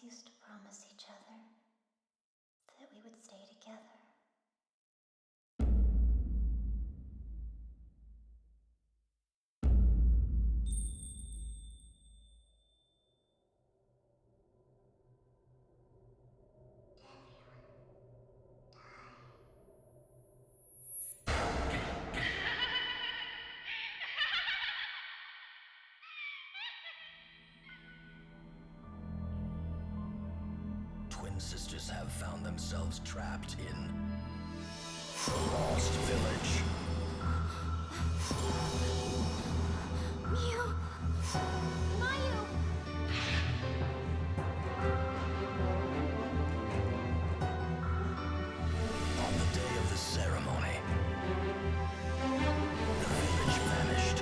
always used to promise each other that we would stay together. Twin sisters have found themselves trapped in a lost village. Mew! Mayu! On the day of the ceremony, the village vanished.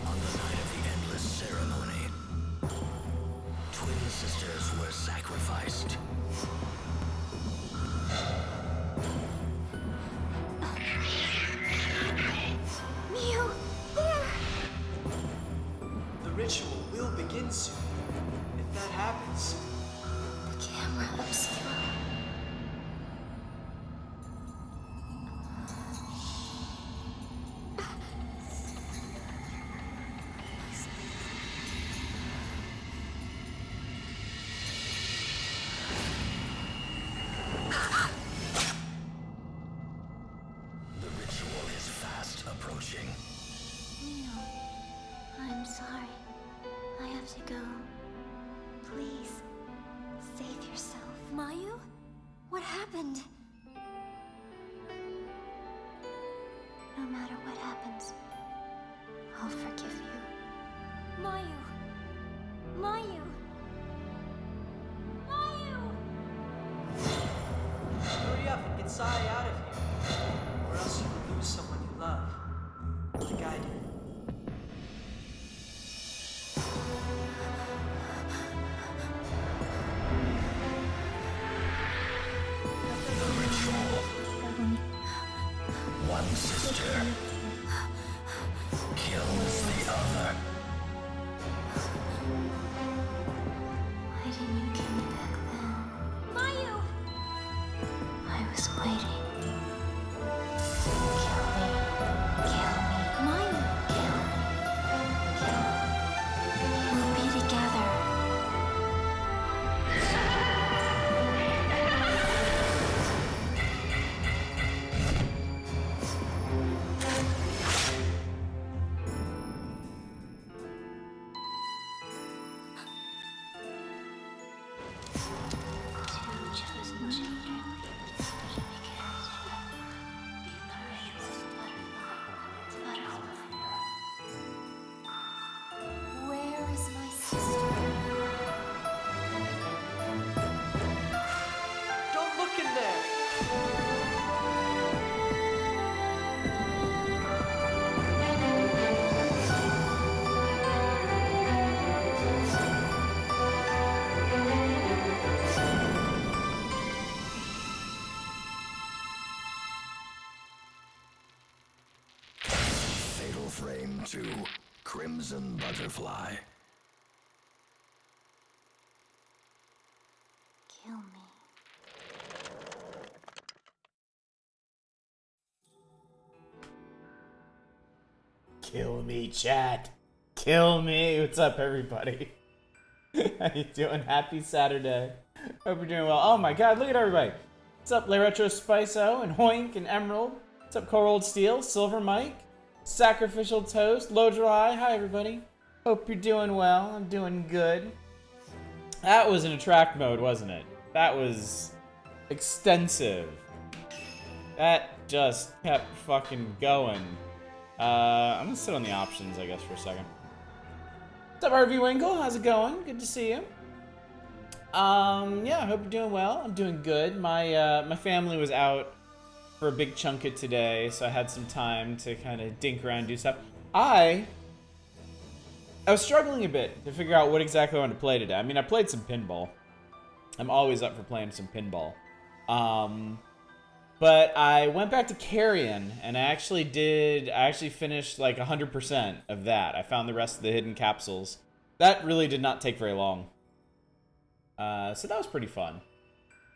On the night of the endless ceremony, twin sisters were sacrificed. Mew! Where? The ritual will begin soon. If that happens, The camera obscura. The ritual is fast approaching. Mew, I'm sorry. I have to go. Please, save yourself. Mayu? What happened? No matter what happens, I'll forgive you. Mayu! Mayu! Mayu! hurry up and get Sai out of here. Or else you will lose someone you love. Like I did. The ritual. One sister kills the other. Why didn't you kill me back then? Mayu! I was waiting. Kill me. Kill me. Mayu! Kill me. Kill me. We'll be together. Two chosen children should be cast forever. The race of butterfly. Where is my sister? Don't look in there! Fatal Frame 2, Crimson Butterfly. Kill me. Kill me, chat. Kill me. What's up, everybody? How you doing? Happy Saturday. Hope you're doing well. Oh my god, look at everybody. What's up, Retro Spiso and Hoink and Emerald? What's up, Coral Steel, Silver Mike, Sacrificial Toast, Low Dry? Hi, everybody. Hope you're doing well. I'm doing good. That was in attract mode, wasn't it? That was extensive. That just kept fucking going. I'm gonna sit on the options, I guess, for a second. What's up, RV Winkle? How's it going? Good to see you. Yeah, I hope you're doing well. I'm doing good. My family was out for a big chunk of today, so I had some time to kind of dink around and do stuff. I I was struggling a bit to figure out what exactly I wanted to play today. I mean, I played some pinball. I'm always up for playing some pinball. But I went back to Carrion, and I actually finished like 100% of that. I found the rest of the hidden capsules. That really did not take very long. So that was pretty fun.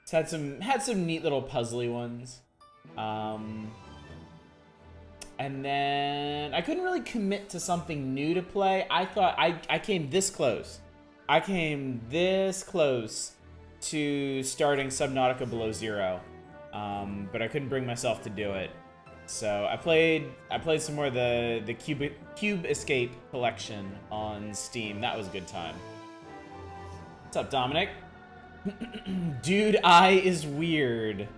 It's had some neat little puzzly ones. And then I couldn't really commit to something new to play. I thought I came this close. I came this close to starting Subnautica Below Zero. But I couldn't bring myself to do it. So I played some more of the Cube Escape collection on Steam. That was a good time. What's up, Dominic? Dude, I is weird.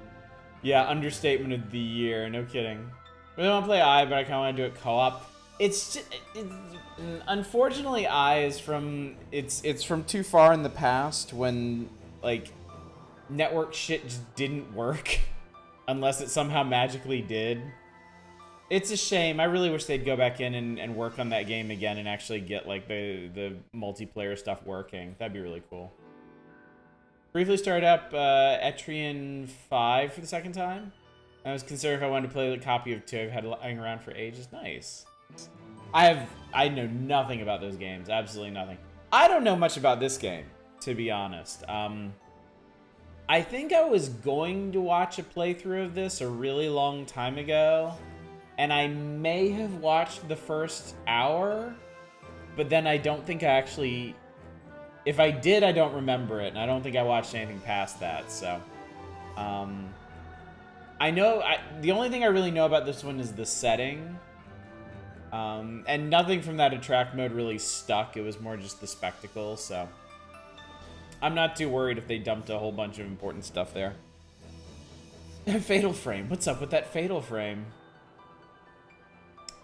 Yeah, understatement of the year. No kidding. I really want to play I, but I kind of want to do it co-op. Unfortunately, I is from too far in the past when like network shit just didn't work unless it somehow magically did. It's a shame. I really wish they'd go back in and work on that game again and actually get like the multiplayer stuff working. That'd be really cool. Briefly started up Etrian 5 for the second time. I was considering if I wanted to play the copy of 2 I've had lying around for ages. Nice. I know nothing about those games. Absolutely nothing. I don't know much about this game, to be honest. I think I was going to watch a playthrough of this a really long time ago, and I may have watched the first hour, but then I don't think I actually... If I did, I don't remember it, and I don't think I watched anything past that, so... I know... the only thing I really know about this one is the setting, and nothing from that attract mode really stuck. It was more just the spectacle, so... I'm not too worried if they dumped a whole bunch of important stuff there. Fatal Frame. What's up with that Fatal Frame?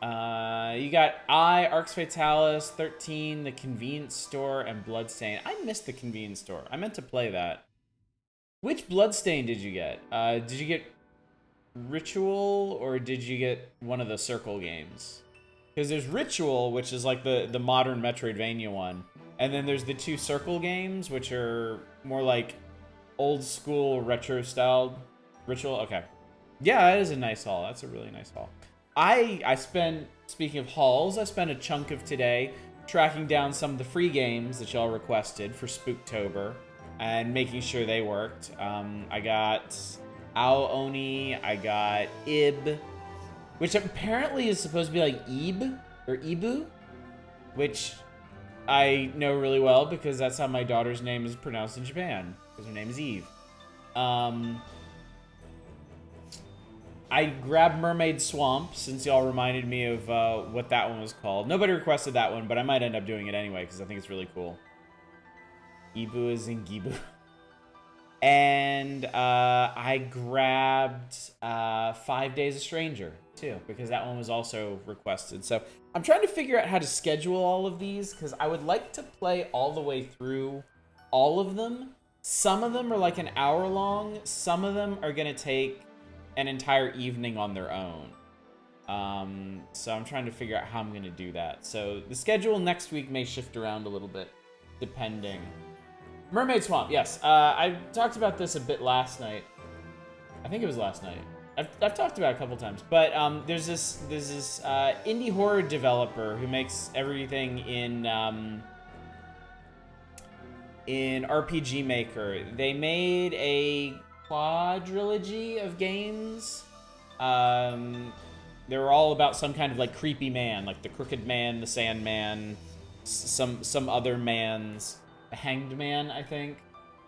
You got Arx Fatalis, 13, The Convenience Store, and Bloodstain. I missed The Convenience Store. I meant to play that. Which Bloodstain did you get? Did you get Ritual, or did you get one of the Circle games? Because there's Ritual, which is like the modern Metroidvania one. And then there's the 2 Circle games, which are more like old school retro styled Ritual. Okay. Yeah, that is a nice haul. That's a really nice haul. I spent, speaking of hauls, I spent a chunk of today tracking down some of the free games that y'all requested for Spooktober and making sure they worked. I got Ao Oni, I got Ib, which apparently is supposed to be like Ib or Ibu, which I know really well because that's how my daughter's name is pronounced in Japan, because her name is Eve. I grabbed Mermaid Swamp, since y'all reminded me of what that one was called. Nobody requested that one, but I might end up doing it anyway, because I think it's really cool. Ibu is in Gibu. And I grabbed 5 Days a Stranger, too, because that one was also requested. So I'm trying to figure out how to schedule all of these, because I would like to play all the way through all of them. Some of them are like an hour long. Some of them are going to take an entire evening on their own. So I'm trying to figure out how I'm going to do that. So the schedule next week may shift around a little bit, depending. Mermaid Swamp, yes. I talked about this a bit last night. I think it was last night. I've talked about it a couple times, but there's this indie horror developer who makes everything in RPG Maker. They made a quadrilogy of games. They were all about some kind of like creepy man, like the Crooked Man, the Sandman, some other mans, the Hanged Man, I think.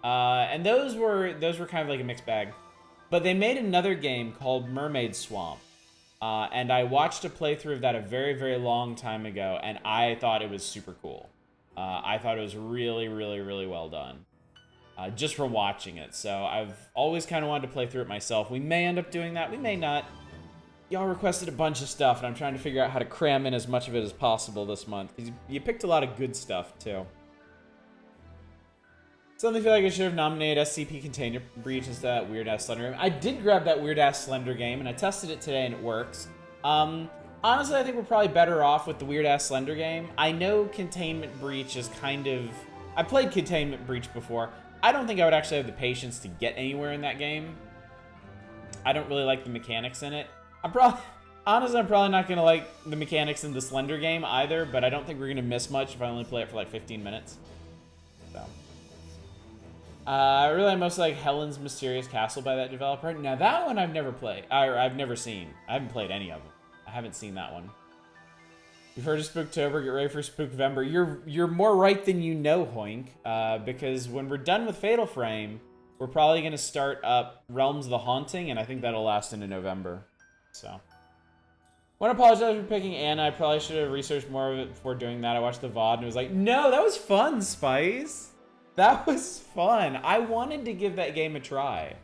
And those were kind of like a mixed bag. But they made another game called Mermaid Swamp. And I watched a playthrough of that a very, very long time ago, and I thought it was super cool. I thought it was really, really, really well done. Just from watching it. So I've always kind of wanted to play through it myself. We may end up doing that. We may not. Y'all requested a bunch of stuff, and I'm trying to figure out how to cram in as much of it as possible this month. You picked a lot of good stuff, too. Something I feel like I should have nominated SCP Container Breach as that weird-ass Slender game. I did grab that weird-ass Slender game, and I tested it today, and it works. I Honestly, I think we're probably better off with the weird-ass Slender game. I know Containment Breach is kind of... I played Containment Breach before. I don't think I would actually have the patience to get anywhere in that game. I don't really like the mechanics in it. Honestly, I'm probably not going to like the mechanics in the Slender game either, but I don't think we're going to miss much if I only play it for like 15 minutes. So. I really most like Helen's Mysterious Castle by that developer. Now, that one I've never played. Or I've never seen. I haven't played any of them. I haven't seen that one. You've heard of Spooktober, get ready for Spookvember. You're more right than you know, Hoink. Because when we're done with Fatal Frame, we're probably going to start up Realms of the Haunting, and I think that'll last into November. So. I want to apologize for picking Anna. I probably should have researched more of it before doing that. I watched the VOD and it was like, no, that was fun, Spice. That was fun. I wanted to give that game a try.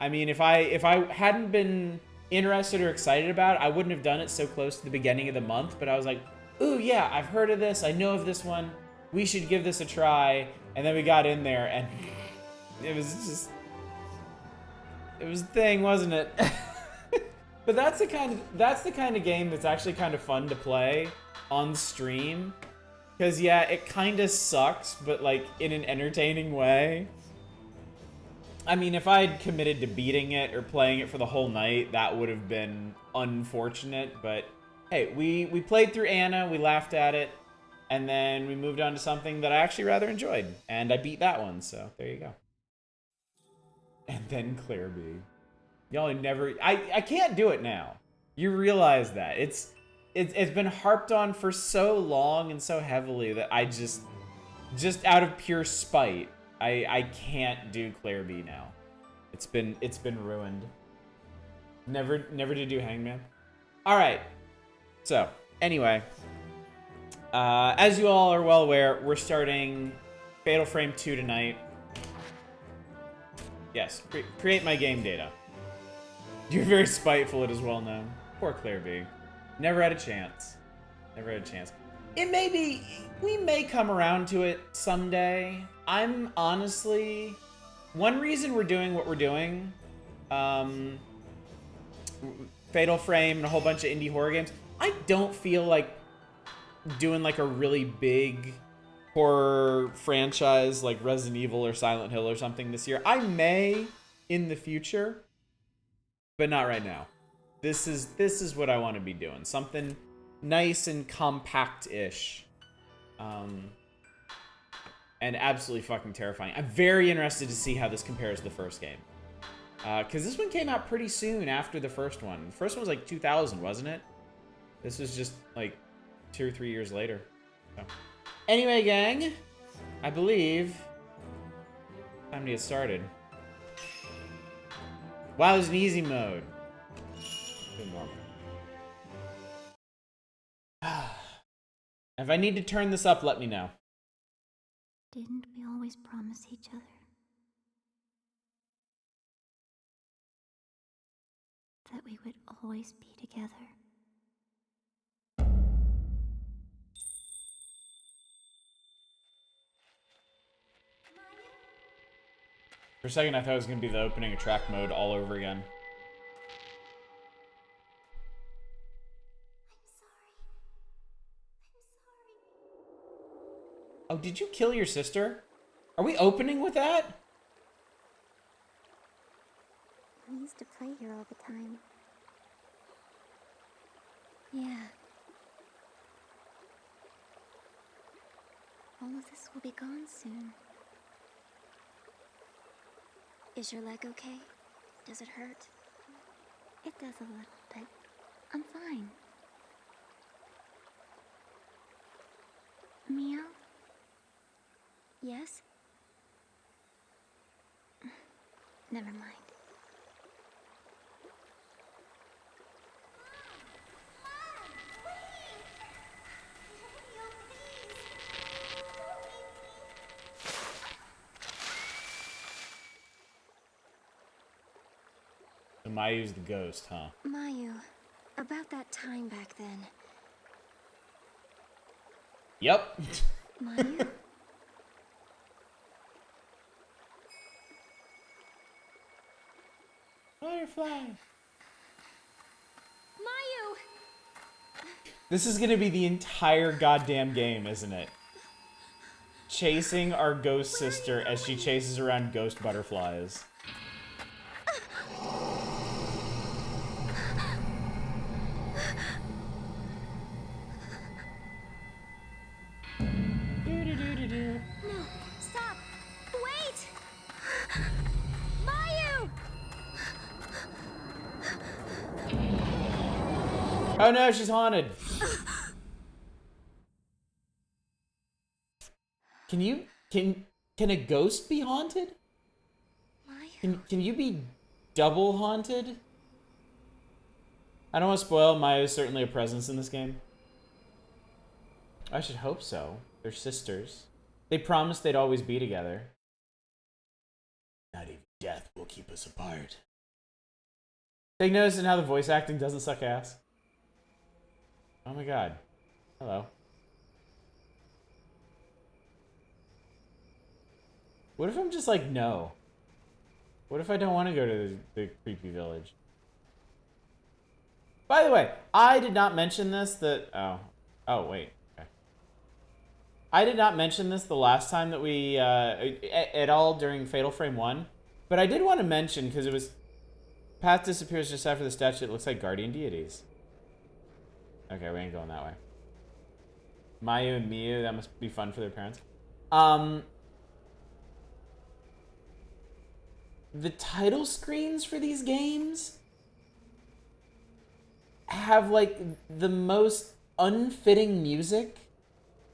I mean, if I hadn't been interested or excited about it, I wouldn't have done it so close to the beginning of the month, but I was like, ooh, yeah, I've heard of this. I know of this one. We should give this a try. And then we got in there and it was a thing, wasn't it? But that's the kind of game that's actually kind of fun to play on stream. Because, yeah, it kind of sucks, but, like, in an entertaining way. I mean, if I had committed to beating it or playing it for the whole night, that would have been unfortunate. But, hey, we played through Anna, we laughed at it, and then we moved on to something that I actually rather enjoyed. And I beat that one, so there you go. And then Claire B. Y'all never... I can't do it now. You realize that. It's been harped on for so long and so heavily that I just out of pure spite, I can't do Claire B now. It's been ruined. Never to do Hangman. All right. So anyway, as you all are well aware, we're starting Fatal Frame 2 tonight. Yes, create my game data. You're very spiteful, it is well known. Poor Claire B. Never had a chance. Never had a chance. It may be... We may come around to it someday. I'm honestly... One reason we're doing what we're doing... Fatal Frame and a whole bunch of indie horror games. I don't feel like doing like a really big horror franchise like Resident Evil or Silent Hill or something this year. I may in the future, but not right now. This is what I want to be doing. Something nice and compact-ish. And absolutely fucking terrifying. I'm very interested to see how this compares to the first game. Because this one came out pretty soon after the first one. The first one was like 2000, wasn't it? This was just like 2 or 3 years later. So. Anyway, gang, I believe time to get started. Wow, there's an easy mode. Good normal. If I need to turn this up, let me know. Didn't we always promise each other that we would always be together? For a second, I thought it was going to be the opening of track mode all over again. Oh, did you kill your sister? Are we opening with that? We used to play here all the time. Yeah. All of this will be gone soon. Is your leg okay? Does it hurt? It does a little, but I'm fine. Meow? Yes? Never mind. So Mayu's the ghost, huh? Mayu, about that time back then. Yep. Mayu? Firefly. Mayu! This is gonna be the entire goddamn game, isn't it? Chasing our ghost sister as she chases around ghost butterflies. No, stop! Wait! Mayu! Oh no, she's haunted. Can a ghost be haunted? Mayu? Can you be double haunted? I don't want to spoil. Maya's certainly a presence in this game. I should hope so. They're sisters. They promised they'd always be together. Not even death will keep us apart. Take notice in how the voice acting doesn't suck ass. Oh my god. Hello. What if I'm just like, no? What if I don't want to go to the creepy village? By the way, I did not mention this oh wait. Okay. I did not mention this the last time that we, at all during Fatal Frame 1. But I did want to mention, because it was... Path disappears just after the statue. It looks like guardian deities. Okay, we ain't going that way. Mayu and Miyu, that must be fun for their parents. The title screens for these games have, like, the most unfitting music.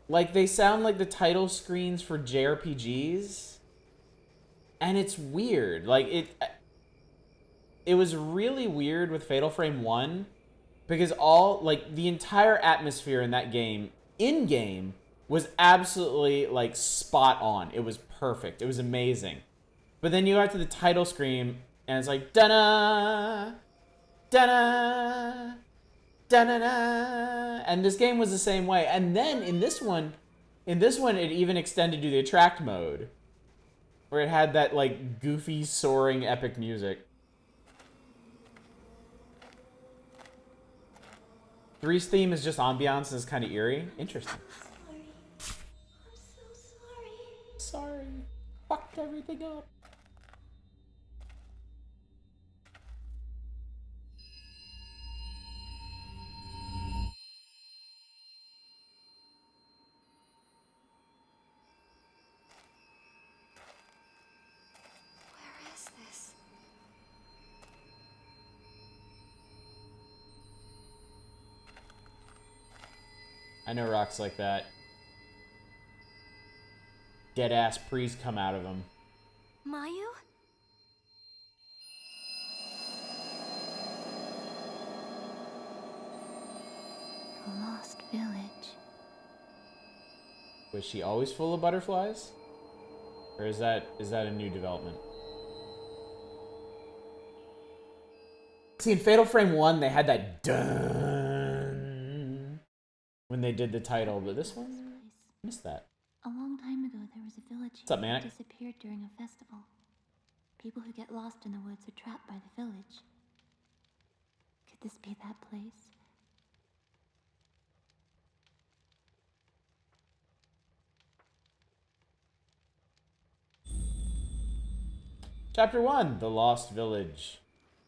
Like, they sound like the title screens for JRPGs. And it's weird. Like, it was really weird with Fatal Frame 1. Because the entire atmosphere in that game, in-game, was absolutely, like, spot on. It was perfect. It was amazing. But then you got to the title screen, and it's like, da-na, da-na, da-na-na. And this game was the same way. And then in this one, it even extended to the attract mode, where it had that, like, goofy, soaring, epic music. 3's theme is just ambiance and is kind of eerie. Interesting. Sorry. I'm so sorry. Sorry. Fucked everything up. Where is this? I know rocks like that. Dead-ass prees come out of them. Mayu? The lost village. Was she always full of butterflies? Or is that a new development? See, in Fatal Frame 1, they had that dun when they did the title, but this one, missed that. A long time ago, there was a village What's up, here Manic? that disappeared during a festival. People who get lost in the woods are trapped by the village. Could this be that place? Chapter 1, The Lost Village.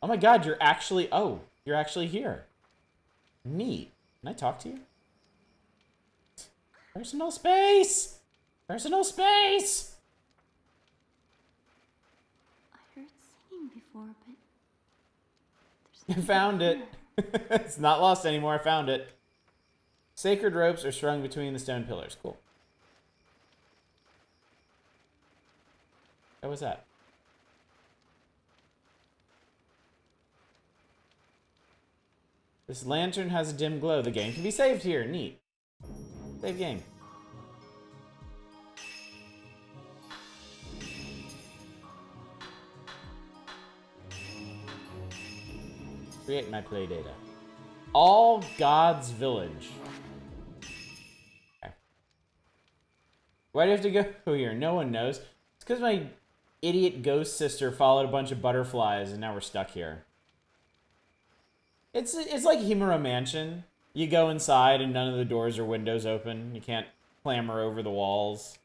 Oh my god, you're actually here. Neat. Can I talk to you? Personal space! Personal space! I heard singing before, but... I found it. It's not lost anymore, I found it. Sacred ropes are strung between the stone pillars. Cool. What was that? This lantern has a dim glow. The game can be saved here. Neat. Save game. Create my play data. All Gods Village. Okay. Why do you have to go here? No one knows. It's because my idiot ghost sister followed a bunch of butterflies and now we're stuck here. It's like Himuro Mansion, You go inside and none of the doors or windows open. You can't clamber over the walls.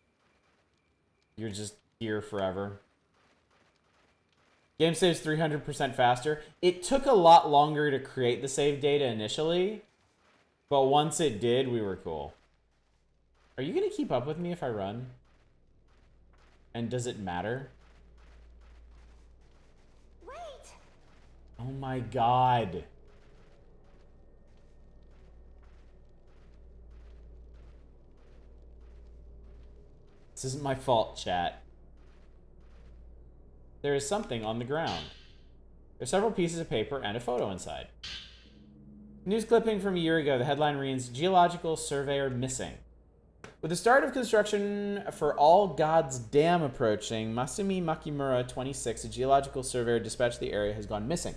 You're just here forever. Game saves 300% faster. It took a lot longer to create the save data initially, but once it did, we were cool. Are you gonna keep up with me if I run? And does it matter? Wait! Oh my god. This isn't my fault, chat. There is something on the ground. There's several pieces of paper and a photo inside. News clipping from a year ago. The headline reads, Geological Surveyor Missing. With the start of construction for All God's Dam approaching, Masumi Makimura, 26, a geological surveyor dispatched to the area, has gone missing.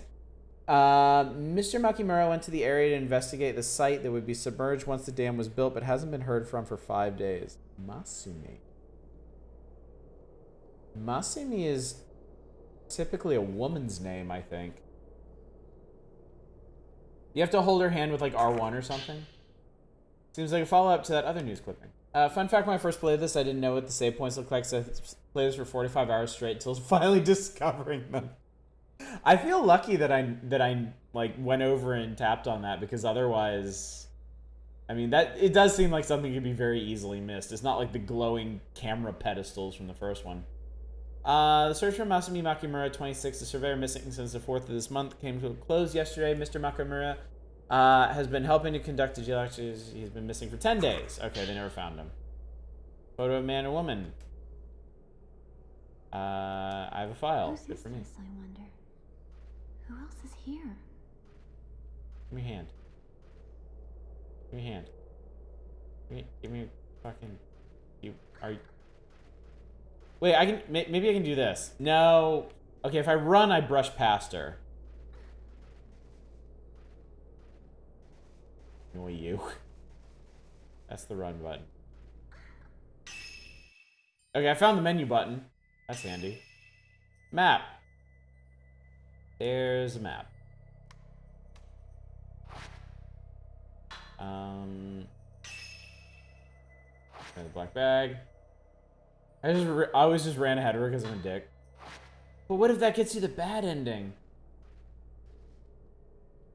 Mr. Makimura went to the area to investigate the site that would be submerged once the dam was built, but hasn't been heard from for 5 days. Masumi. Masumi is typically a woman's name, I think. You have to hold her hand with like R1 or something. Seems like a follow-up to that other news clipping. Fun fact, when I first played this, I didn't know what the save points looked like, so I played this for 45 hours straight until finally discovering them. I feel lucky that I like went over and tapped on that, because otherwise, I mean, that it does seem like something could be very easily missed. It's not like the glowing camera pedestals from the first one. The search for Masumi Makimura, 26, the surveyor missing since the 4th of this month, came to a close yesterday. Mr. Makimura has been helping to conduct the geological. He's been missing for 10 days. Okay, they never found him. Photo of man or woman. I have a file. Whose Good is for me. this, I wonder? Who else is here? Give me a hand. Give me a hand. Give me a fucking. Are you? Wait, I can. Maybe I can do this. No. Okay, if I run, I brush past her. Annoy you. That's the run button. Okay, I found the menu button. That's handy. Map. There's a map. The black bag. I always just ran ahead of her because I'm a dick. But what if that gets you the bad ending?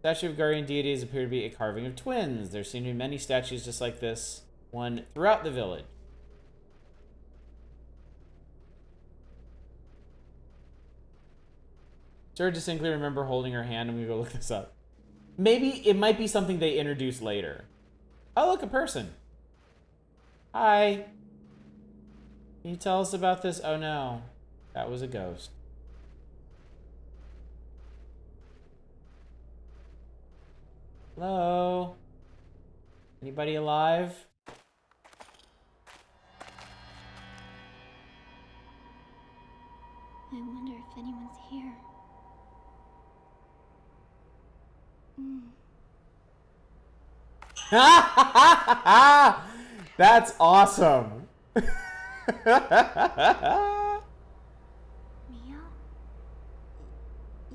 Statue of guardian deities appear to be a carving of twins. There seem to be many statues just like this one throughout the village. Sir, distinctly remember holding her hand. I'm gonna go look this up. Maybe it might be something they introduce later. Oh, look, a person. Hi. Can you tell us about this? Oh no, that was a ghost. Hello? Anybody alive? I wonder if anyone's here. That's awesome. Mia?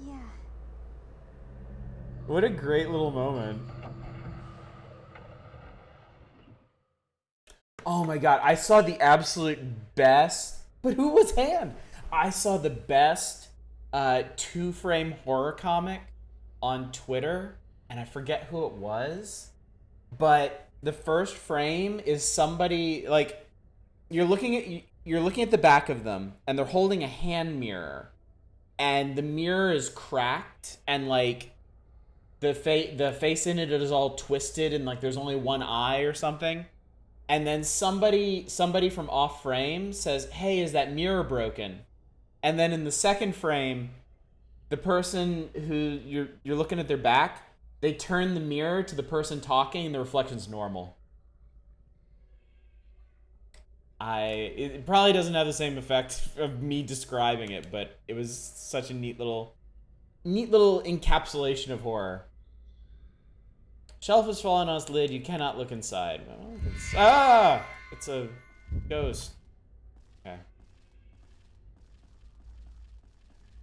Yeah. What a great little moment. Oh my god, I saw the absolute best. But who was Han? I saw the best 2-frame horror comic on Twitter, and I forget who it was. But the first frame is somebody like you're looking at the back of them, and they're holding a hand mirror, and the mirror is cracked, and like the face in it is all twisted, and like there's only one eye or something. And then somebody from off frame says, "Hey, is that mirror broken?" And then in the second frame, the person who you're looking at their back, they turn the mirror to the person talking, and the reflection's normal. It probably doesn't have the same effect of me describing it, but it was such a neat little encapsulation of horror. Shelf has fallen on its lid. You cannot look inside. Ah! It's a ghost. Okay.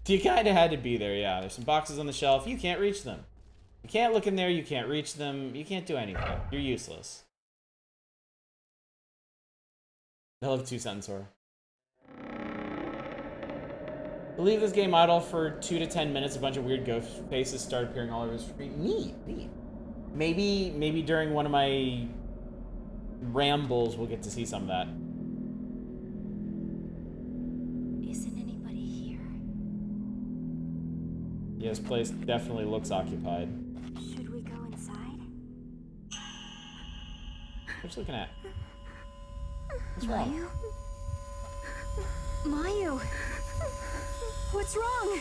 You kind of had to be there, yeah. There's some boxes on the shelf. You can't reach them. You can't look in there, you can't reach them, you can't do anything. You're useless. They'll have 2 sensor. Leave this game idle for 2 to 10 minutes. A bunch of weird ghost faces start appearing all over the screen. Neat. Maybe during one of my rambles we'll get to see some of that. Isn't anybody here? Yeah, this place definitely looks occupied. Should we go inside? What you looking at? What's wrong? Mayu! What's wrong?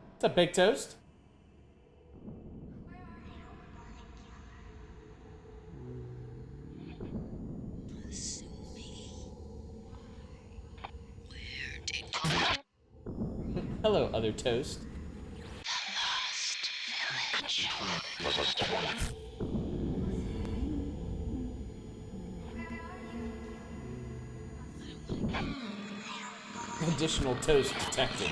What's up, Baked Toast? Hello, other toast. Additional toast detected.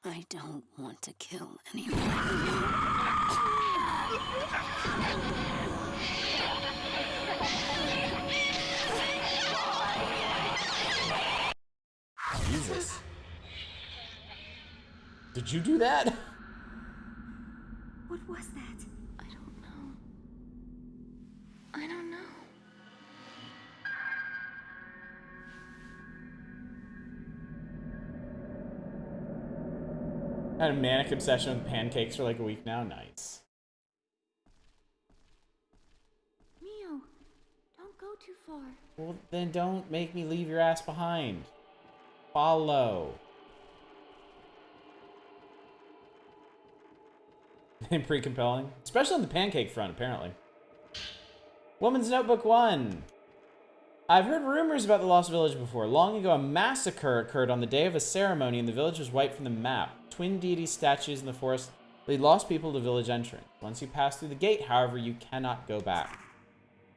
I don't want to kill anyone. Jesus. Did you do that? What was that? I don't know. I don't know. I had a manic obsession with pancakes for like a week now. Nice. Mio, don't go too far. Well, then don't make me leave your ass behind. Follow. Pretty compelling. Especially on the pancake front, apparently. Woman's Notebook 1. I've heard rumors about the Lost Village before. Long ago, a massacre occurred on the day of a ceremony, and the village was wiped from the map. Twin deity statues in the forest lead lost people to village entrance. Once you pass through the gate, however, you cannot go back.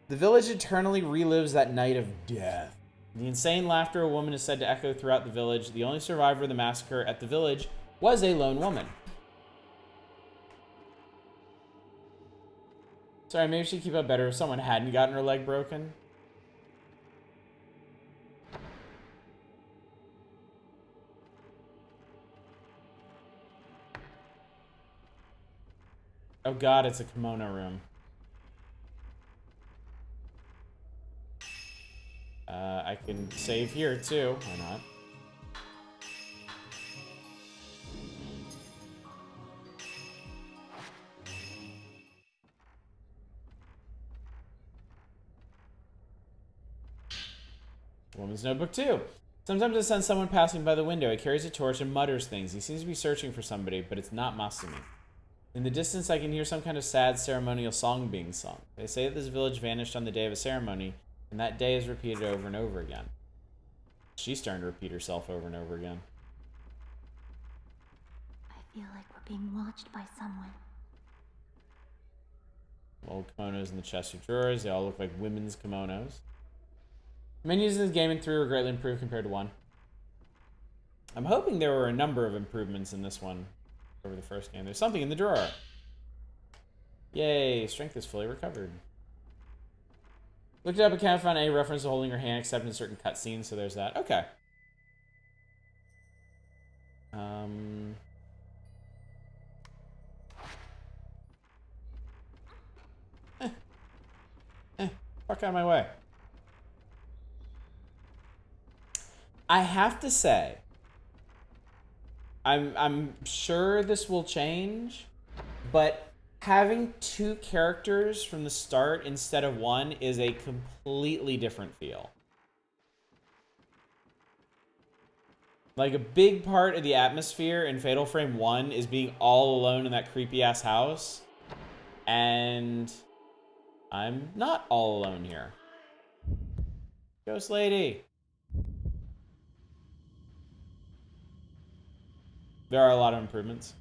The village eternally relives that night of death. The insane laughter of a woman is said to echo throughout the village. The only survivor of the massacre at the village was a lone woman. Sorry, maybe she'd keep up better if someone hadn't gotten her leg broken. Oh god, it's a kimono room. I can save here too. Why not? Woman's Notebook 2. Sometimes I sense someone passing by the window. He carries a torch and mutters things. He seems to be searching for somebody, but it's not Masumi. In the distance, I can hear some kind of sad ceremonial song being sung. They say that this village vanished on the day of a ceremony, and that day is repeated over and over again. She's starting to repeat herself over and over again. I feel like we're being watched by someone. Old kimonos in the chest of drawers. They all look like women's kimonos. Menus in this game in 3 were greatly improved compared to 1. I'm hoping there were a number of improvements in this one over the first game. There's something in the drawer. Yay, strength is fully recovered. Looked it up and can't find any reference to holding her hand except in certain cutscenes, so there's that. Okay. Fuck out of my way. I have to say, I'm sure this will change, but having 2 characters from the start instead of 1 is a completely different feel. Like, a big part of the atmosphere in Fatal Frame 1 is being all alone in that creepy-ass house, and I'm not all alone here. Ghost Lady. There are a lot of improvements.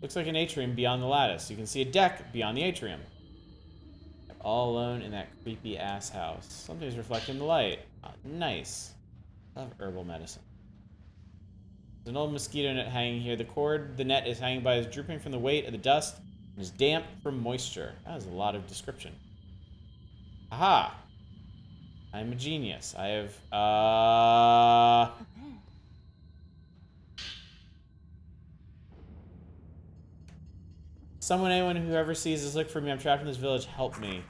Looks like an atrium beyond the lattice. You can see a deck beyond the atrium. I'm all alone in that creepy ass house. Something's reflecting the light. Oh, nice. I love herbal medicine. There's an old mosquito net hanging here. The cord the net is hanging by is drooping from the weight of the dust and is damp from moisture. That is a lot of description. Aha! I'm a genius. I have, A bed. Someone, anyone, whoever sees this, look for me. I'm trapped in this village. Help me.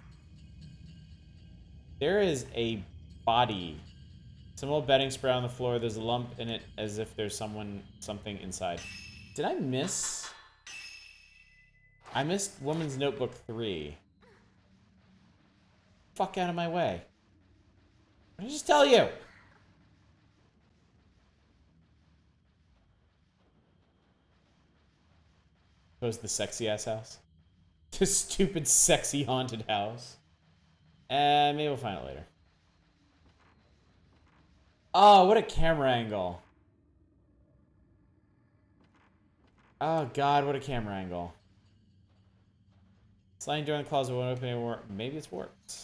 There is a body. Some old bedding spread on the floor. There's a lump in it as if there's something inside. Did I miss? I missed Woman's Notebook 3. Fuck out of my way. What did I just tell you? Goes the sexy ass house. This stupid sexy haunted house. Maybe we'll find it later. Oh, what a camera angle. Oh god, what a camera angle. Sliding door in the closet won't open anymore. Maybe it's warped.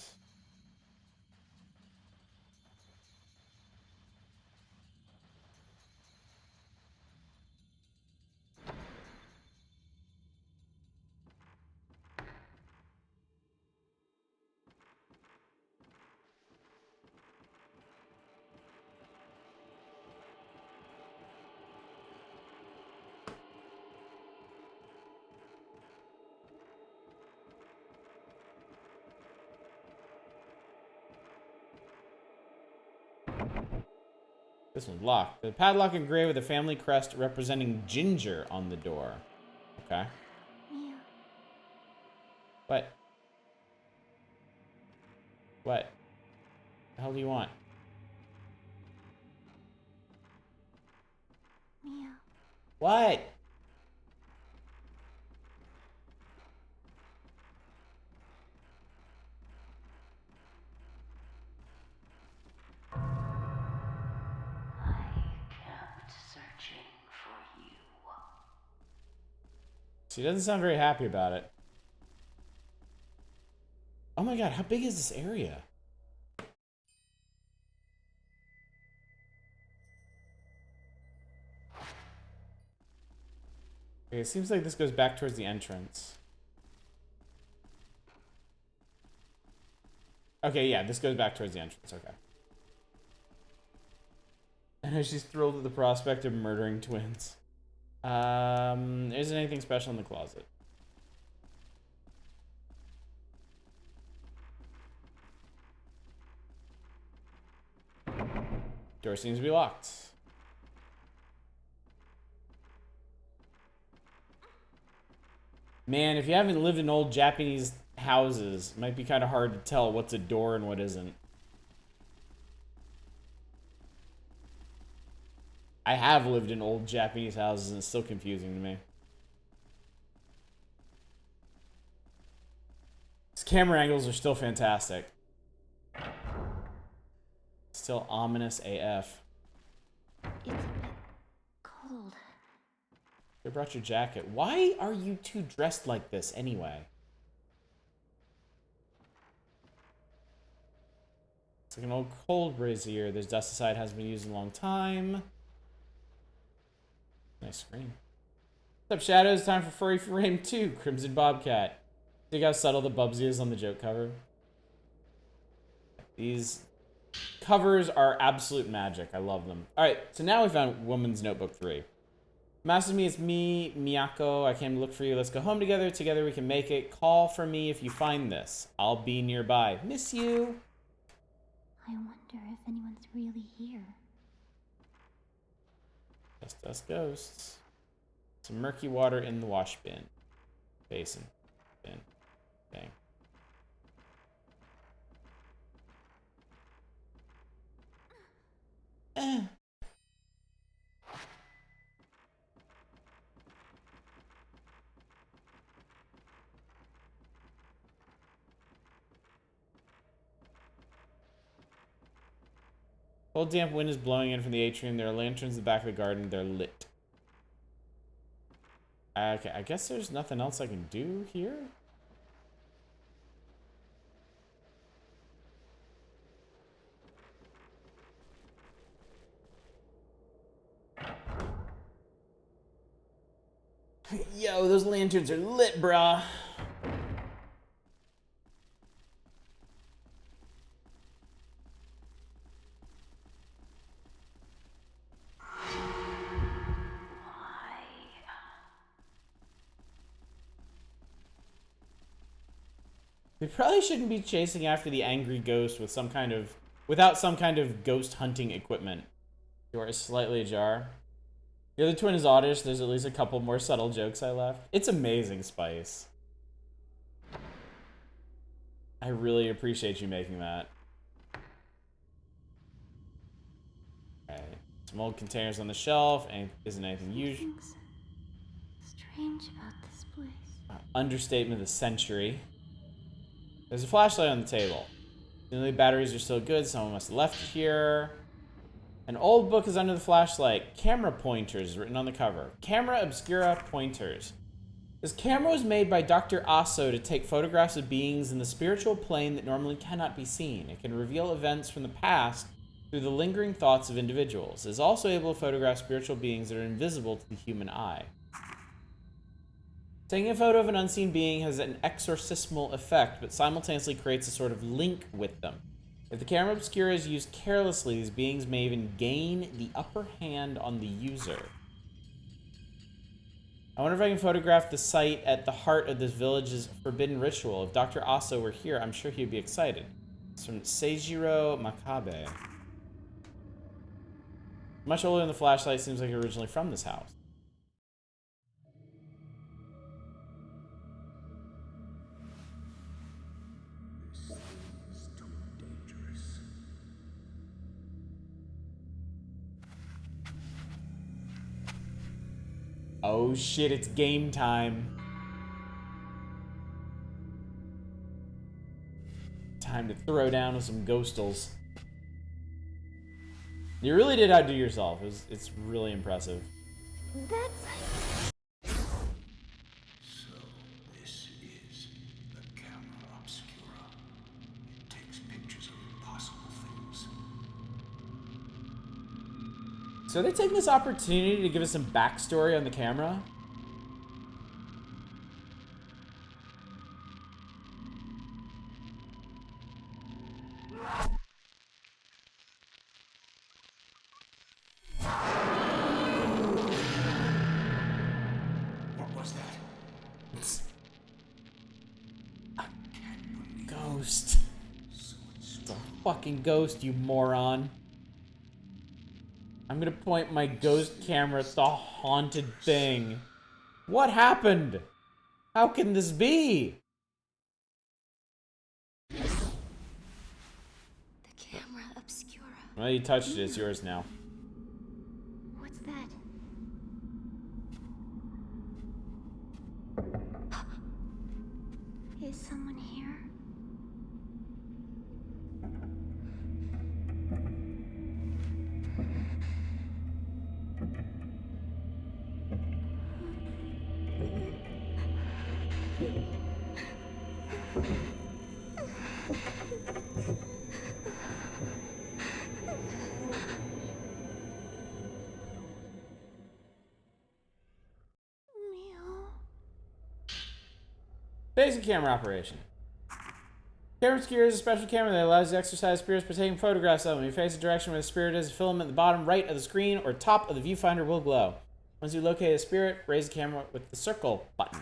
This one's locked. The padlock engraved with a family crest representing ginger on the door. Okay. Mia. What? What? The hell do you want? Mia. What? She doesn't sound very happy about it. Oh my god, how big is this area? Okay, it seems like this goes back towards the entrance. Okay, yeah, this goes back towards the entrance. Okay. I know she's thrilled at the prospect of murdering twins. Isn't anything special in the closet? Door seems to be locked. Man, if you haven't lived in old Japanese houses, it might be kind of hard to tell what's a door and what isn't. I have lived in old Japanese houses and it's still confusing to me. These camera angles are still fantastic. Still ominous AF. It's a bit cold. You brought your jacket. Why are you two dressed like this anyway? It's like an old cold brazier. There's dust aside, hasn't been used in a long time. Nice screen. What's up, Shadows? Time for Furry Frame 2, Crimson Bobcat. See how subtle the Bubsy is on the joke cover? These covers are absolute magic. I love them. Alright, so now we found Woman's Notebook 3. Masumi, it's me, Miyako. I came to look for you. Let's go home together. Together we can make it. Call for me if you find this. I'll be nearby. Miss you. I wonder if anyone's really here. Just us ghosts. Some murky water in the wash bin. Basin. Bin. Bang. Cold damp wind is blowing in from the atrium. There are lanterns in the back of the garden. They're lit. Okay, I guess there's nothing else I can do here. Yo, those lanterns are lit, brah. We probably shouldn't be chasing after the angry ghost with without some kind of ghost hunting equipment. Door is slightly ajar. The other twin is oddish. There's at least a couple more subtle jokes I left. It's amazing, Spice. I really appreciate you making that. Alright. Some old containers on the shelf. Isn't anything usual. Strange about this place. Understatement of the century. There's a flashlight on the table. The only batteries are still good. Someone must have left it here. An old book is under the flashlight. Camera pointers written on the cover. Camera obscura pointers. This camera was made by Dr. Asso to take photographs of beings in the spiritual plane that normally cannot be seen. It can reveal events from the past through the lingering thoughts of individuals. It is also able to photograph spiritual beings that are invisible to the human eye. Taking a photo of an unseen being has an exorcismal effect, but simultaneously creates a sort of link with them. If the camera obscura is used carelessly, these beings may even gain the upper hand on the user. I wonder if I can photograph the site at the heart of this village's forbidden ritual. If Dr. Asso were here, I'm sure he'd be excited. It's from Seijiro Makabe. Much older than the flashlight, seems like originally from this house. Oh shit, it's game time. Time to throw down with some ghostals. You really did outdo yourself. It's really impressive. That's... So, this is the camera obscura. It takes pictures of impossible things. So they're taking this opportunity to give us some backstory on the camera. What was that? Ghost. It's a fucking ghost, you moron. I'm gonna point my ghost camera at the haunted thing. What happened? How can this be? The camera obscura. Well, you touched it. It's yours now. What's that? Is someone here? Meow. Basic camera operation. Camera obscura is a special camera that allows you to exercise spirits by taking photographs of them. You face the direction where the spirit is, a filament at the bottom right of the screen or top of the viewfinder will glow. Once you locate a spirit, raise the camera with the circle button.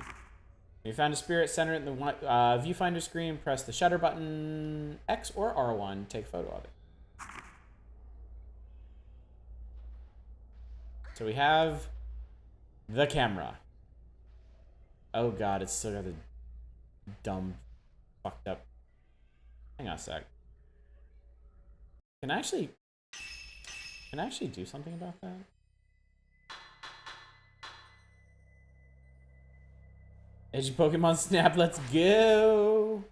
If you found a spirit, center it in the viewfinder screen, press the shutter button X or R1, take a photo of it. So we have the camera. Oh god, it's still got the dumb, fucked up. Hang on a sec. Can I actually do something about that? Edgy Pokemon Snap, let's go!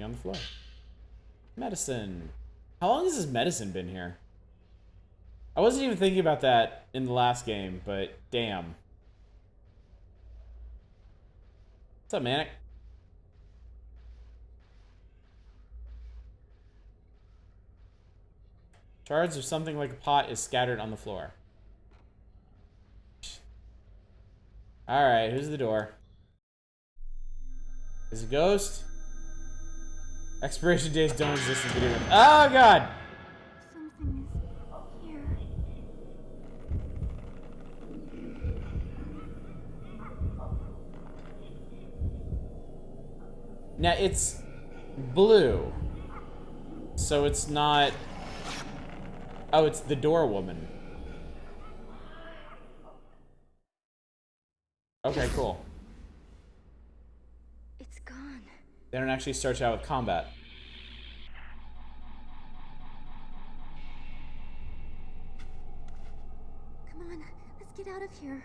something on the floor. Medicine. How long has this medicine been here? I wasn't even thinking about that in the last game, but damn. What's up, Manic? Shards of something like a pot is scattered on the floor. Alright, who's the door? Is it a ghost? Expiration dates don't exist in video games. Oh god! Something is here. Now it's blue. So it's not. Oh, it's the door woman. Okay, cool. It's gone. They don't actually start you out with combat. Come on, let's get out of here.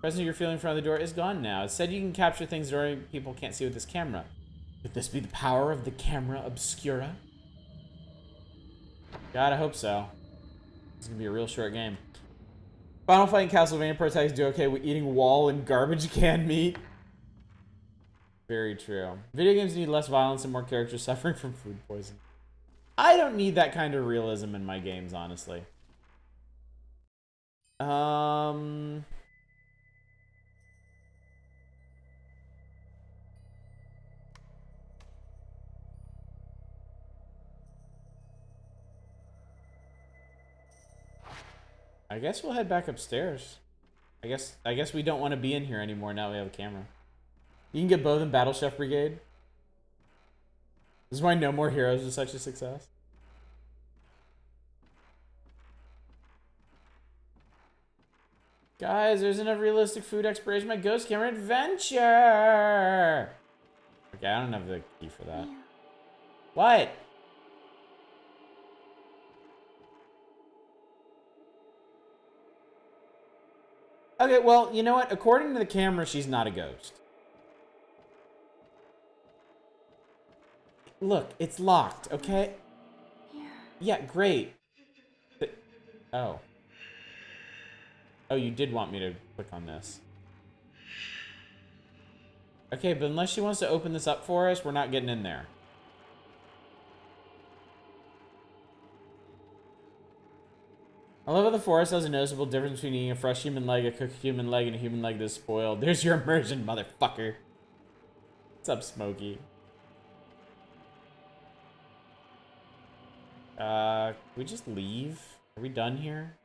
Presence you're feeling in front of the door is gone now. It said you can capture things that ordinary people can't see with this camera. Could this be the power of the camera obscura? God, I hope so. It's gonna be a real short game. Final fight in Castlevania protagonists do okay with eating wall and garbage can meat. Very true. Video games need less violence and more characters suffering from food poisoning. I don't need that kind of realism in my games, honestly. I guess we'll head back upstairs. I guess we don't want to be in here anymore now we have a camera. You can get both in Battle Chef Brigade. This is why No More Heroes is such a success. Guys, there's enough realistic food exploration by Ghost Camera Adventure. Okay, I don't have the key for that. Yeah. What? Okay, well, you know what? According to the camera, she's not a ghost. Look, it's locked, okay? Here. Yeah, great. Oh. Oh, you did want me to click on this. Okay, but unless she wants to open this up for us, we're not getting in there. I love how the forest has a noticeable difference between eating a fresh human leg, a cooked human leg, and a human leg that's spoiled. There's your immersion, motherfucker. What's up, Smokey? Can we just leave? Are we done here?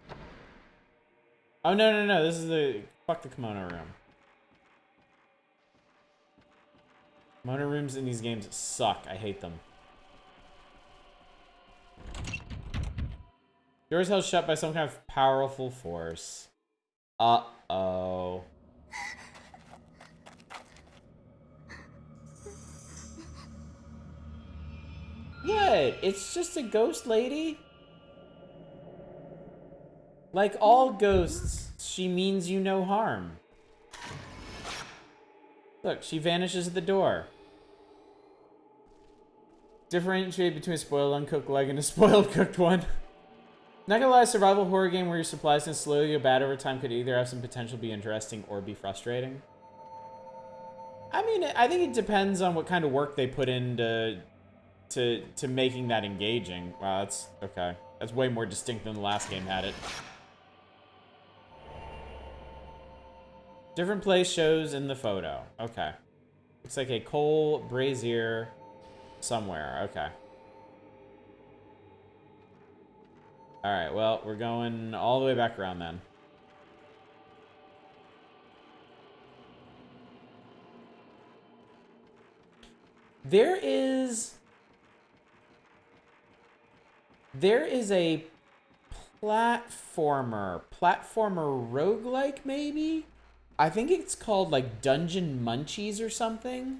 Oh, no. This is the... Fuck the kimono room. Kimono rooms in these games suck. I hate them. Doors held shut by some kind of powerful force. Uh-oh. What? It's just a ghost lady? Like all ghosts, she means you no harm. Look, she vanishes at the door. Differentiate between a spoiled uncooked leg and a spoiled cooked one. Not gonna lie, a survival horror game where your supplies can slowly go bad over time could either have some potential to be interesting or be frustrating. I mean, I think it depends on what kind of work they put into to making that engaging. Wow, that's okay. That's way more distinct than the last game had it. Different place shows in the photo. Okay. Looks like a coal brazier somewhere. Okay. Alright, well, we're going all the way back around then. There is a platformer roguelike, maybe? I think it's called like Dungeon Munchies or something.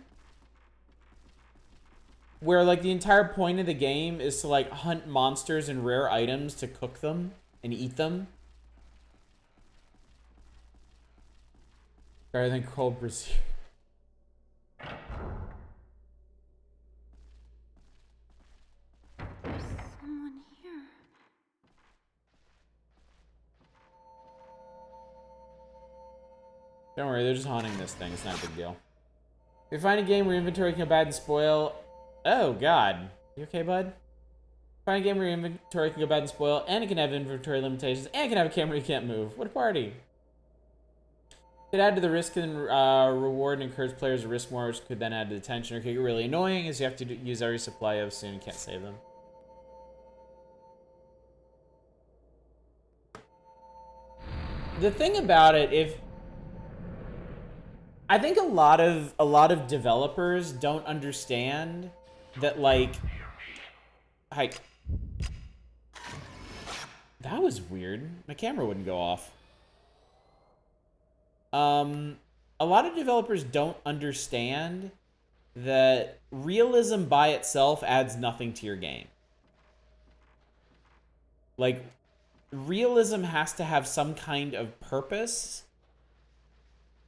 Where like the entire point of the game is to like hunt monsters and rare items to cook them and eat them. Better than cold brazier. There's someone here. Don't worry, they're just haunting this thing. It's not a big deal. If you find a game where your inventory can go bad and spoil... Oh, God. You okay, bud? Find a game where your inventory can go bad and spoil, and it can have inventory limitations, and it can have a camera you can't move. What a party. Could add to the risk and reward and encourage players to risk more, which could then add to the tension, or could get really annoying as you have to use every supply of soon and can't save them. The thing about it, I think a lot of developers don't understand that, like, that was weird. My camera wouldn't go off. A lot of developers don't understand that realism by itself adds nothing to your game. Like, realism has to have some kind of purpose.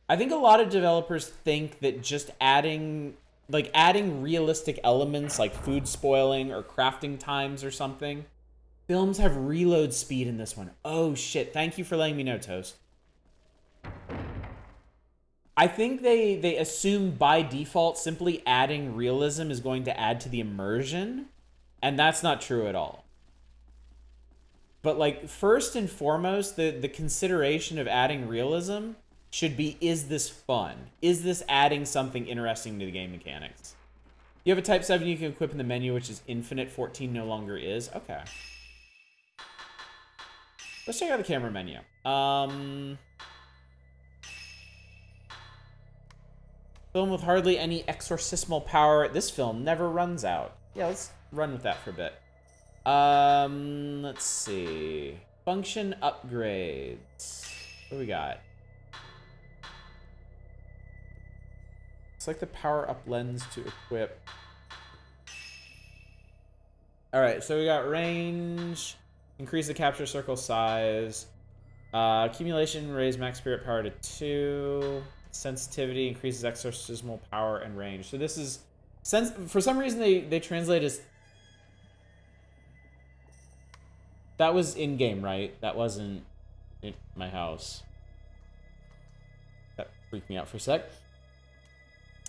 I think a lot of developers think that just adding realistic elements like food spoiling or crafting times or something. Films have reload speed in this one. Oh shit, thank you for letting me know, Toast. I think they assume by default simply adding realism is going to add to the immersion, and that's not true at all. But, like, first and foremost, the consideration of adding realism should be, is this fun? Is this adding something interesting to the game mechanics? You have a Type 7 you can equip in the menu, which is infinite. 14 no longer is. Okay. Let's check out the camera menu. Film with hardly any exorcismal power. This film never runs out. Yeah, let's run with that for a bit. Let's see. Function upgrades. What do we got? It's like the power up lens to equip. Alright, so we got range. Increase the capture circle size. Accumulation, raise max spirit power to 2. Sensitivity increases exorcismal power and range. So this is... For some reason, they translate as... That was in-game, right? That wasn't in my house. That freaked me out for a sec.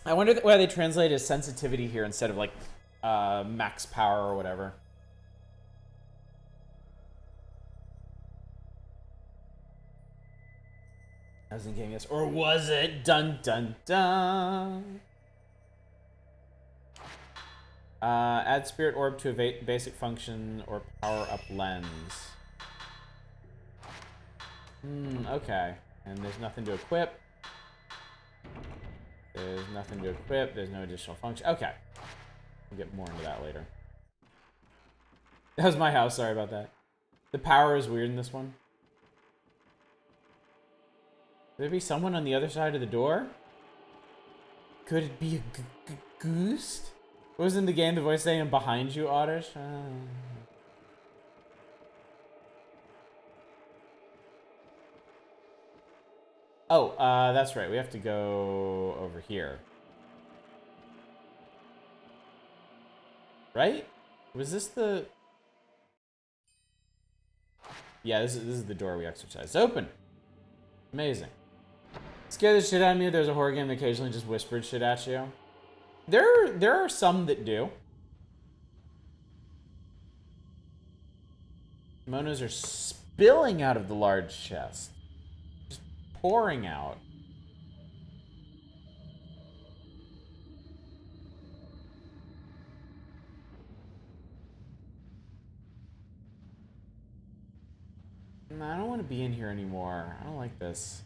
I wonder why they translate as sensitivity here instead of, like, max power or whatever. That was in-game, yes. Or was it? Dun, dun, dun. Add spirit orb to a basic function or power up lens. Okay. And there's nothing to equip. There's nothing to equip. There's no additional function. Okay. We'll get more into that later. That was my house. Sorry about that. The power is weird in this one. Could there be someone on the other side of the door? Could it be a ghost? What was in the game? The voice saying, "I'm behind you, Otters." Oh, that's right. We have to go over here. Right? Was this the... Yeah, this is the door we exercised. Open! Amazing. Scare the shit out of me. There's a horror game that occasionally just whispered shit at you. There are some that do. Kimonos are spilling out of the large chest. Just pouring out. No, I don't want to be in here anymore. I don't like this.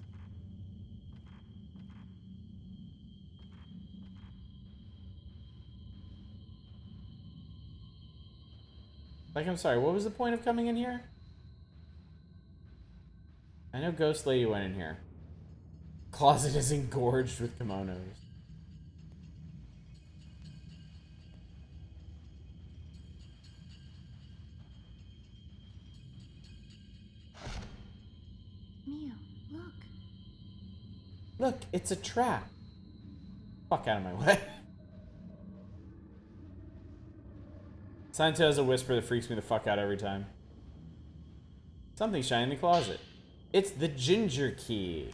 Like, I'm sorry, what was the point of coming in here? I know Ghost Lady went in here. Closet is engorged with kimonos. Mio, look. Look, it's a trap. Fuck out of my way. Scientist has a whisper that freaks me the fuck out every time. Something shiny in the closet. It's the ginger key.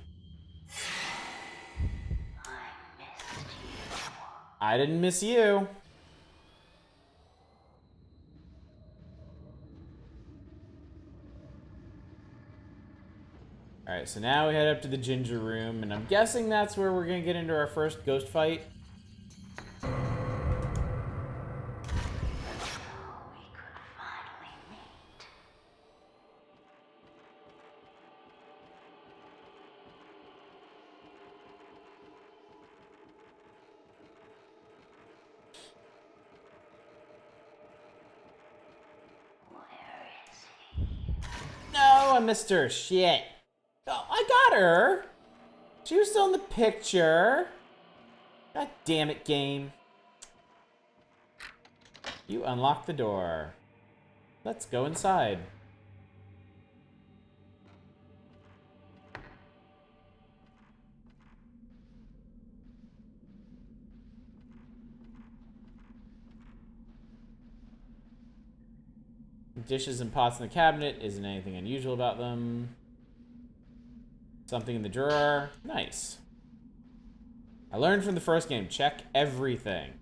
I didn't miss you. Alright, so now we head up to the ginger room, and I'm guessing that's where we're gonna get into our first ghost fight. No, I missed her. Shit. Oh, I got her. She was still in the picture. God damn it, game. You unlocked the door. Let's go inside. Dishes and pots in the cabinet. Isn't anything unusual about them. Something in the drawer. Nice. I learned from the first game, check everything.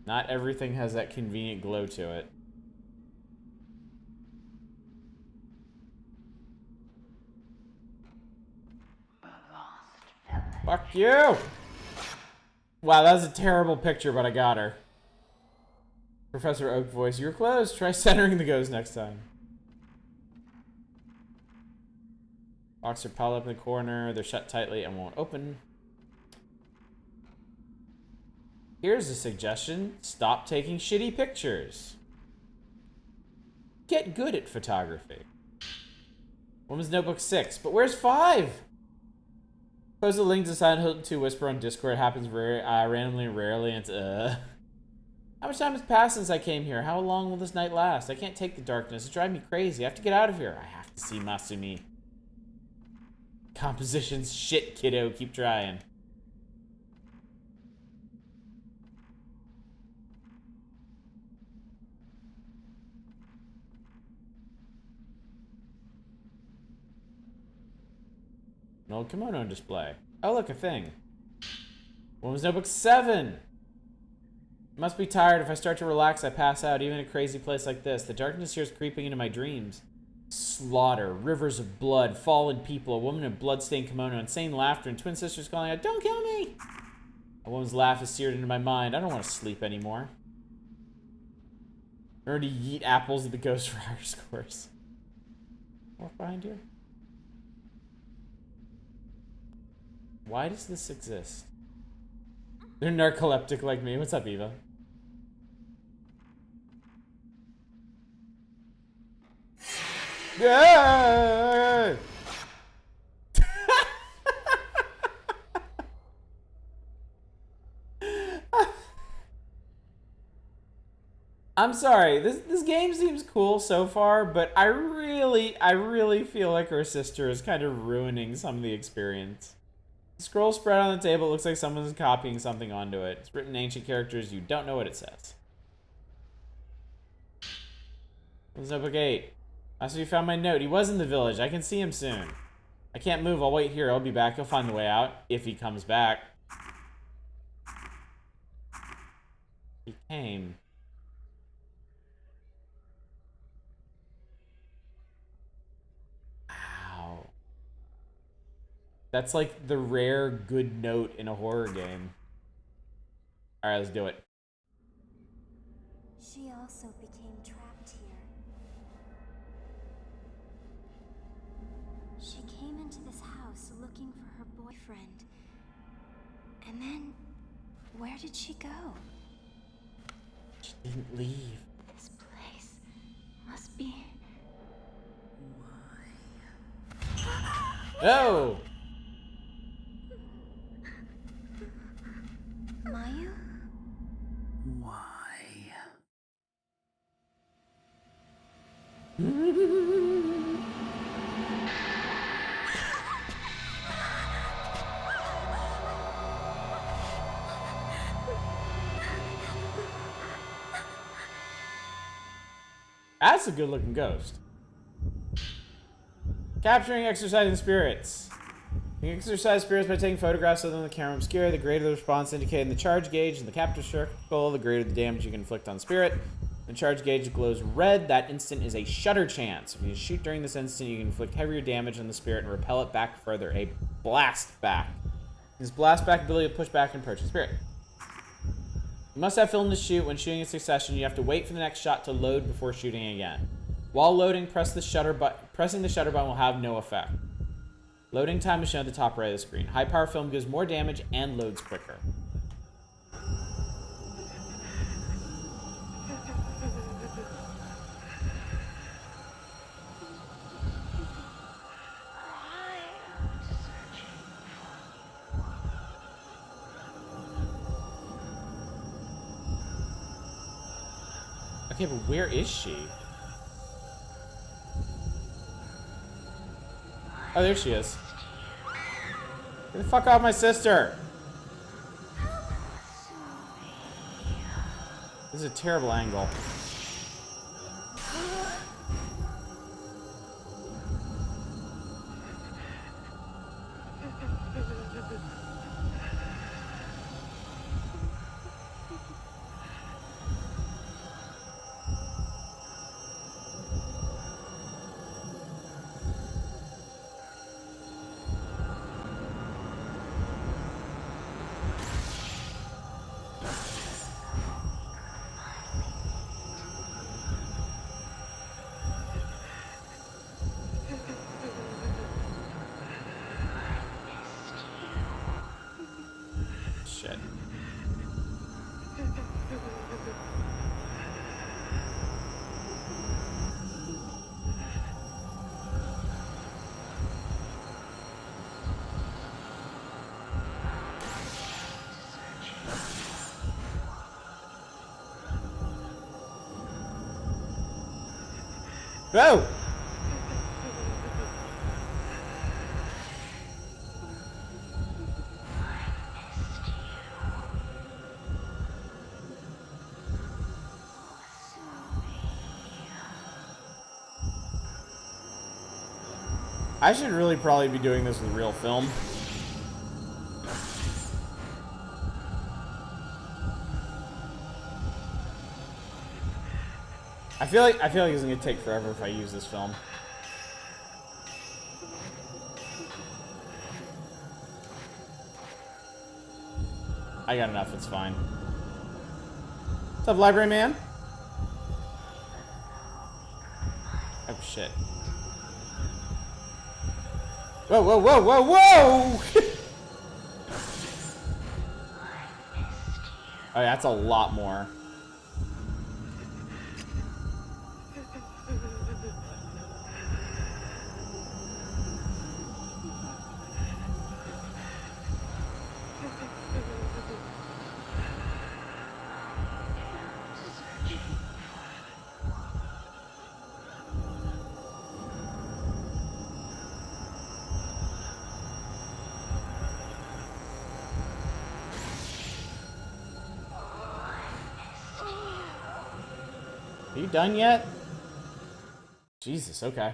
Not everything has that convenient glow to it. Fuck you! Wow, that was a terrible picture, but I got her. Professor Oak voice, you're close. Try centering the ghost next time. Locks are piled up in the corner. They're shut tightly and won't open. Here's a suggestion. Stop taking shitty pictures. Get good at photography. Woman's Notebook 6. But where's 5? Post a link to Silent Hill 2 Whisper on Discord. It happens very randomly and rarely, and it's How much time has passed since I came here? How long will this night last? I can't take the darkness. It's driving me crazy. I have to get out of here. I have to see Masumi. Compositions. Shit, kiddo. Keep trying. An old kimono on display. Oh, look, a thing. Woman's Notebook 7. Must be tired. If I start to relax, I pass out, even in a crazy place like this. The darkness here is creeping into my dreams. Slaughter, rivers of blood, fallen people, a woman in a blood-stained kimono, insane laughter, and twin sisters calling out, "Don't kill me!" A woman's laugh is seared into my mind. I don't want to sleep anymore. Remember to yeet apples at the Ghost Riders course. Walk behind you. Why does this exist? They're narcoleptic like me. What's up, Eva? Yeah! I'm sorry. This game seems cool so far, but I really feel like her sister is kind of ruining some of the experience. The scroll spread on the table. It looks like someone's copying something onto it. It's written in ancient characters. You don't know what it says. What's Notebook 8? I saw you found my note. He was in the village. I can see him soon. I can't move. I'll wait here. I'll be back. He'll find the way out. If he comes back. He came. Wow. That's like the rare good note in a horror game. Alright, let's do it. She also became trapped here. She came into this house looking for her boyfriend. And then, where did she go? She didn't leave. This place must be... Oh! Mayu? Why? That's a good looking ghost. Capturing exercising spirits. You can exercise spirits by taking photographs of them in the camera obscura. The greater the response indicated in the charge gauge and the capture circle, the greater the damage you can inflict on spirit. When the charge gauge glows red, that instant is a shutter chance. If you shoot during this instant, you can inflict heavier damage on the spirit and repel it back further. A blast back. This blast back ability to push back and approach the spirit. You must have film to shoot. When shooting in succession, you have to wait for the next shot to load before shooting again. While loading, pressing the shutter button will have no effect. Loading time is shown at the top right of the screen. High power film gives more damage and loads quicker. Okay, but where is she? Oh, there she is. Get the fuck off my sister! This is a terrible angle. Shit. Go! I should really probably be doing this with real film. I feel like it's gonna take forever if I use this film. I got enough, it's fine. What's up, library man? Oh shit. Whoa, whoa, whoa, whoa, whoa! Oh, yeah, that's a lot more. Are you done yet? Jesus, okay.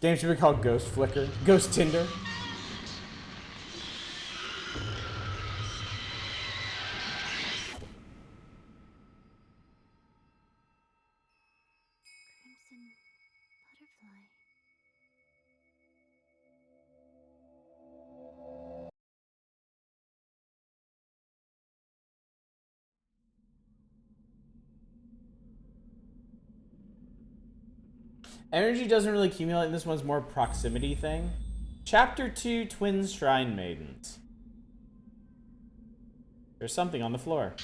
Game should be called Ghost Flicker. Ghost Tinder. Crimson butterfly. Energy doesn't really accumulate in this one's more proximity thing. Chapter 2, Twin Shrine Maidens. There's something on the floor.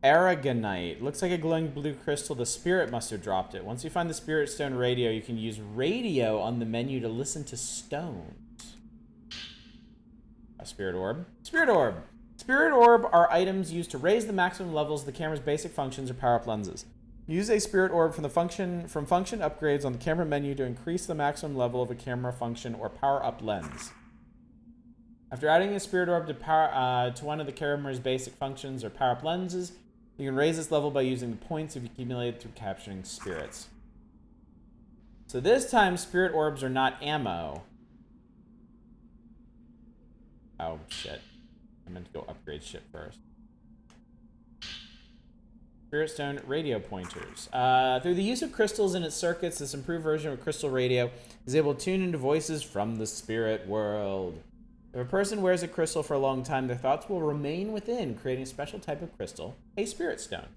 Aragonite. Looks like a glowing blue crystal. The spirit must have dropped it. Once you find the spirit stone radio, you can use radio on the menu to listen to stones. A spirit orb. Spirit orb. Spirit orb are items used to raise the maximum levels of the camera's basic functions or power-up lenses. Use a spirit orb from function upgrades on the camera menu to increase the maximum level of a camera function or power-up lens. After adding a spirit orb to one of the camera's basic functions or power-up lenses, You can raise this level by using the points you've accumulated through capturing spirits. So this time, spirit orbs are not ammo. Oh, shit. I meant to go upgrade shit first. Spirit Stone radio pointers. Through the use of crystals in its circuits, this improved version of crystal radio is able to tune into voices from the spirit world. If a person wears a crystal for a long time, their thoughts will remain within, creating a special type of crystal, a spirit stone.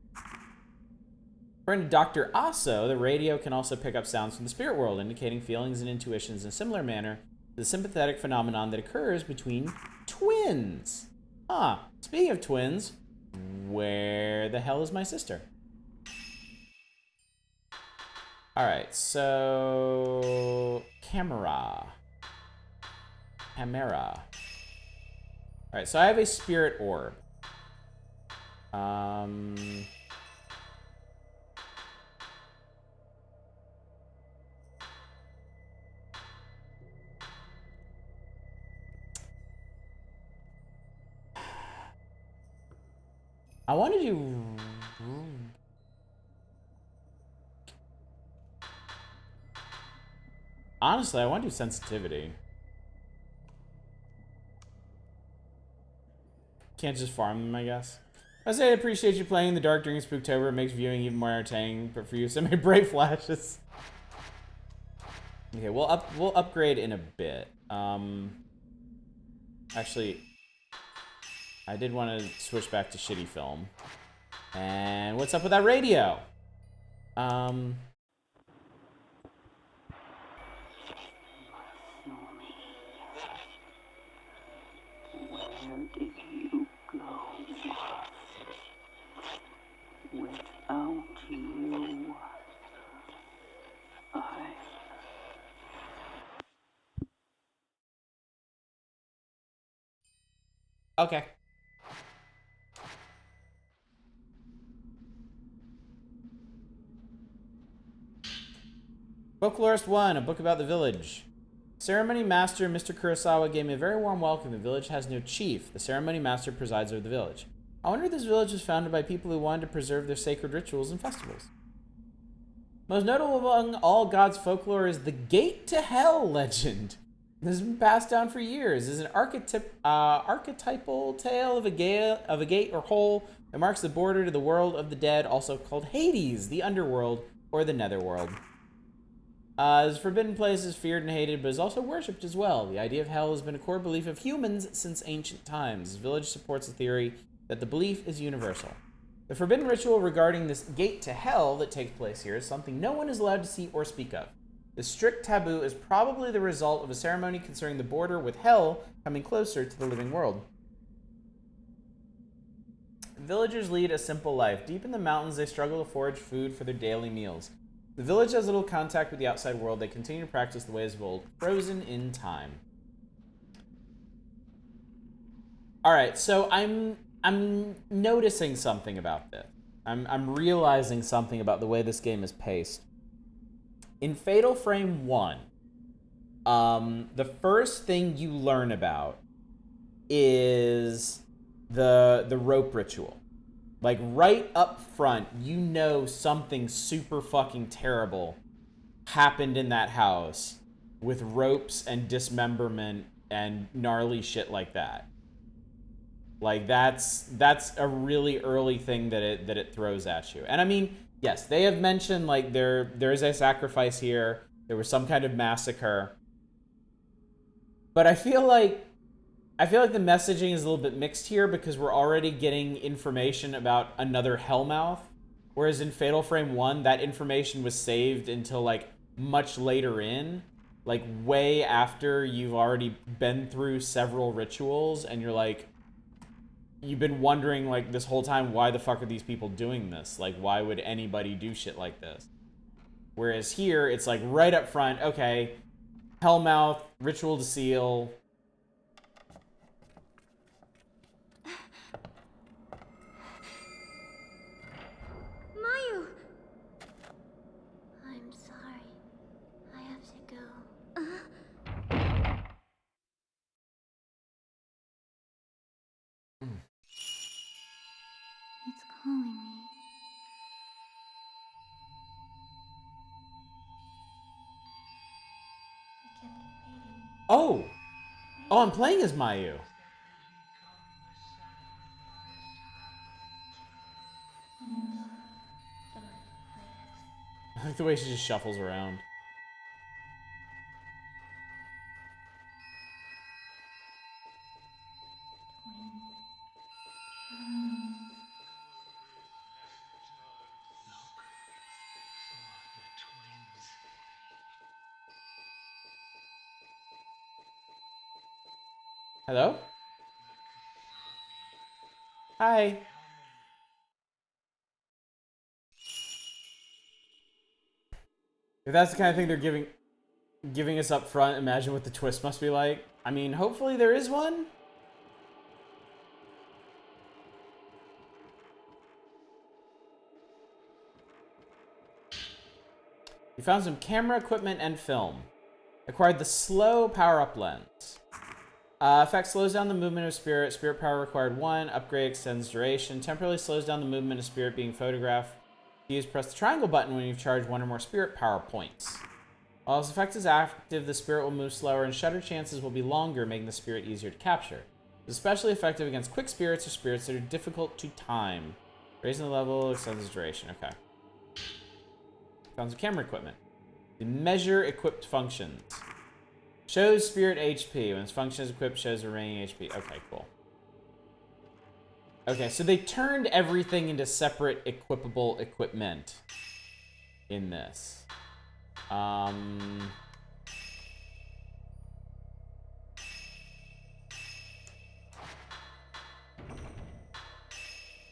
According to Dr. Aso, the radio can also pick up sounds from the spirit world, indicating feelings and intuitions in a similar manner to the sympathetic phenomenon that occurs between twins. Speaking of twins, where the hell is my sister? Alright, so... Camera. Alright, so I have a spirit orb. I want to do... Honestly, I want to do sensitivity. Can't just farm them, I guess. I say I appreciate you playing in the dark during Spooktober. It makes viewing even more entertaining. But for you, send me bright flashes. Okay, we'll upgrade in a bit. Actually, I did want to switch back to shitty film. And what's up with that radio? Where did you go? Without you, Okay. Folklorist 1, a book about the village. Ceremony Master Mr. Kurosawa gave me a very warm welcome. The village has no chief. The ceremony master presides over the village. I wonder if this village was founded by people who wanted to preserve their sacred rituals and festivals. Most notable among all gods' folklore is the Gate to Hell legend. This has been passed down for years. It is an archetypal tale of a gate or hole that marks the border to the world of the dead, also called Hades, the underworld, or the netherworld. This forbidden place is feared and hated, but is also worshipped as well. The idea of hell has been a core belief of humans since ancient times. This village supports the theory that the belief is universal. The forbidden ritual regarding this gate to hell that takes place here is something no one is allowed to see or speak of. This strict taboo is probably the result of a ceremony concerning the border with hell coming closer to the living world. Villagers lead a simple life. Deep in the mountains, they struggle to forage food for their daily meals. The village has little contact with the outside world. They continue to practice the ways of old, frozen in time. All right, so I'm noticing something about this. I'm realizing something about the way this game is paced. In Fatal Frame 1, the first thing you learn about is the rope ritual. Like, right up front, you know something super fucking terrible happened in that house with ropes and dismemberment and gnarly shit like that. Like, that's a really early thing that it throws at you. And I mean, yes, they have mentioned, like, there is a sacrifice here. There was some kind of massacre. But I feel like the messaging is a little bit mixed here because we're already getting information about another Hellmouth. Whereas in Fatal Frame 1, that information was saved until, like, much later in. Like, way after you've already been through several rituals and you're like, you've been wondering, like, this whole time, why the fuck are these people doing this? Like, why would anybody do shit like this? Whereas here, it's like right up front, okay, Hellmouth, ritual to seal. Mayu! I'm sorry. I have to go. It's calling me. Oh! Oh, I'm playing as Mayu. I like the way she just shuffles around. Hello? Hi. If that's the kind of thing they're giving us up front, imagine what the twist must be like. I mean, hopefully there is one. You found some camera equipment and film. Acquired the slow power-up lens. Effect slows down the movement of spirit. Spirit power required 1. Upgrade extends duration. Temporarily slows down the movement of spirit being photographed. Use press the triangle button when you've charged 1 or more spirit power points. While this effect is active, the spirit will move slower and shutter chances will be longer, making the spirit easier to capture. It's especially effective against quick spirits or spirits that are difficult to time. Raising the level extends the duration. Okay. Found some camera equipment. The measure equipped functions. Shows spirit HP. When its function is equipped, shows the remaining HP. Okay, cool. Okay, so they turned everything into separate equipable equipment in this.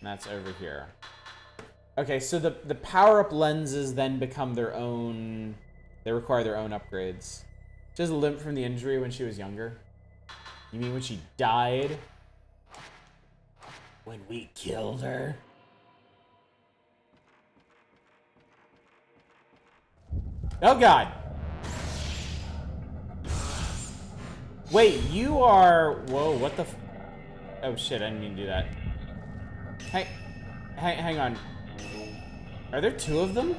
That's over here. Okay, so the power-up lenses then become their own... They require their own upgrades. She has a limp from the injury when she was younger. You mean when she died? When we killed her? Oh god! Wait, you are... Whoa, what the... Oh shit, I didn't mean to do that. Hey, hang on. Are there 2 of them?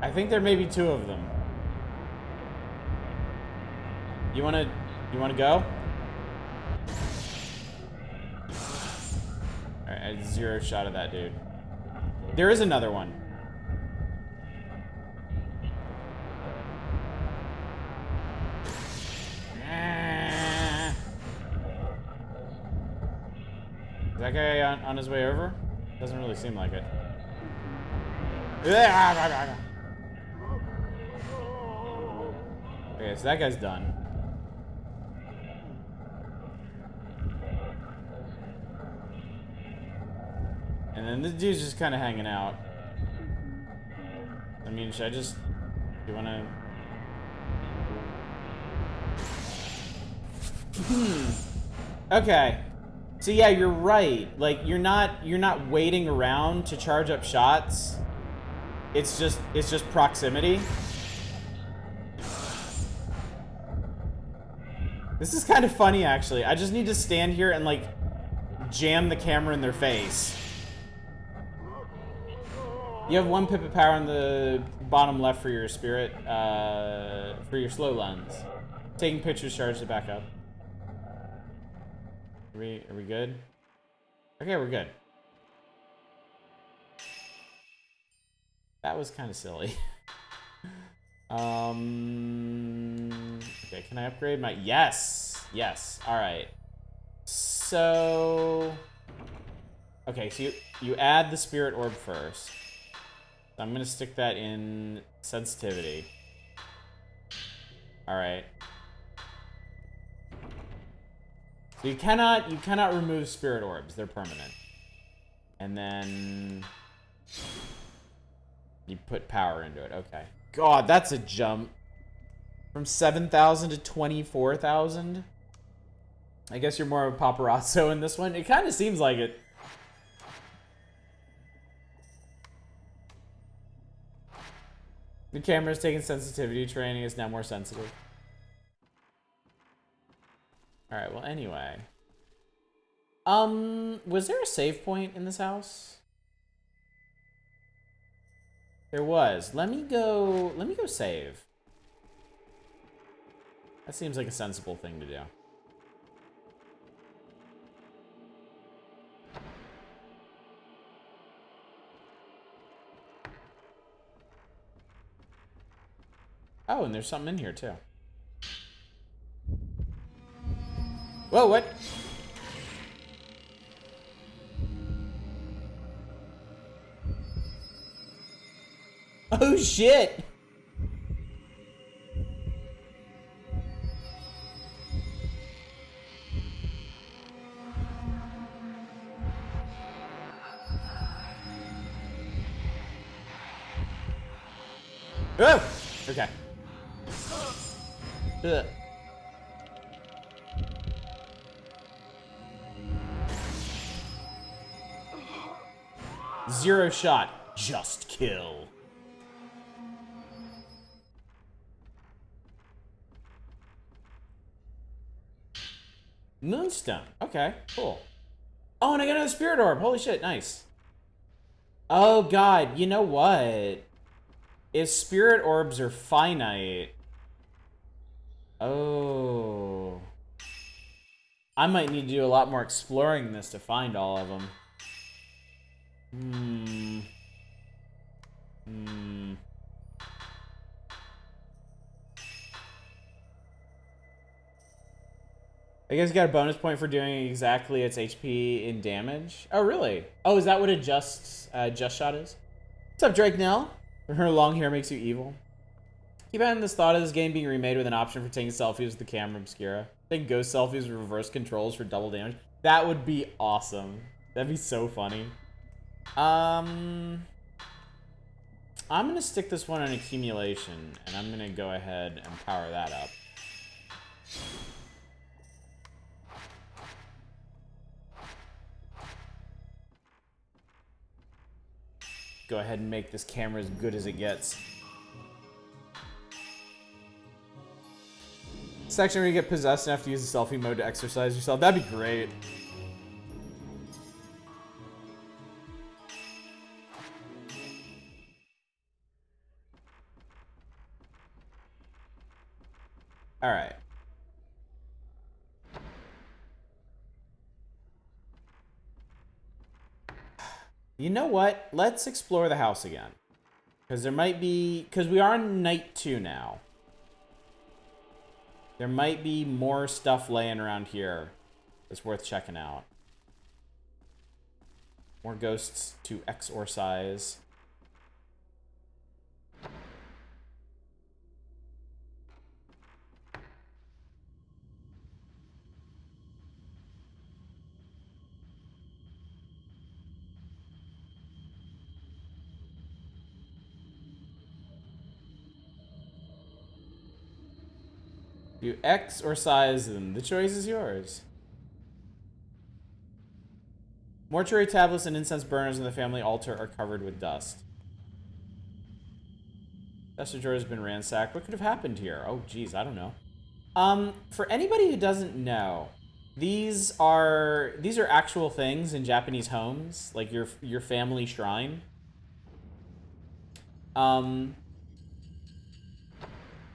I think there may be 2 of them. You wanna go? Alright, I had 0 shot of that dude. There is another one. Is that guy on his way over? Doesn't really seem like it. Okay, so that guy's done. And then this dude's just kind of hanging out. I mean, should I just... Do you want to... Okay. So yeah, you're right. Like, you're not waiting around to charge up shots. It's just proximity. This is kind of funny, actually. I just need to stand here and, like, jam the camera in their face. You have 1 pip of power on the bottom left for your spirit, for your slow lens. Taking pictures, charge it back up. Are we good? Okay, we're good. That was kind of silly. Okay, can I upgrade my... Yes! Yes, alright. So... Okay, so you add the spirit orb first. So I'm gonna stick that in sensitivity. Alright. So you cannot remove spirit orbs, they're permanent. And then... You put power into it, okay. God, that's a jump. From 7,000 to 24,000? I guess you're more of a paparazzo in this one. It kind of seems like it. The camera's taking sensitivity training. It's now more sensitive. Alright, well, anyway. Was there a save point in this house? There was. Let me go save. That seems like a sensible thing to do. Oh, and there's something in here too. Whoa, what? Oh shit! Oh! Okay. Ugh. Zero shot. Just kill. Moonstone. Okay, cool. Oh, and I got another spirit orb. Holy shit, nice. Oh god, you know what? If spirit orbs are finite... Oh... I might need to do a lot more exploring this to find all of them. I guess you got a bonus point for doing exactly its HP in damage. Oh, really? Oh, is that what a just shot is? What's up, Drake Nell? Her long hair makes you evil. Keep having this thought of this game being remade with an option for taking selfies with the camera obscura. Take ghost selfies with reverse controls for double damage. That would be awesome. That'd be so funny. I'm gonna stick this one on accumulation, and I'm gonna go ahead and power that up. Go ahead and make this camera as good as it gets. Section where you get possessed and have to use the selfie mode to exercise yourself. That'd be great. All right. You know what? Let's explore the house again. Because there might be... Because we are on night 2 now. There might be more stuff laying around here that's worth checking out. More ghosts to exorcise. You exorcise them. The choice is yours. Mortuary tablets and incense burners in the family altar are covered with dust. Dusty drawer has been ransacked. What could have happened here? Oh, geez, I don't know. For anybody who doesn't know, these are actual things in Japanese homes, like your family shrine.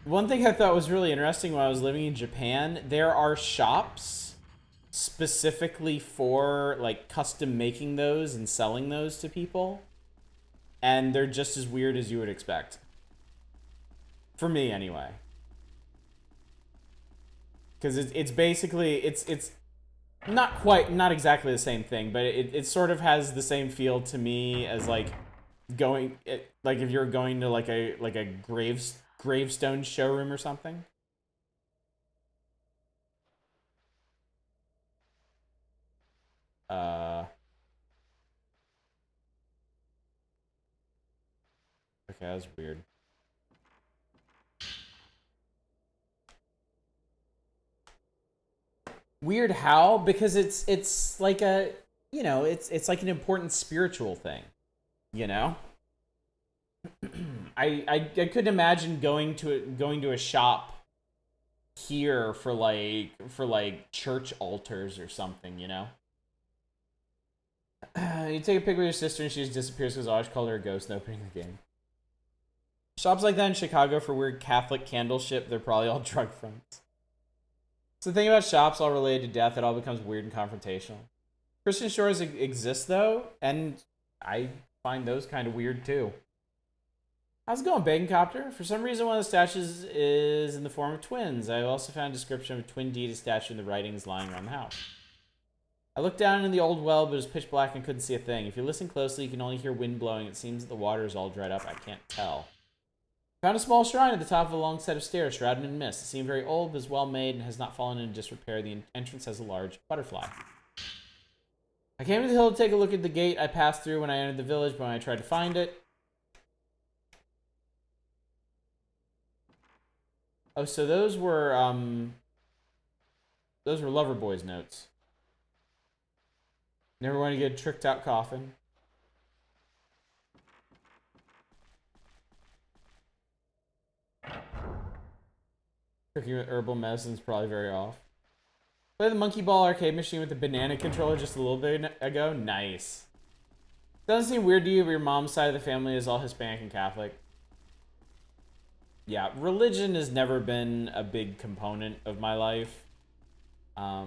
One thing I thought was really interesting when I was living in Japan, there are shops specifically for like custom making those and selling those to people. And they're just as weird as you would expect. For me, anyway. Because it's basically, it's not exactly the same thing, but it sort of has the same feel to me as like like if you're going to like a gravestone showroom or something. Okay, that's weird. Weird how? Because it's like a, you know, it's like an important spiritual thing, you know? I couldn't imagine going to a shop here for like church altars or something, you know? You take a pic with your sister and she just disappears because I always called her a ghost in the opening of the game. Shops like that in Chicago for weird Catholic candle ship, they're probably all drug fronts. So the thing about shops all related to death, it all becomes weird and confrontational. Christian stores exist though, and I find those kind of weird too. How's it going, Bacon Copter? For some reason, one of the statues is in the form of twins. I also found a description of a twin deity statue in the writings lying around the house. I looked down in the old well, but it was pitch black and couldn't see a thing. If you listen closely, you can only hear wind blowing. It seems that the water is all dried up. I can't tell. Found a small shrine at the top of a long set of stairs, shrouded in mist. It seemed very old, but is well made and has not fallen into disrepair. The entrance has a large butterfly. I came to the hill to take a look at the gate I passed through when I entered the village, but when I tried to find it... Oh, so those were Loverboy's notes. Never want to get a tricked out coffin. Cooking with herbal medicine is probably very off. Play the monkey ball arcade machine with the banana controller just a little bit ago. Nice. Doesn't seem weird to you, but your mom's side of the family is all Hispanic and Catholic. Yeah, religion has never been a big component of my life. My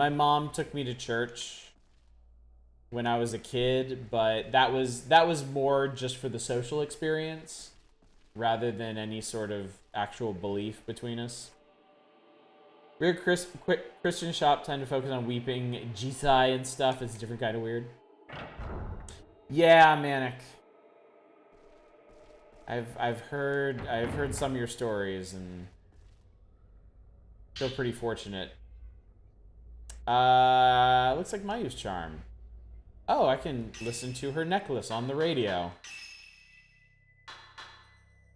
mom took me to church when I was a kid, but that was more just for the social experience rather than any sort of actual belief between us. Weird Christian shop tend to focus on weeping jisai and stuff. It's a different kind of weird. Yeah, Manic. I've heard some of your stories and feel pretty fortunate. Looks like Mayu's charm. Oh, I can listen to her necklace on the radio.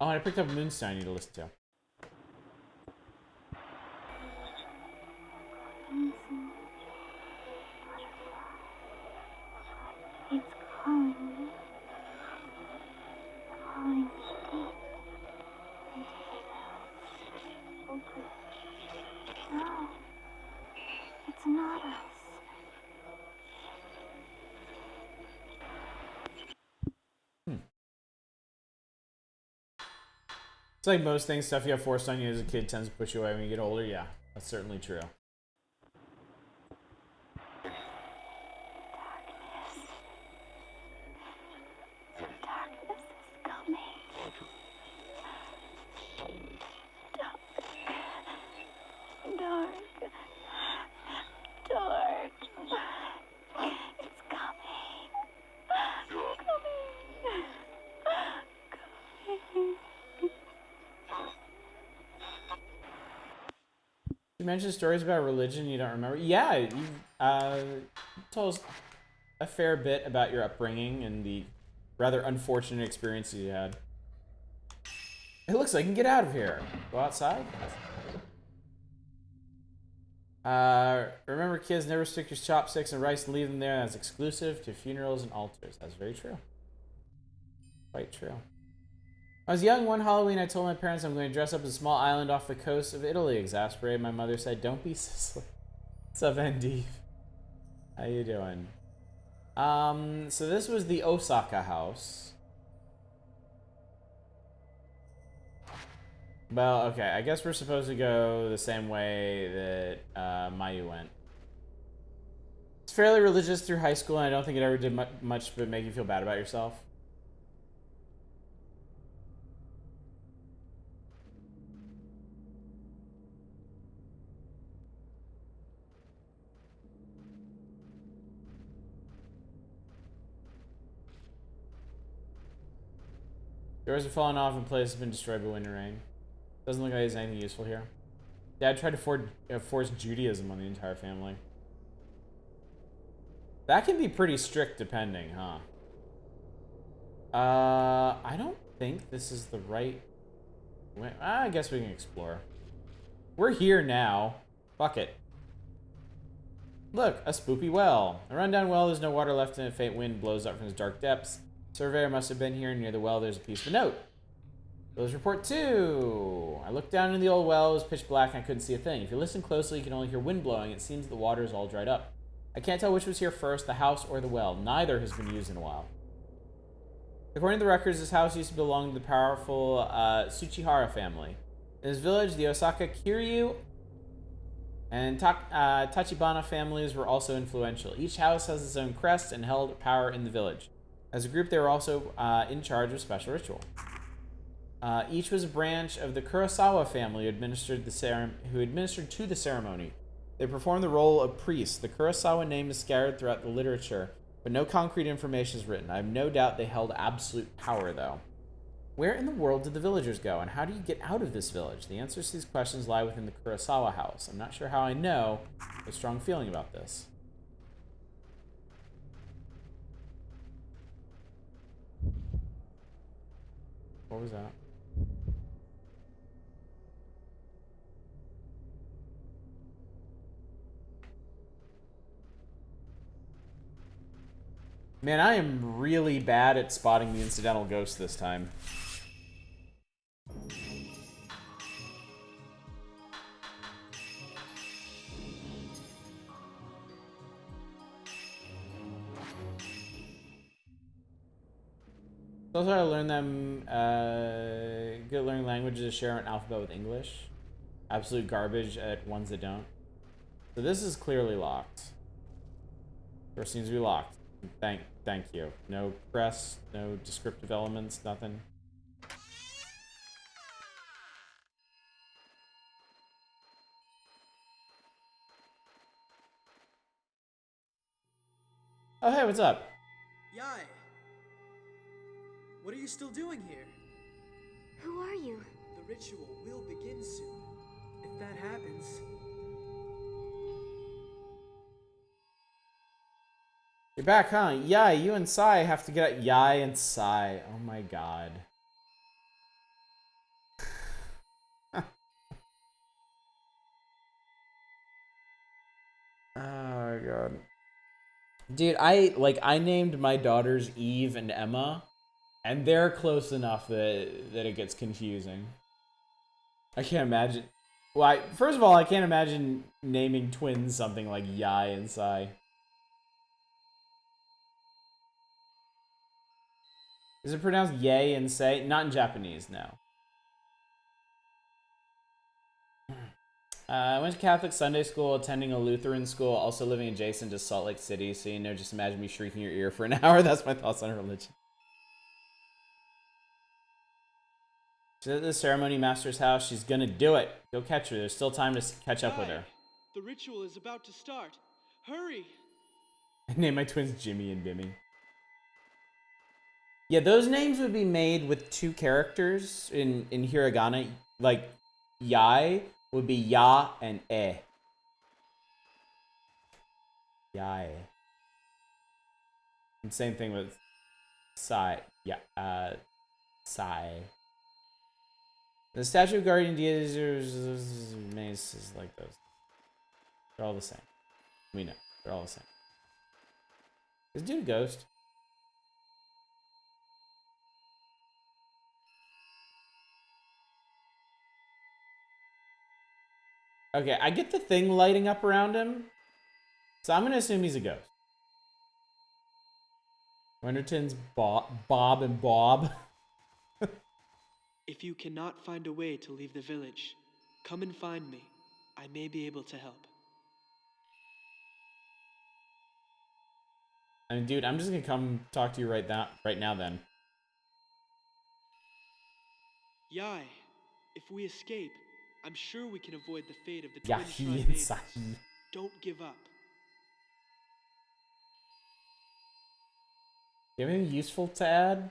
Oh, and I picked up Moonstone I need to listen to. It's calling. Calling me. No, it's not us. It's like most things, stuff you have forced on you as a kid tends to push you away when you get older. Yeah, that's certainly true. You mentioned stories about religion you don't remember. Yeah, you told us a fair bit about your upbringing and the rather unfortunate experiences you had. It looks like you can get out of here. Go outside. Remember, kids, never stick your chopsticks and rice and leave them there. That's exclusive to funerals and altars. That's very true. Quite true. I was young one Halloween. I told my parents I'm going to dress up as a small island off the coast of Italy. Exasperated, my mother said, "Don't be Sicily." What's up, Andy? How you doing? So this was the Osaka house. Well, okay. I guess we're supposed to go the same way that Mayu went. It's fairly religious through high school, and I don't think it ever did much but make you feel bad about yourself. Doors have fallen off and place has been destroyed by wind and rain. Doesn't look like there's anything useful here. Dad tried to force Judaism on the entire family. That can be pretty strict depending, huh? I don't think this is the right way. I guess we can explore. We're here now. Fuck it. Look, a spoopy well. A rundown well, there's no water left in it. Faint wind blows up from its dark depths. Surveyor must have been here. Near the well, there's a piece of a note. Village report 2. I looked down in the old well. It was pitch black and I couldn't see a thing. If you listen closely, you can only hear wind blowing. It seems the water is all dried up. I can't tell which was here first, the house or the well. Neither has been used in a while. According to the records, this house used to belong to the powerful Tsuchihara family. In this village, the Osaka Kiryu and Tachibana families were also influential. Each house has its own crest and held power in the village. As a group, they were also in charge of special ritual. Each was a branch of the Kurosawa family who administered to the ceremony. They performed the role of priests. The Kurosawa name is scattered throughout the literature, but no concrete information is written. I have no doubt they held absolute power, though. Where in the world did the villagers go, and how do you get out of this village? The answers to these questions lie within the Kurosawa house. I'm not sure how I know, but I have a strong feeling about this. What was that? Man, I am really bad at spotting the incidental ghost this time. Also, I learned them good at learning languages to share an alphabet with English. Absolute garbage at ones that don't. So this is clearly locked. Door seems to be locked. Thank you. No press, no descriptive elements, nothing. Oh hey, what's up? Yai! What are you still doing here? Who are you? The ritual will begin soon. If that happens, You're back, huh? Yeah, you and Sai have to get out. Yai and Sai. Oh my god. Oh my god. Dude, I named my daughters Eve and Emma, and they're close enough that it gets confusing. I can't imagine. Well, first of all, I can't imagine naming twins something like Yai and Sai. Is it pronounced Yay and Say? Not in Japanese, no. I went to Catholic Sunday school, attending a Lutheran school, also living adjacent to Salt Lake City, so you know, just imagine me shrieking your ear for an hour. That's my thoughts on religion. She's at the ceremony master's house. She's gonna do it. Go catch her. There's still time to catch up with her. the ritual is about to start. Hurry! I named my twins Jimmy and Bimmy. Yeah, those names would be made with two characters in hiragana. Like, Yai would be Ya and E. Yai. And same thing with Sai. Yeah, Sai. The statue of guardian deities is like those. They're all the same. We know. They're all the same. Is dude a ghost? Okay, I get the thing lighting up around him, so I'm gonna assume he's a ghost. Wenderton's Bob and Bob. If you cannot find a way to leave the village, come and find me. I may be able to help. I mean, dude, I'm just gonna come talk to you right now then. Yai, if we escape, I'm sure we can avoid the fate of the Yeah, twin he shrine and maidens. Sai. Don't give up. Do you have anything useful to add?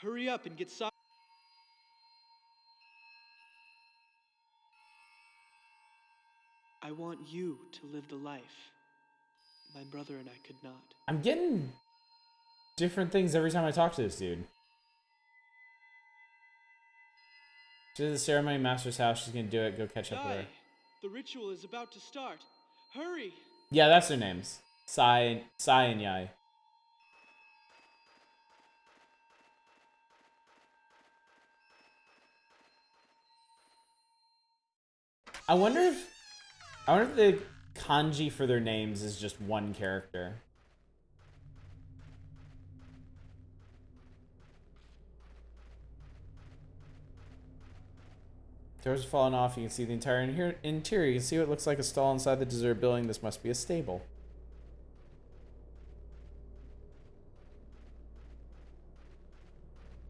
Hurry up and get Sai. I want you to live the life my brother and I could not. I'm getting different things every time I talk to this dude. She's at the ceremony master's house. She's gonna do it. Go catch up with her. Yai, the ritual is about to start. Hurry! Yeah, that's their names. Sai and Yai. I wonder if the kanji for their names is just one character. Doors have fallen off. You can see the entire interior. You can see what looks like a stall inside the dessert building. This must be a stable.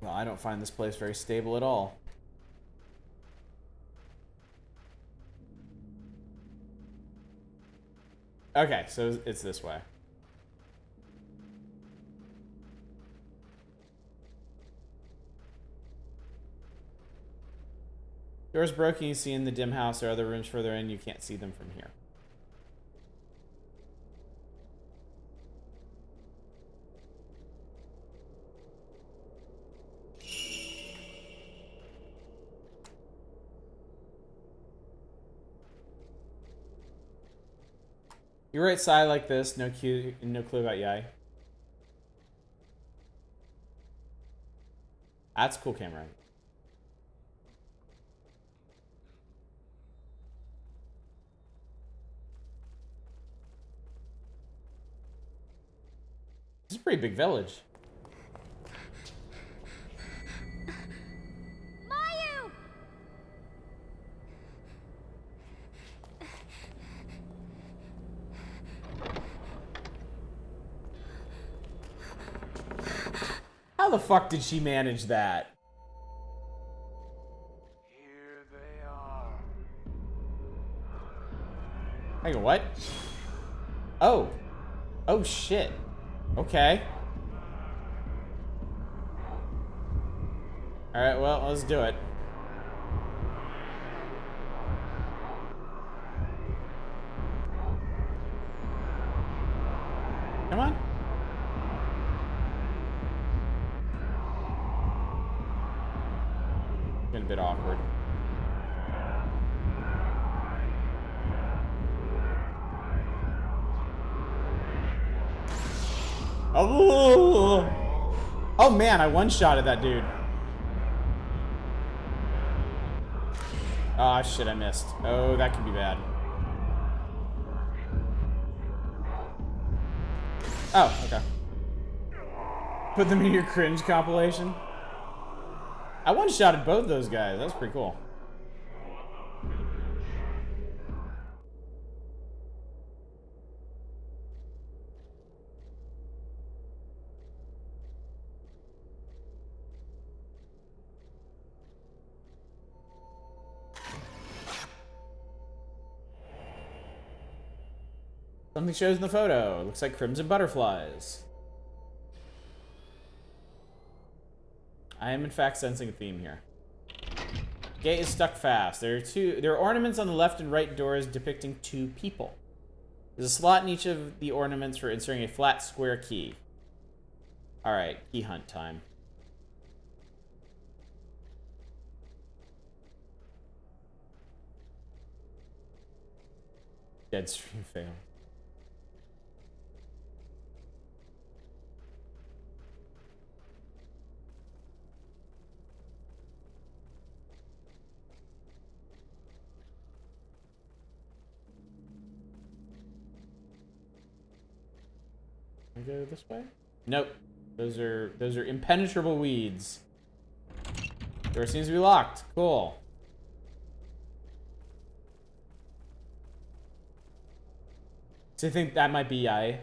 Well, I don't find this place very stable at all. Okay, so it's this way. Doors broken, you see in the dim house. There are other rooms further in. You can't see them from here. You write sigh like this, no clue about Yai. That's cool, Cameron. This is a pretty big village. Mayu! How the fuck did she manage that? Here they are. Hang on, what? Oh. Oh, shit. Okay. Alright, well, let's do it. Come on. Getting a bit awkward. Oh! Oh man, I one-shotted that dude. Ah, shit, I missed. Oh, that could be bad. Oh, okay. Put them in your cringe compilation. I one-shotted both those guys. That's pretty cool. Something shows in the photo. Looks like crimson butterflies. I am in fact sensing a theme here. Gate is stuck fast. There are ornaments on the left and right doors depicting two people. There's a slot in each of the ornaments for inserting a flat square key. Alright, key hunt time. Dead stream fail. Can I go this way? Nope. Those are impenetrable weeds. Door seems to be locked. Cool. So you think that might be Yai?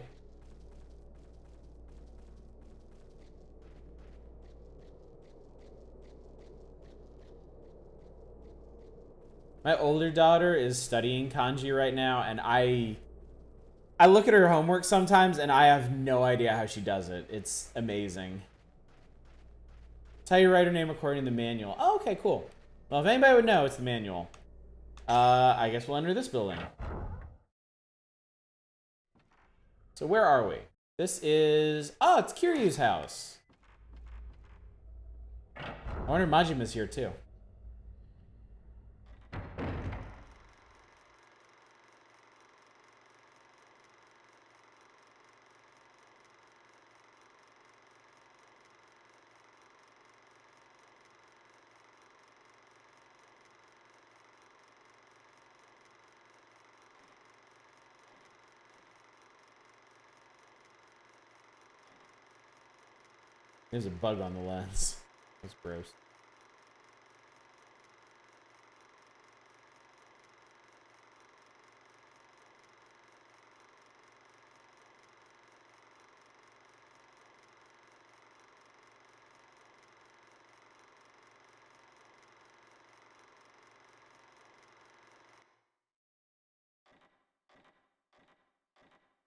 My older daughter is studying kanji right now, and I look at her homework sometimes, and I have no idea how she does it. It's amazing. It's how you write her name according to the manual. Oh, okay, cool. Well, if anybody would know, it's the manual. I guess we'll enter this building. So where are we? This is... Oh, it's Kiryu's house. I wonder if Majima's here, too. There's a bug on the lens. That's gross.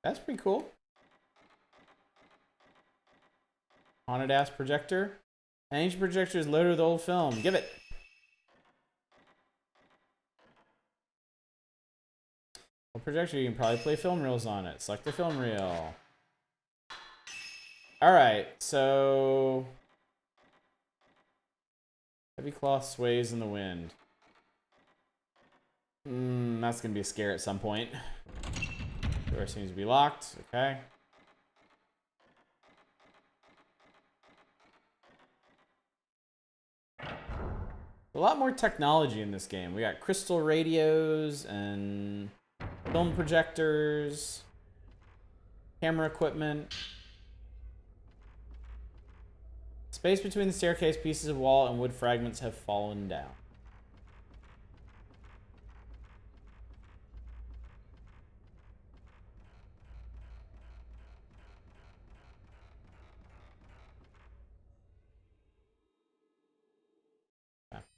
That's pretty cool. Haunted ass projector. An ancient projector is loaded with old film. Give it. A projector, you can probably play film reels on it. Select the film reel. Alright, so... Heavy cloth sways in the wind. That's gonna be a scare at some point. Door seems to be locked. Okay. A lot more technology in this game. We got crystal radios and film projectors, camera equipment. Space between the staircase, pieces of wall, and wood fragments have fallen down.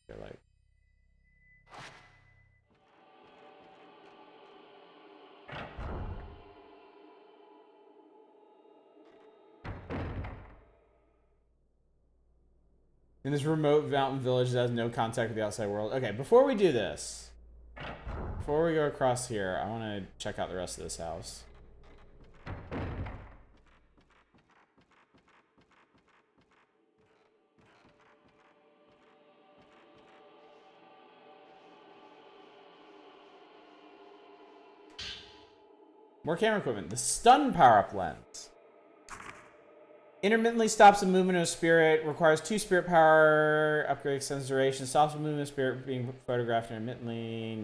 They're like... In this remote mountain village that has no contact with the outside world. Okay, before we do this, before we go across here, I want to check out the rest of this house. More camera equipment. The stun power-up lens. Intermittently stops the movement of spirit. Requires 2 spirit power. Upgrade extends duration. Stops the movement of spirit being photographed intermittently.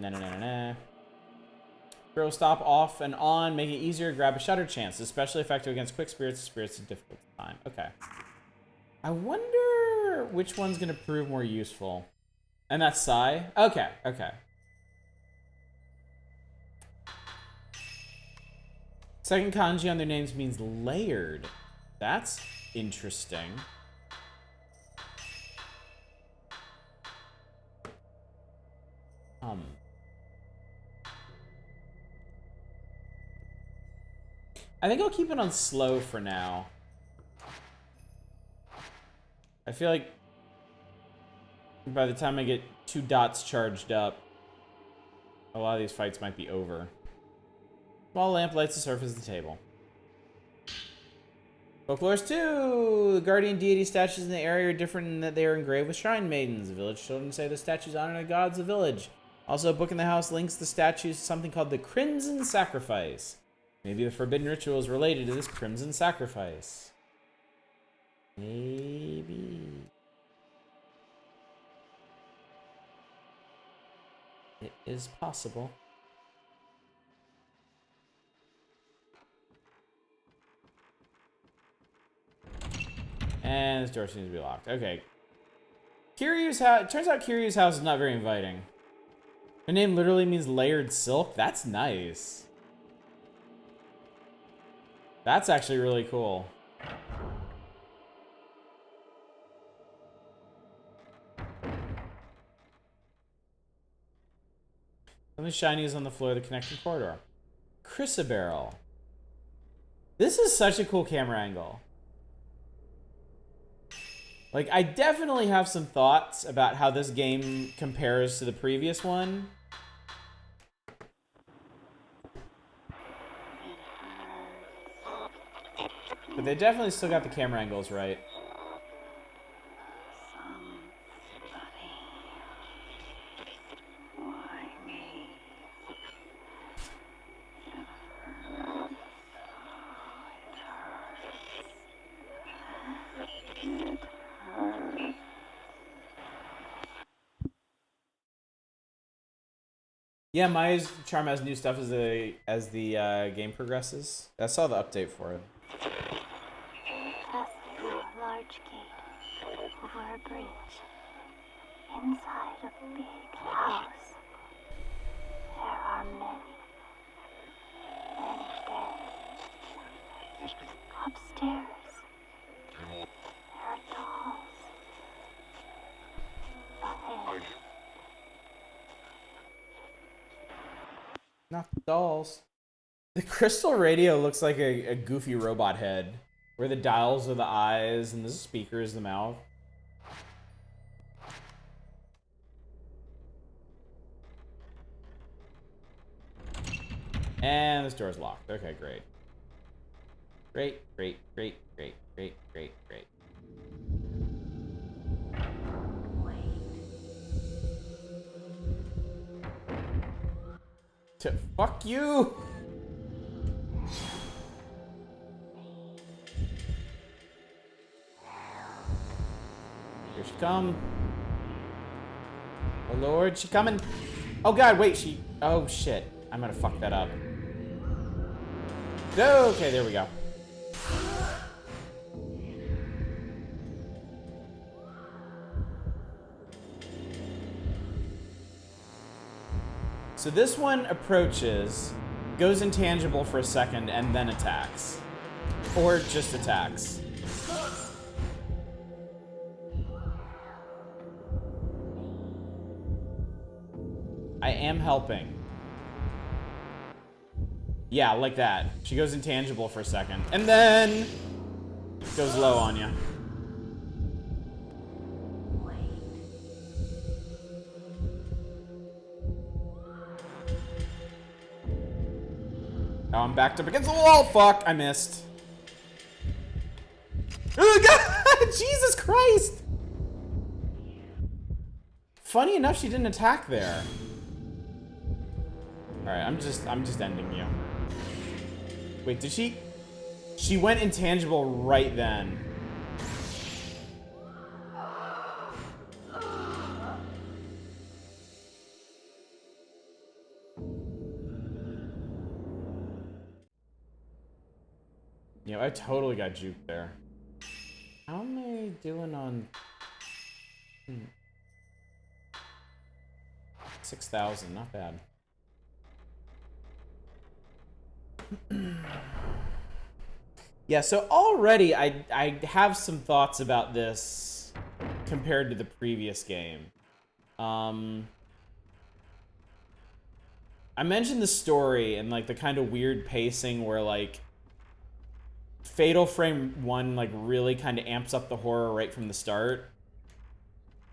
Will stop off and on. Make it easier to grab a shutter chance. Especially effective against quick spirits. Spirits of difficult time. Okay. I wonder which one's going to prove more useful. And that's Sai. Okay. Okay. Second kanji on their names means layered. That's interesting. I think I'll keep it on slow for now. I feel like by the time I get 2 dots charged up, a lot of these fights might be over. Small lamp lights the surface of the table. Folklores 2! The guardian deity statues in the area are different in that they are engraved with shrine maidens. The village children say the statues honor the gods of the village. Also, a book in the house links the statues to something called the Crimson Sacrifice. Maybe the forbidden ritual is related to this Crimson Sacrifice. Maybe. It is possible. And this door seems to be locked. Okay. Kiryu's house. It turns out Kiryu's house is not very inviting. Her name literally means layered silk. That's nice. That's actually really cool. Something shiny is on the floor of the connecting corridor. Chrysabarrel. This is such a cool camera angle. Like, I definitely have some thoughts about how this game compares to the previous one. But they definitely still got the camera angles right. Yeah, Maya's Charm has new stuff as the game progresses. I saw the update for it. Pass through a large gate over a bridge. Inside a big house. There are many dead. Upstairs, there are dolls. Ahead. Not the dolls. The crystal radio looks like a goofy robot head, where the dials are the eyes and the speaker is the mouth. And this door's locked. Okay, great. Great, great, great, great, great, great, great. Fuck you! Here she come. Oh lord, she coming. Oh god, wait, she... Oh shit. I'm gonna fuck that up. Okay, there we go. So this one approaches, goes intangible for a second, and then attacks. Or just attacks. I am helping. Yeah, like that. She goes intangible for a second, and then goes low on you. Now I'm backed up against the wall. Fuck, I missed. Oh god! Jesus Christ! Funny enough, she didn't attack there. Alright, I'm just ending you. Wait, did she? She went intangible right then. You know, I totally got juked there. How am I doing on... 6,000, not bad. Yeah, so already I have some thoughts about this compared to the previous game. I mentioned the story and like the kind of weird pacing where like Fatal Frame 1 like really kind of amps up the horror right from the start,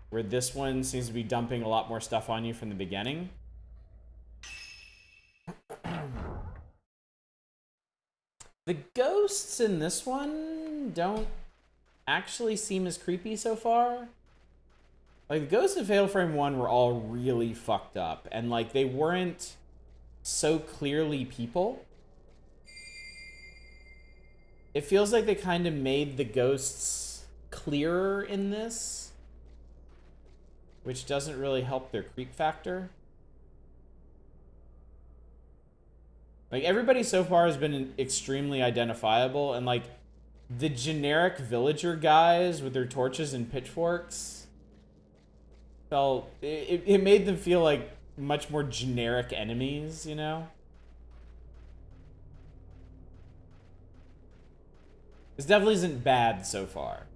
where this one seems to be dumping a lot more stuff on you from the beginning. The ghosts in this one don't actually seem as creepy so far. Like, the ghosts in Fatal Frame 1 were all really fucked up, and like, they weren't so clearly people. It feels like they kind of made the ghosts clearer in this, which doesn't really help their creep factor. Like, everybody so far has been extremely identifiable, and like, the generic villager guys with their torches and pitchforks felt... It made them feel like much more generic enemies, you know? This definitely isn't bad so far,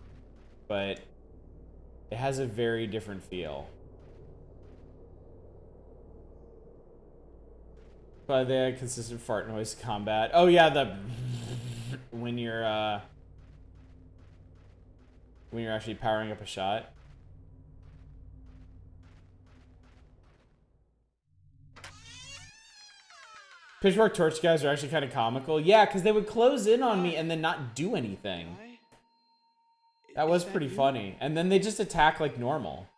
but it has a very different feel. By the consistent fart noise combat. Oh yeah, the when you're actually powering up a shot. Pitchfork torch guys are actually kind of comical. Yeah, because they would close in on me and then not do anything. That was pretty funny. And then they just attack like normal.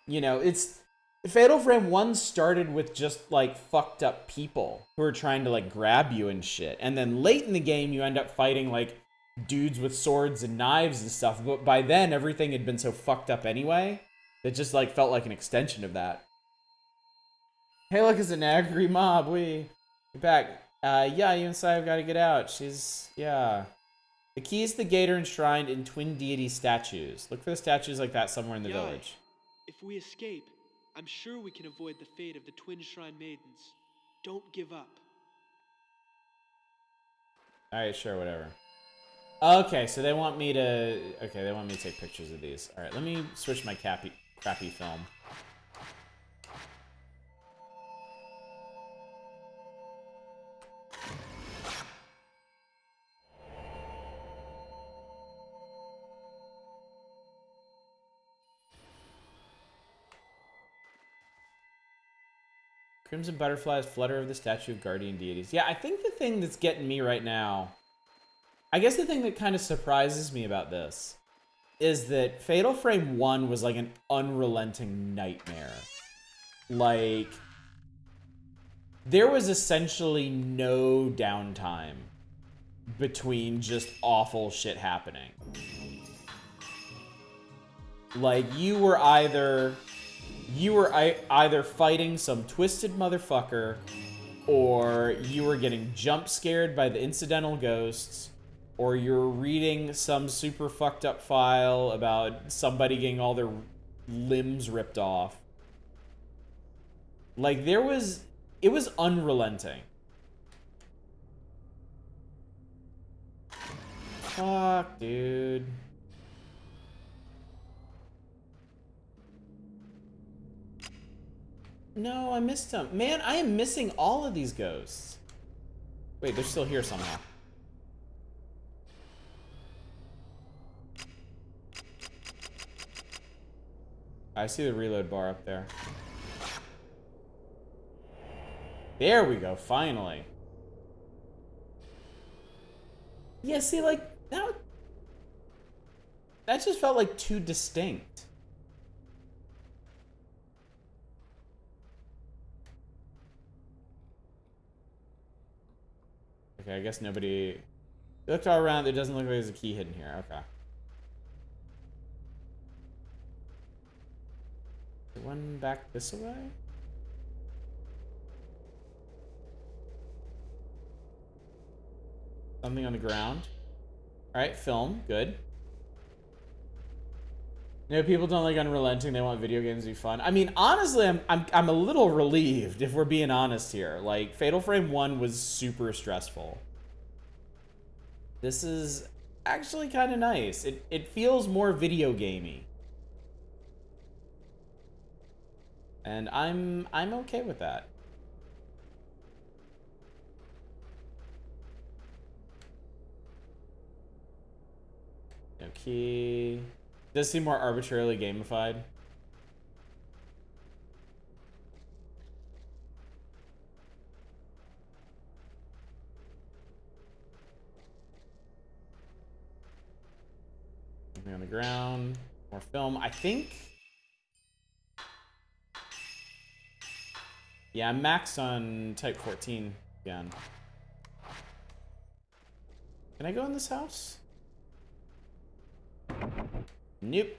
You know, it's... Fatal Frame 1 started with just, like, fucked up people who are trying to, like, grab you and shit. And then late in the game, you end up fighting, like, dudes with swords and knives and stuff. But by then, everything had been so fucked up anyway, it just, like, felt like an extension of that. Hey, look, it's an angry mob. You're back. Yeah, you and Sai have got to get out. Yeah. The keys to the gate are enshrined in twin deity statues. Look for the statues like that somewhere in the village. If we escape, I'm sure we can avoid the fate of the twin shrine maidens. Don't give up. Alright, sure, whatever. Okay, so they want me to... Okay, they want me to take pictures of these. Alright, let me switch my crappy film. Crimson butterflies flutter over the statue of guardian deities. Yeah, I think the thing that's getting me right now, I guess the thing that kind of surprises me about this is that Fatal Frame 1 was like an unrelenting nightmare. Like, there was essentially no downtime between just awful shit happening. Like, you were either fighting some twisted motherfucker, or you were getting jump scared by the incidental ghosts, or you're reading some super fucked up file about somebody getting all their limbs ripped off. Like, it was unrelenting. Fuck, dude. No, I missed him. Man, I am missing all of these ghosts. Wait, they're still here somehow. I see the reload bar up there. There we go, finally. Yeah, see, like, that just felt like too distinct. Okay, I guess nobody looked all around. It doesn't look like there's a key hidden here. Okay. One back this way? Something on the ground. Alright, film. Good. You know, people don't like unrelenting. They want video games to be fun. I mean, honestly, I'm a little relieved, if we're being honest here. Like, Fatal Frame 1 was super stressful. This is actually kind of nice. It feels more video gamey. And I'm okay with that. No key. Does seem more arbitrarily gamified. Something on the ground. More film. I think. Yeah, I'm maxed on type 14 again. Can I go in this house? Nope.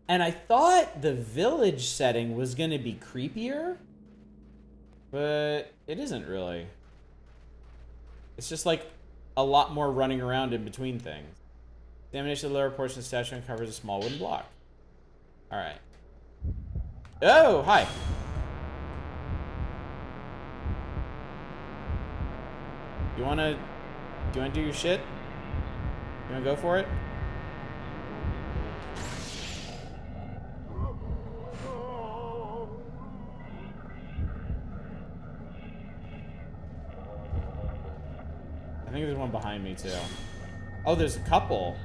And I thought the village setting was going to be creepier, but it isn't really. It's just like a lot more running around in between things. Examination of the lower portion of the statue uncovers a small wooden block. Alright. Oh, hi. You wanna do your shit? You wanna go for it? I think there's one behind me too. Oh, there's a couple.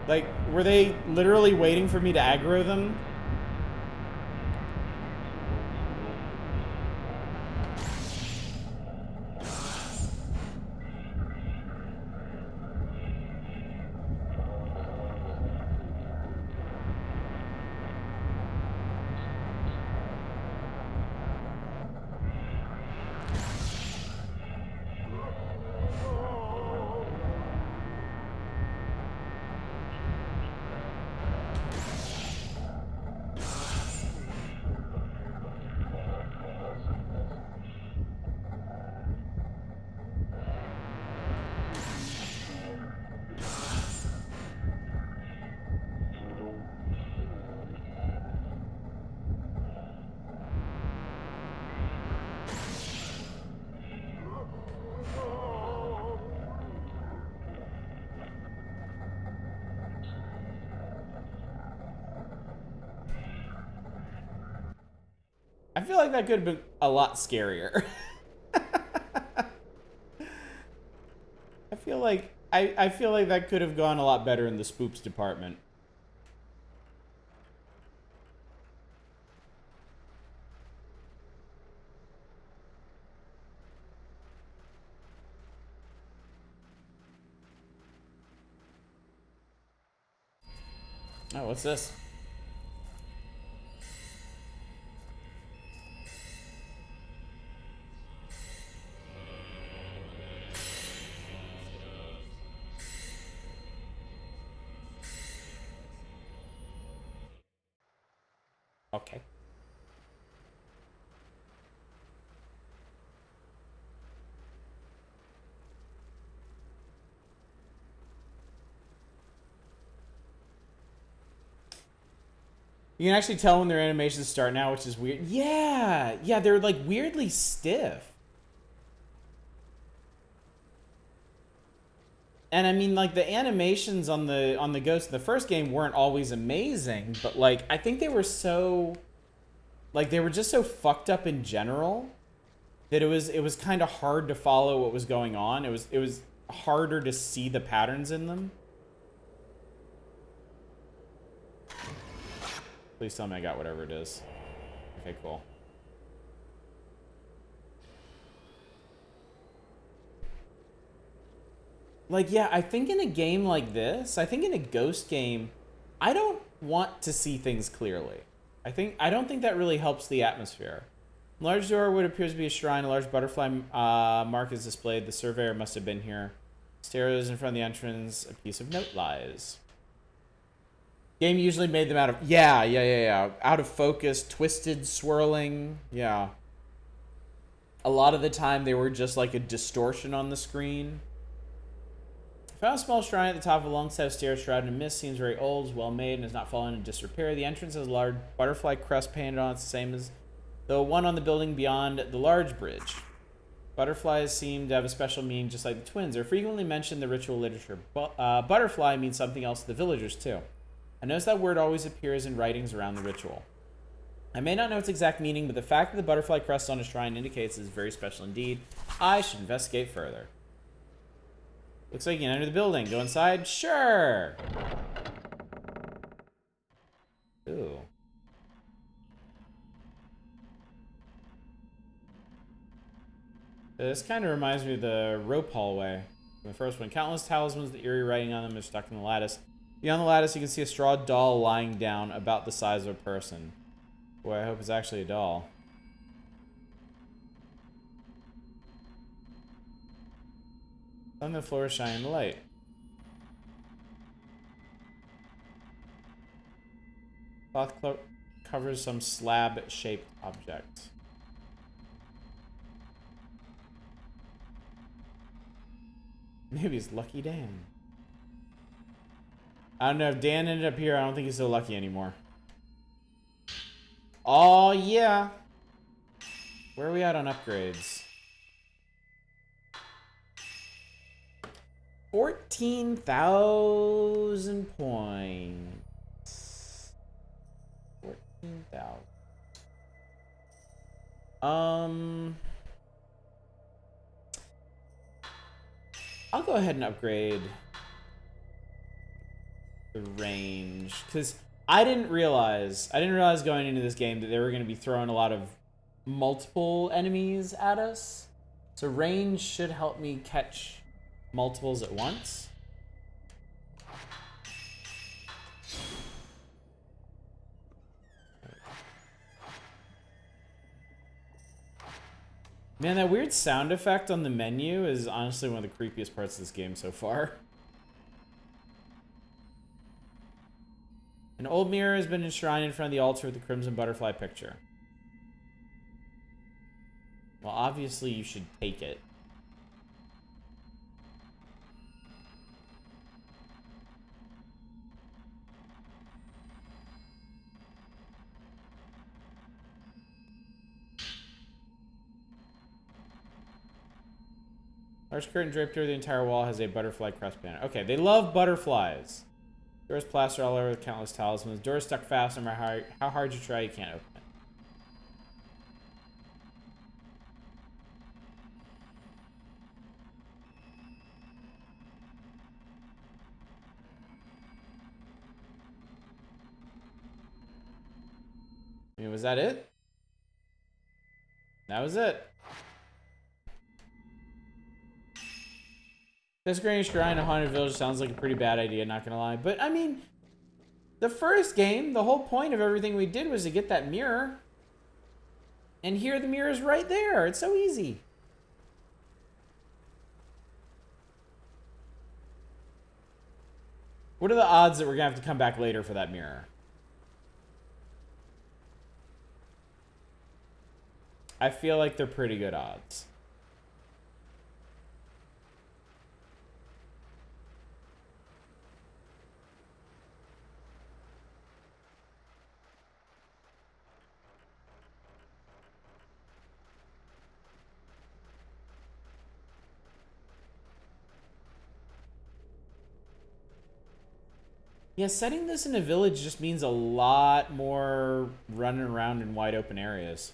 Like, were they literally waiting for me to aggro them? feel like that could have been a lot scarier. I feel like that could have gone a lot better in the spoops department. Oh, what's this? Okay. You can actually tell when their animations start now, which is weird. Yeah, yeah, they're like weirdly stiff. And I mean, like the animations on the Ghost in the first game weren't always amazing, but like I think they were so, like they were just so fucked up in general that it was kind of hard to follow what was going on. It was harder to see the patterns in them. Please tell me I got whatever it is. Okay, cool. Like, yeah, I think in a game like this, I think in a Ghost game, I don't want to see things clearly. I don't think that really helps the atmosphere. Large door, what appears to be a shrine, a large butterfly mark is displayed. The surveyor must have been here. Stairs in front of the entrance, a piece of note lies. Game usually made them out of, yeah. Out of focus, twisted, swirling, yeah. A lot of the time they were just like a distortion on the screen. I found a small shrine at the top of a long set of stairs shrouded in mist. Seems very old, is well made, and has not fallen into disrepair. The entrance has a large butterfly crest painted on it, the same as the one on the building beyond the large bridge. Butterflies seem to have a special meaning just like the twins. They're frequently mentioned in the ritual literature. Butterfly means something else to the villagers too. I notice that word always appears in writings around the ritual. I may not know its exact meaning, but the fact that the butterfly crest on a shrine indicates it is very special indeed. I should investigate further. Looks like you can enter the building. Go inside? Sure! Ooh. This kind of reminds me of the rope hallway from the first one. Countless talismans, the eerie writing on them are stuck in the lattice. Beyond the lattice, you can see a straw doll lying down about the size of a person. Boy, I hope it's actually a doll. On the floor, shining the light. Cloth covers some slab-shaped object. Maybe it's Lucky Dan. I don't know, if Dan ended up here, I don't think he's so lucky anymore. Oh, yeah. Where are we at on upgrades? 14,000 points. 14,000. I'll go ahead and upgrade the range, because I didn't realize going into this game that they were going to be throwing a lot of multiple enemies at us. So range should help me catch multiples at once. Man, that weird sound effect on the menu is honestly one of the creepiest parts of this game so far. An old mirror has been enshrined in front of the altar with the crimson butterfly picture. Well, obviously you should take it. Large curtain draped over the entire wall has a butterfly crest banner. Okay, they love butterflies. Doors plastered all over with countless talismans. Doors stuck fast no matter how hard you try, you can't open it. mean, was that it? That was it. This Granny Shrine in Haunted Village sounds like a pretty bad idea, not gonna lie. But, I mean, the first game, the whole point of everything we did was to get that mirror. And here the mirror is right there. It's so easy. What are the odds that we're gonna have to come back later for that mirror? I feel like they're pretty good odds. Yeah, setting this in a village just means a lot more running around in wide open areas.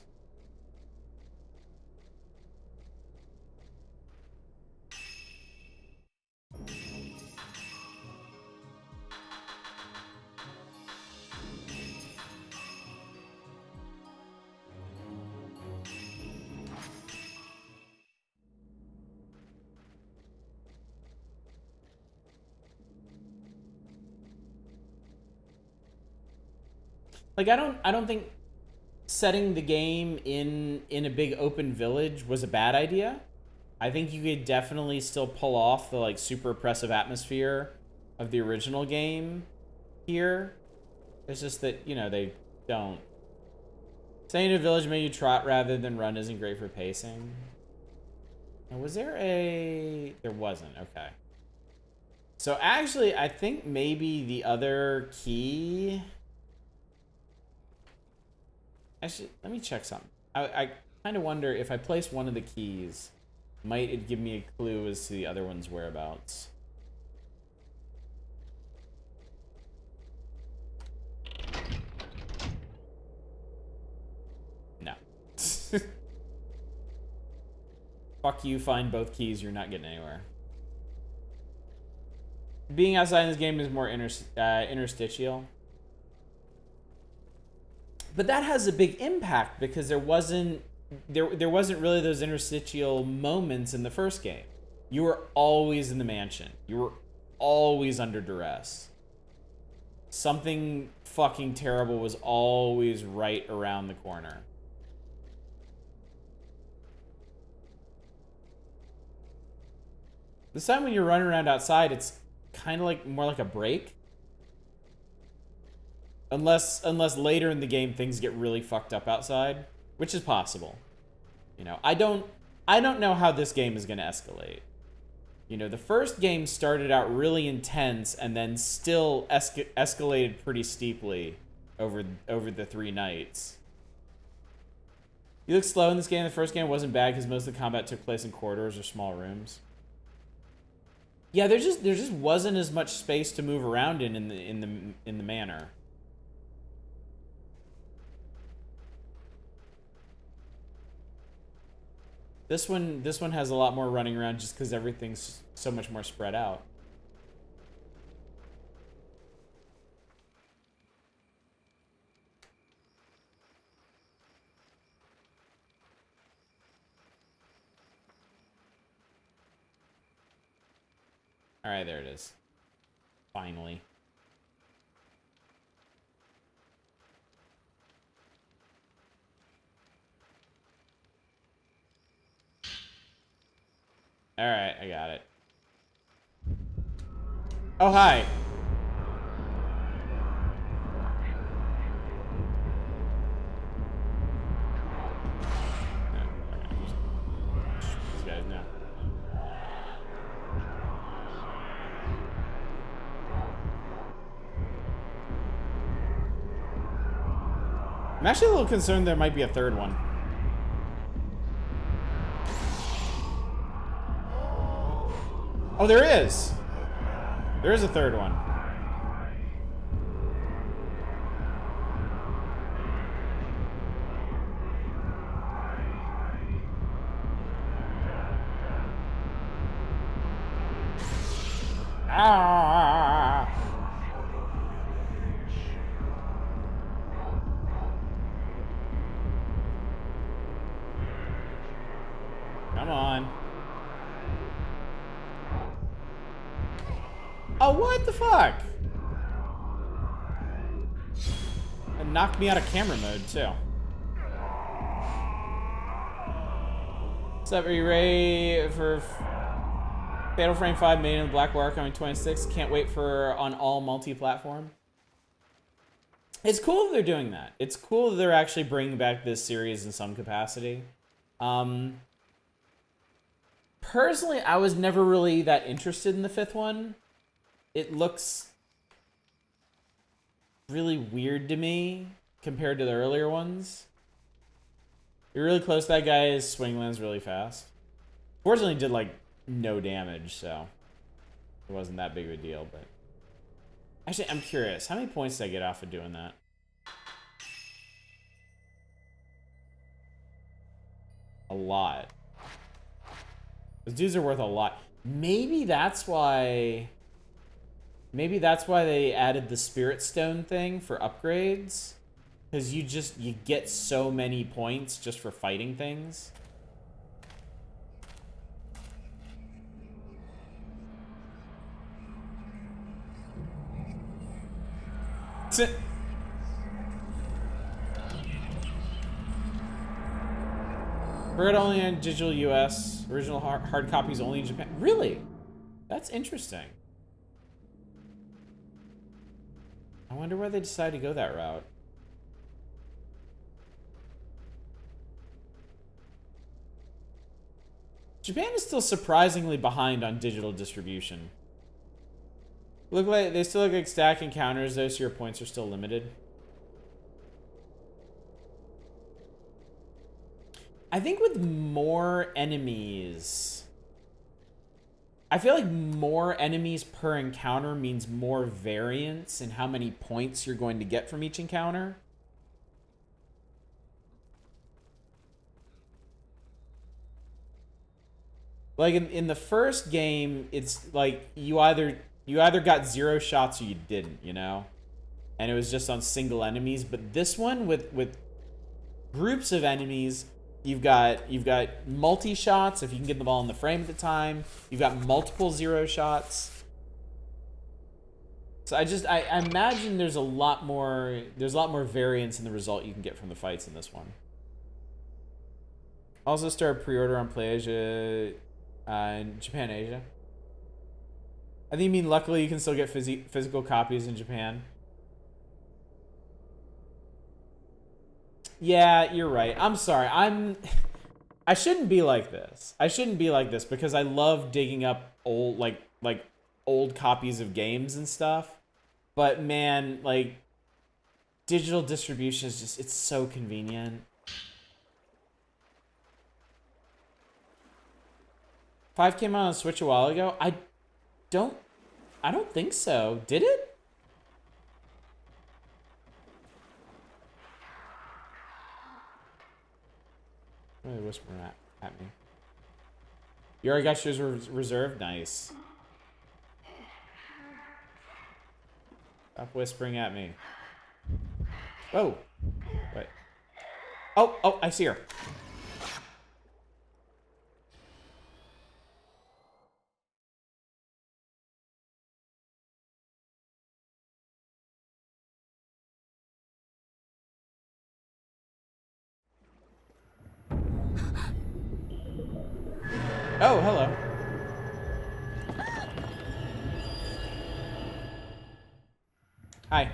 Like, I don't think setting the game in a big open village was a bad idea. I think you could definitely still pull off the like super oppressive atmosphere of the original game here. It's just that, you know, they don't. Staying in a village made you trot rather than run isn't great for pacing. Now, was there a... There wasn't, okay. So actually, I think maybe the other key... Actually, let me check something. I kind of wonder if I place one of the keys, might it give me a clue as to the other one's whereabouts? No. Fuck you, find both keys, you're not getting anywhere. Being outside in this game is more interstitial. But that has a big impact because there wasn't really those interstitial moments in the first game. You were always in the mansion. You were always under duress. Something fucking terrible was always right around the corner. This time when you're running around outside, it's kind of like more like a break. Unless later in the game things get really fucked up outside, which is possible. You know, I don't know how this game is going to escalate. You know, the first game started out really intense and then still escalated pretty steeply over the 3 nights. You look slow in this game. The first game wasn't bad because most of the combat took place in corridors or small rooms. Yeah, there just wasn't as much space to move around in the manor. This one has a lot more running around just because everything's so much more spread out. All right, there it is. Finally. All right, I got it. Oh, hi. These guys now. I'm actually a little concerned there might be a third one. Oh, there is. There is a third one. Ah! Come on. Oh, what the fuck? It knocked me out of camera mode, too. What's up, are you ready for Fatal Frame 5 Made in the Black Wire coming 26? Can't wait for on all multi-platform. It's cool that they're doing that. It's cool that they're actually bringing back this series in some capacity. Personally, I was never really that interested in the 5th one. It looks really weird to me compared to the earlier ones. You're really close. That guy's swing lands really fast. Fortunately, did like no damage, so it wasn't that big of a deal. But actually, I'm curious. How many points did I get off of doing that? A lot. Those dudes are worth a lot. Maybe that's why they added the Spirit Stone thing for upgrades. Because you get so many points just for fighting things. Bird only on digital US. Original hard copies only in Japan. Really? That's interesting. I wonder why they decided to go that route. Japan is still surprisingly behind on digital distribution. They still look like stack encounters, though, so your points are still limited. I think with more enemies, I feel like more enemies per encounter means more variance in how many points you're going to get from each encounter. Like in the first game, it's like you either got 0 shots or you didn't, you know? And it was just on single enemies. But this one with groups of enemies, you've got multi-shots if you can get the ball in the frame at the time. You've got multiple 0 shots. So I imagine there's a lot more variance in the result you can get from the fights in this one. Also start pre-order on PlayAsia in Japan, Asia. I think you mean luckily you can still get physical copies in Japan. Yeah, you're right. I'm sorry. I shouldn't be like this. I shouldn't be like this because I love digging up old like old copies of games and stuff. But man, like digital distribution is just it's so convenient. 5 came out on Switch a while ago. I don't think so. Did it? What are they whispering at me? You already got yours reserved? Nice. Stop whispering at me. Oh. Wait. Oh, I see her. Oh, hello. Hi.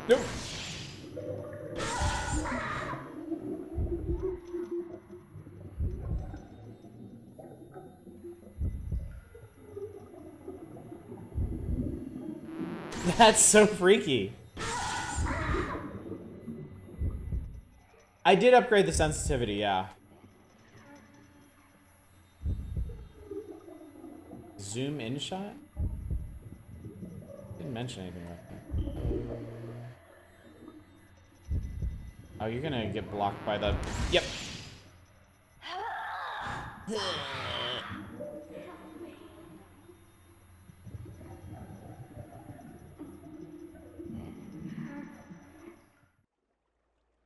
Nope. That's so freaky. I did upgrade the sensitivity, yeah. Zoom in shot? Didn't mention anything like that. Oh, you're gonna get blocked by the... Yep.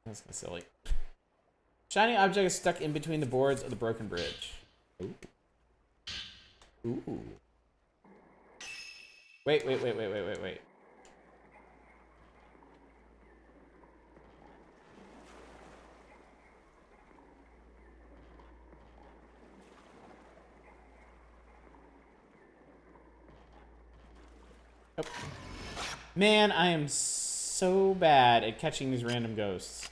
That's kind of silly. Shiny object is stuck in between the boards of the broken bridge. Ooh. Ooh. Wait. Oh. Man, I am so bad at catching these random ghosts.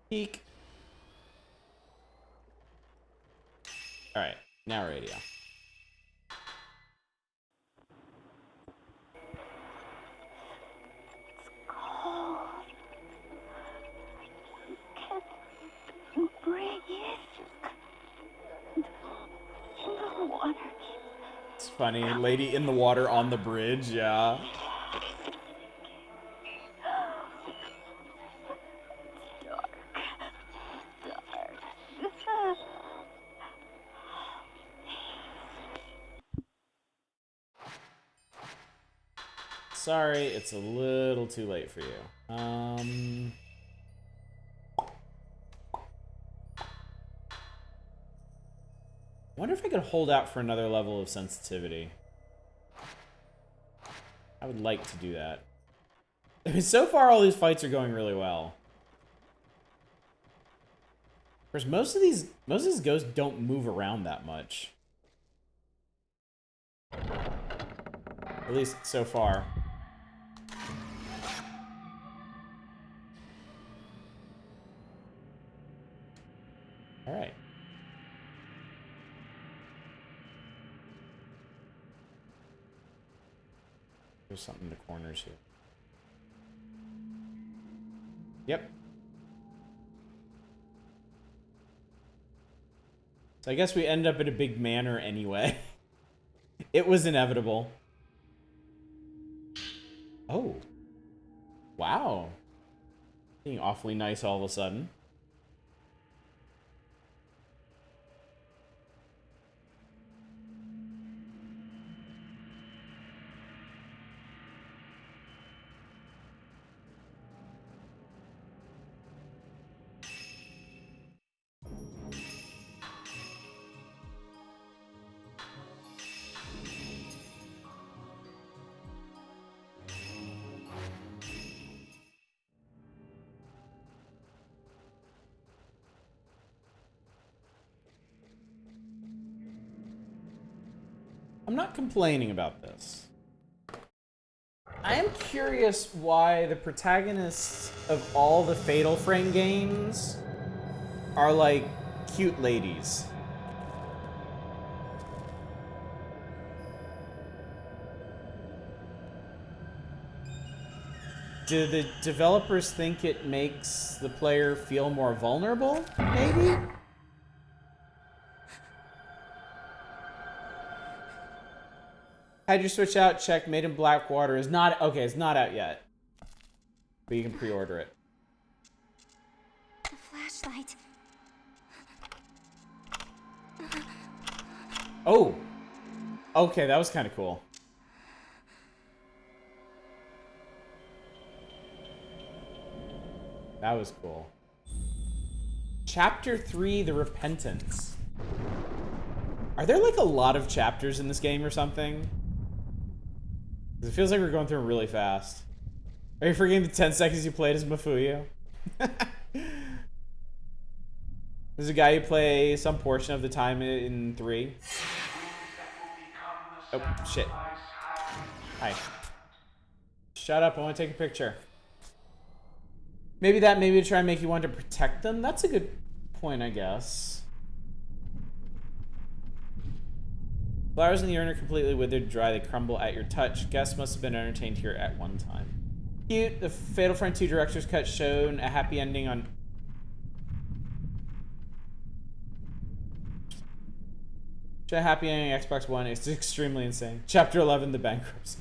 Eek. Alright, now radio. You bring it. The water. It's funny, lady in the water on the bridge, yeah. Sorry, it's a little too late for you. Wonder if I could hold out for another level of sensitivity. I would like to do that. I mean, so far all these fights are going really well. Of course, most of these ghosts don't move around that much. At least so far. All right. There's something in the corners here. Yep. So I guess we end up at a big manor anyway. It was inevitable. Oh. Wow. Being awfully nice all of a sudden. I'm not complaining about this. I am curious why the protagonists of all the Fatal Frame games are like cute ladies. Do the developers think it makes the player feel more vulnerable, maybe? Had your Switch out, check Made in Blackwater is not, okay, it's not out yet. But you can pre-order it. The flashlight. Oh! Okay, that was kind of cool. That was cool. Chapter 3, The Repentance. Are there like a lot of chapters in this game or something? It feels like we're going through them really fast. Are you forgetting the 10 seconds you played as Mafuyu? There's a guy who plays some portion of the time in 3. Oh, shit. Hi. Shut up, I want to take a picture. Maybe to try and make you want to protect them? That's a good point, I guess. Flowers in the urn are completely withered dry. They crumble at your touch. Guests must have been entertained here at one time. Cute. The Fatal Frame 2 director's cut shown a happy ending on... Show a happy ending on Xbox One. It's extremely insane. Chapter 11, The Bankruptcy.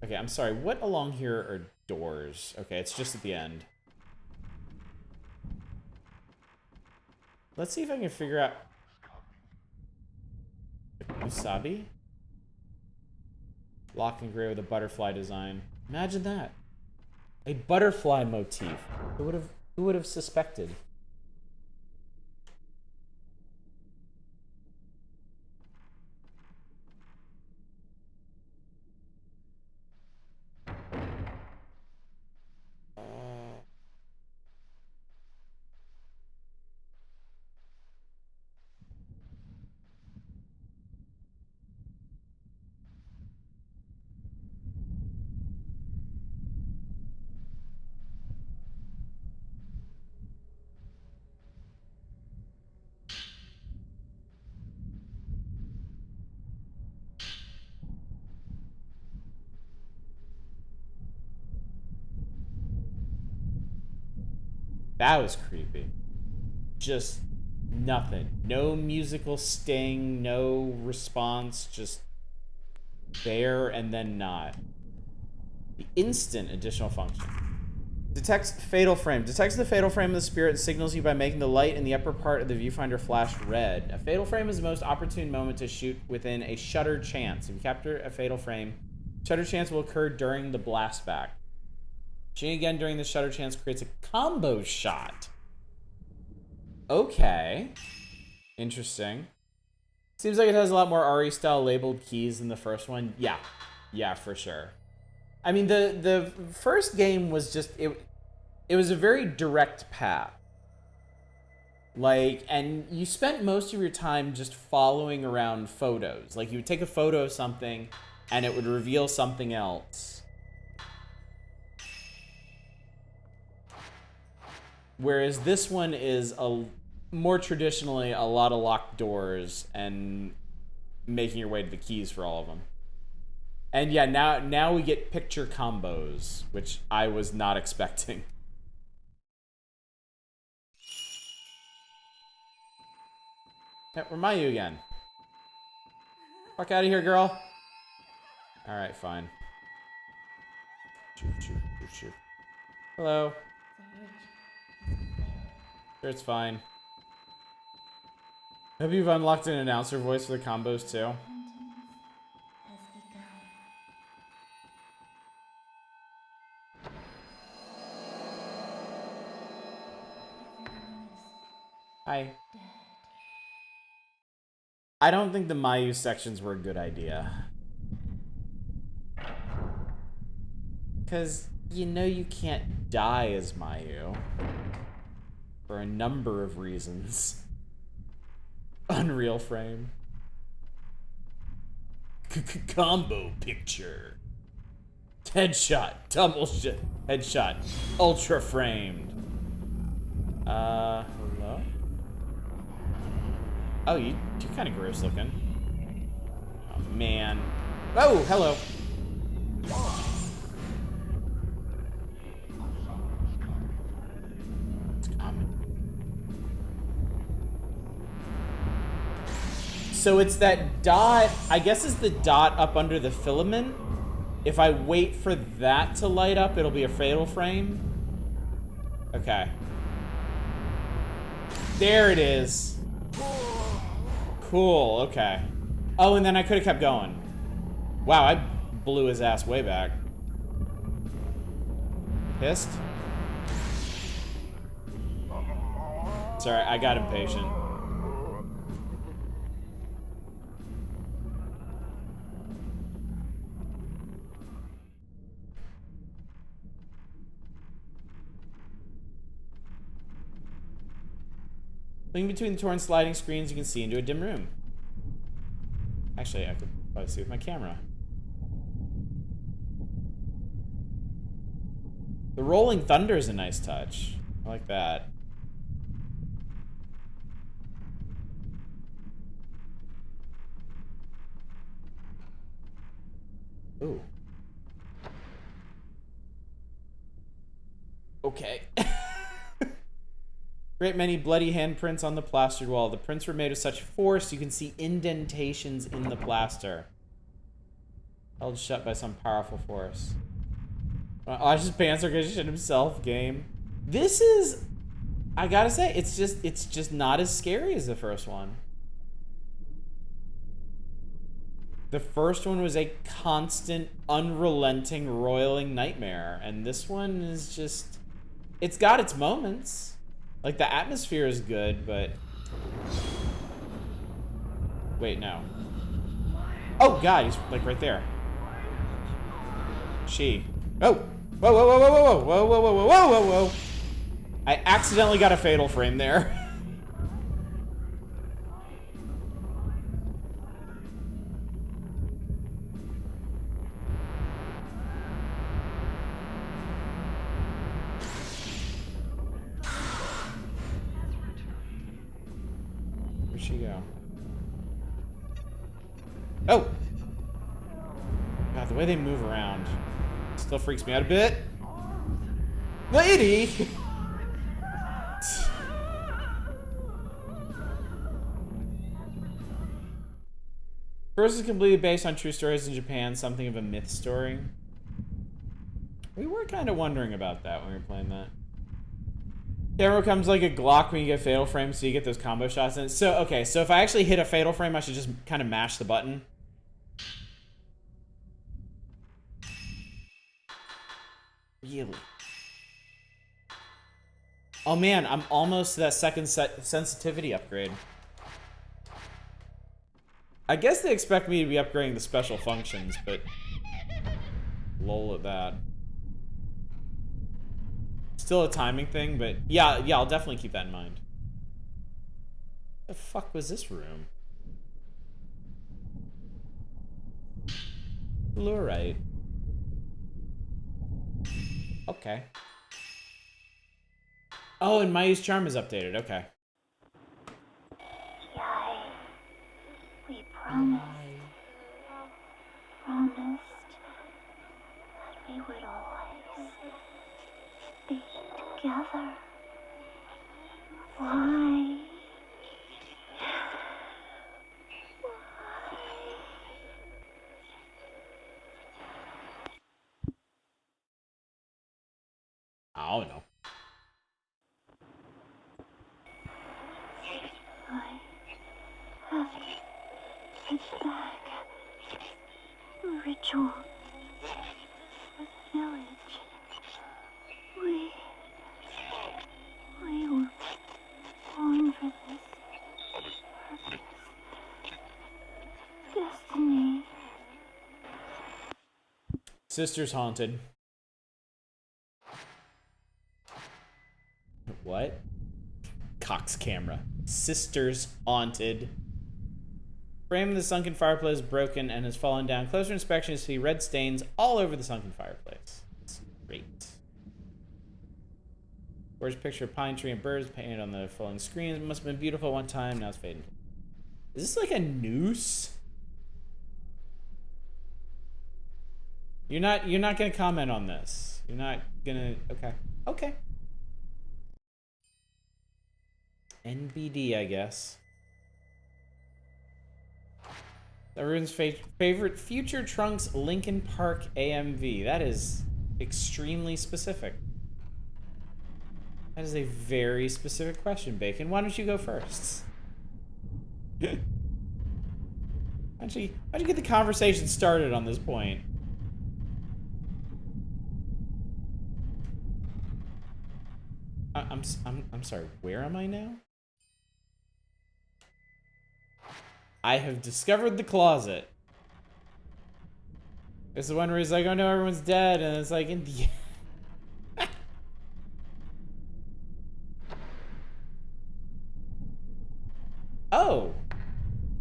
Okay, I'm sorry. What along here are doors? Okay, it's just at the end. Let's see if I can figure out... Wasabi? Lock and gray with a butterfly design. Imagine that. A butterfly motif. Who would have suspected? That was creepy. Just nothing. No musical sting, no response, just there and then not. The instant additional function. Detects fatal frame. Detects the fatal frame of the spirit and signals you by making the light in the upper part of the viewfinder flash red. A fatal frame is the most opportune moment to shoot within a shutter chance. If you capture a fatal frame, shutter chance will occur during the blast back. Shooting again during the shutter chance creates a combo shot. Okay. Interesting. Seems like it has a lot more RE style labeled keys than the first one. Yeah. Yeah, for sure. I mean, the first game was just, it was a very direct path. Like, and you spent most of your time just following around photos. Like, you would take a photo of something and it would reveal something else. Whereas this one is more traditionally a lot of locked doors and making your way to the keys for all of them. And yeah, now we get picture combos, which I was not expecting. Yeah, where are you again? Fuck out of here, girl. Alright, fine. Shoot. Hello. Sure, it's fine. Hope you've unlocked an announcer voice for the combos too. Hi. I don't think the Mayu sections were a good idea. Because you know you can't die as Mayu. For a number of reasons. Unreal frame. Combo picture. Headshot. Double shit. Headshot. Ultra framed. Hello? Oh, you're kind of gross looking. Oh, man. Oh, hello. So it's that dot, I guess it's the dot up under the filament. If I wait for that to light up, it'll be a fatal frame. Okay. There it is. Cool, okay. Oh, and then I could have kept going. Wow, I blew his ass way back. Pissed? Sorry, I got impatient. Looking between the torn sliding screens, you can see into a dim room. Actually, I could probably see with my camera. The rolling thunder is a nice touch. I like that. Ooh. Okay. Great many bloody handprints on the plastered wall. The prints were made with such force you can see indentations in the plaster. Held shut by some powerful force. Ash's pants are gonna shit himself game. This is, I gotta say, it's just not as scary as the first one. The first one was a constant, unrelenting, roiling nightmare, and this one is just... It's got its moments. Like, the atmosphere is good, but... Wait, no. Oh, God, he's, like, right there. She. Oh! Whoa, whoa, whoa, whoa, whoa, whoa, whoa, whoa, whoa, whoa, whoa, whoa! I accidentally got a fatal frame there. Where'd she go? Oh! God, the way they move around still freaks me out a bit. Lady! First is completely based on true stories in Japan, something of a myth story. We were kind of wondering about that when we were playing that. Camera comes like a Glock when you get fatal frame, so you get those combo shots in it. So, okay, so if I actually hit a fatal frame, I should just kind of mash the button. Really? Oh man, I'm almost to that second sensitivity upgrade. I guess they expect me to be upgrading the special functions, but... lol at that. Still a timing thing, but yeah, I'll definitely keep that in mind. The fuck was this room? Fluorite. Okay. Oh, and Mayu's charm is updated. Okay. Yai, we promised that we would always be together. Why? I don't know. I have to get back. Ritual. The village. We were born for this purpose. Destiny. Sister's haunted. What? Cox camera. Sister's haunted. Frame of the sunken fireplace is broken and has fallen down. Closer inspection, you see red stains all over the sunken fireplace. It's great. Gorgeous picture of pine tree and birds painted on the falling screen. It must have been beautiful one time. Now it's fading. Is this like a noose? You're not gonna comment on this. You're not gonna. Okay. Okay. NBD, I guess. Everyone's favorite Future Trunks Lincoln Park AMV. That is extremely specific. That is a very specific question, Bacon. Why don't you go first? Why don't you get the conversation started on this point? I'm sorry. Where am I now? I have discovered the closet. It's the one where he's like, oh no, everyone's dead, and it's like, in the... Oh!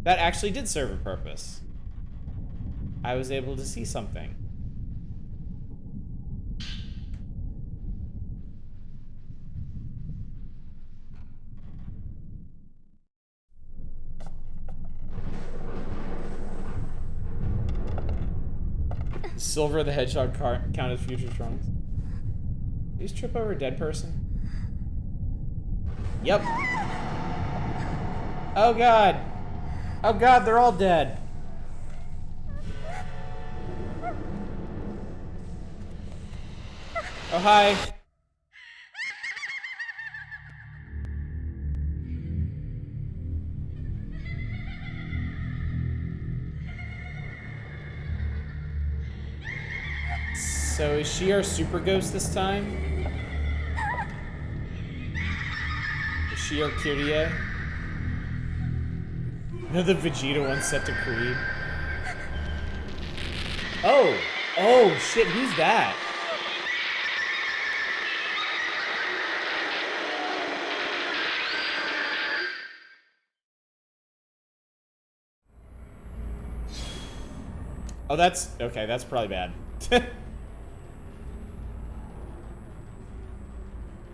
That actually did serve a purpose. I was able to see something. Silver the Hedgehog count as future trunks. Did you just trip over a dead person? Yep. Oh god. Oh god, they're all dead. Oh hi. So is she our super ghost this time? Is she our Kyrie? Another Vegeta one set to Creed. Oh! Oh shit, who's that? Oh, that's okay, that's probably bad.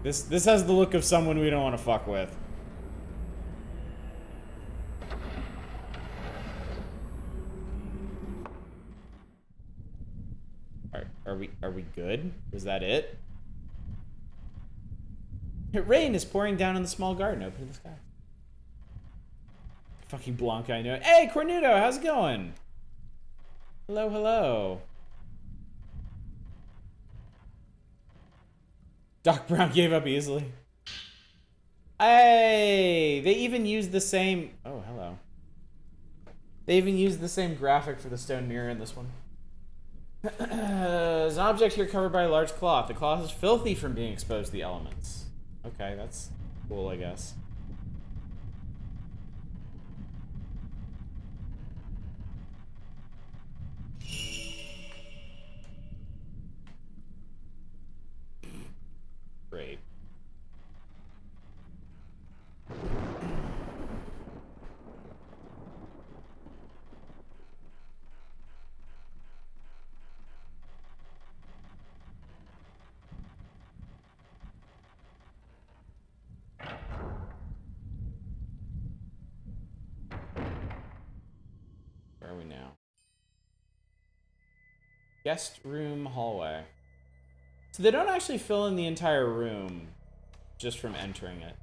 This has the look of someone we don't want to fuck with. Are we good? Was that it? Rain is pouring down in the small garden. Open to the sky. Fucking Blanca, I know it. Hey, Cornuto, how's it going? Hello, hello. Doc Brown gave up easily. Hey, they even used the same... Oh, hello. They even used the same graphic for the stone mirror in this one. There's an object here covered by a large cloth. The cloth is filthy from being exposed to the elements. Okay, that's cool, I guess. Great. Where are we now? Guest room hallway. So they don't actually fill in the entire room just from entering it.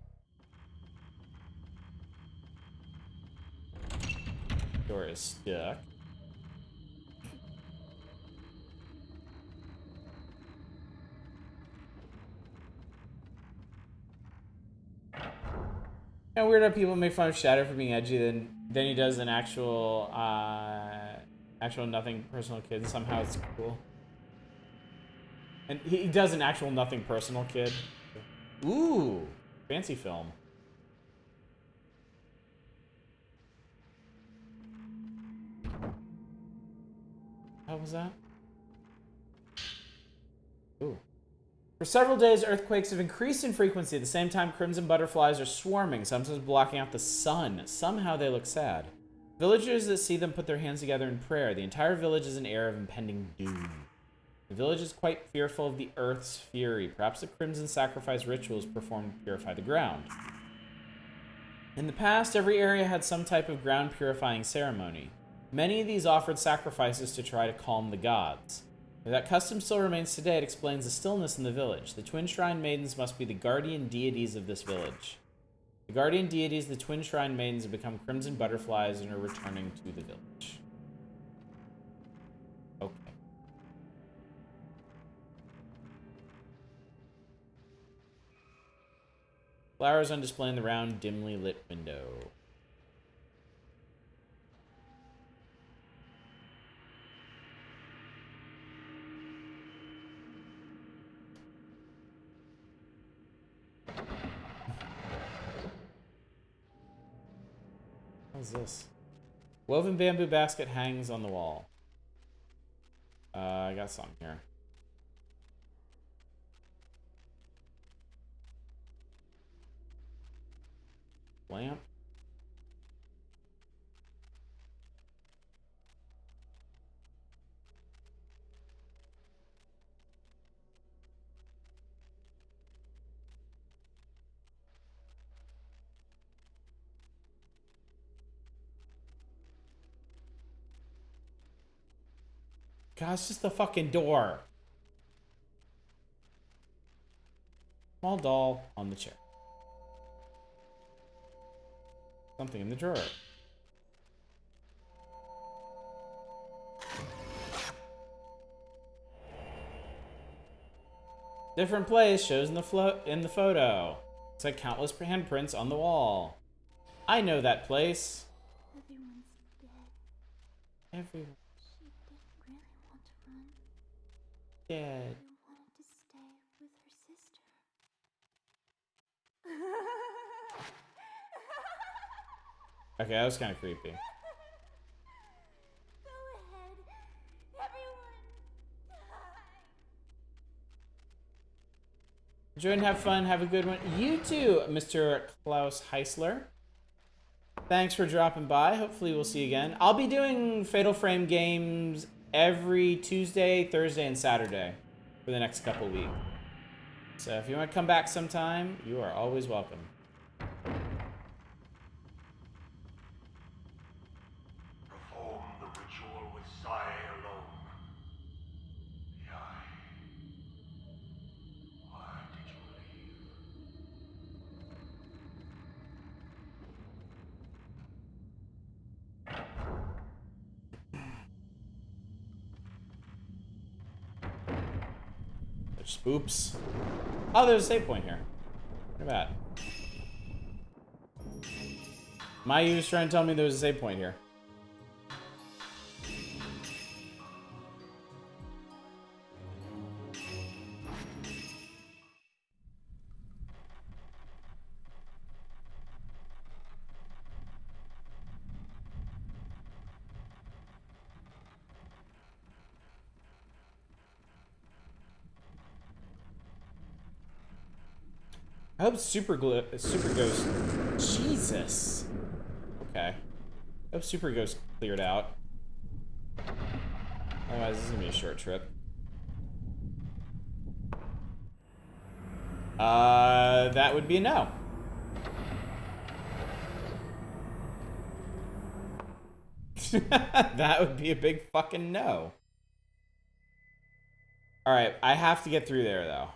Door is stuck. And weird how people make fun of Shadow for being edgy than he does an actual nothing personal kid. Somehow it's cool. And he does an actual nothing personal kid. Ooh, fancy film. How was that? Ooh. For several days, earthquakes have increased in frequency. At the same time, crimson butterflies are swarming, sometimes blocking out the sun. Somehow they look sad. Villagers that see them put their hands together in prayer. The entire village is an air of impending doom. The village is quite fearful of the earth's fury. Perhaps the crimson sacrifice rituals performed to purify the ground. In the past, every area had some type of ground purifying ceremony. Many of these offered sacrifices to try to calm the gods. If that custom still remains today, it explains the stillness in the village. The Twin Shrine Maidens must be the guardian deities of this village. The guardian deities, the Twin Shrine Maidens, have become crimson butterflies and are returning to the village. Okay. Flowers on display in the round, dimly lit window. What's this? Woven bamboo basket hangs on the wall. I got some here. Lamp. God, it's just the fucking door. Small doll on the chair. Something in the drawer. Different place shows in the photo. It's like countless handprints on the wall. I know that place. Everyone's dead. Everyone. She didn't really want to run. dead. You wanted to stay with her sister. Okay, that was kind of creepy. Go ahead, everyone. Enjoy and have fun. Have a good one. You too, Mr. Klaus Heisler. Thanks for dropping by. Hopefully we'll see you again. I'll be doing Fatal Frame games every Tuesday, Thursday, and Saturday for the next couple weeks. So if you want to come back sometime, you are always welcome. Perform the ritual with Sai alone. Yai. Why did you leave? There's spoops. Oh, there's a save point here. Look at that. Mayu was trying to tell me there was a save point here. I hope Super Ghost. Jesus. Okay. I hope Super Ghost cleared out. Otherwise, this is gonna be a short trip. That would be a no. That would be a big fucking no. Alright, I have to get through there, though.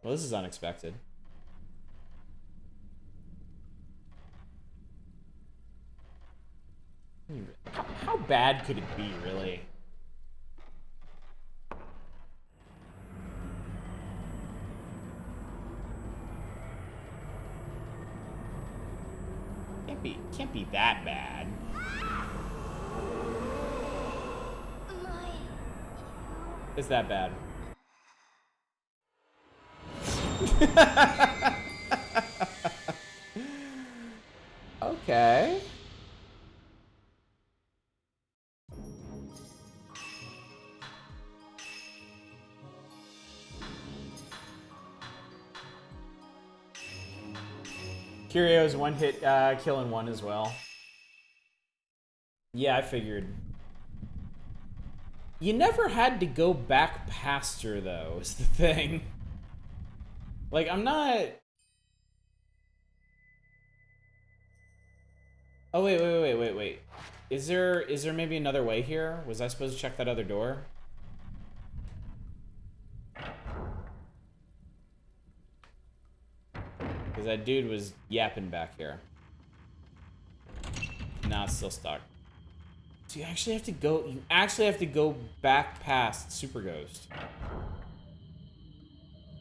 Well, this is unexpected. How bad could it be, really? Can't be that bad. It's that bad. Okay. Curio's one hit killing one as well. Yeah, I figured. You never had to go back past her, though, is the thing. Like, I'm not... Oh, wait. Is there maybe another way here? Was I supposed to check that other door? Because that dude was yapping back here. Now it's still stuck. So you actually have to go back past Super Ghost.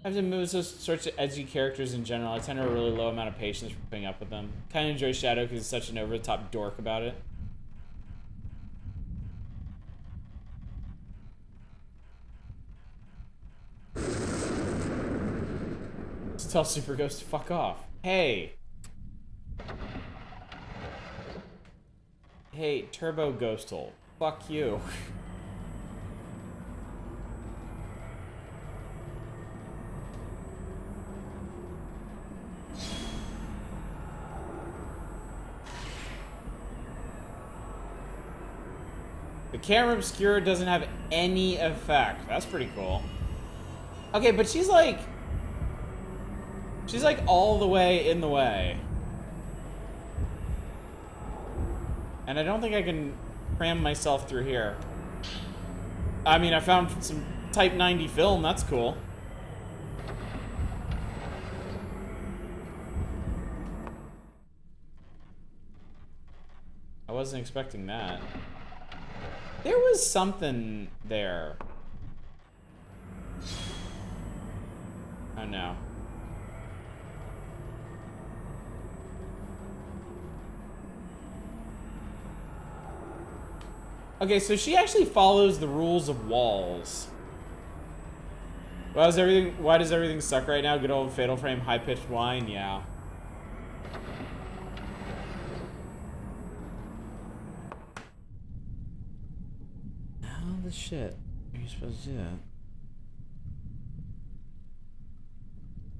I have to move those sorts of edgy characters in general. I tend to have a really low amount of patience for putting up with them. Kind of enjoy Shadow because he's such an over-the-top dork about it. Just tell Super Ghost to fuck off. Hey. Hey, Turbo Ghosthole. Fuck you. The camera obscure doesn't have any effect. That's pretty cool. Okay, but she's like all the way in the way. And I don't think I can cram myself through here. I mean, I found some Type 90 film. That's cool. I wasn't expecting that. There was something there. Oh no. Okay, so she actually follows the rules of walls. Why does everything suck right now? Good old Fatal Frame high-pitched whine? Yeah. How the shit are you supposed to do that?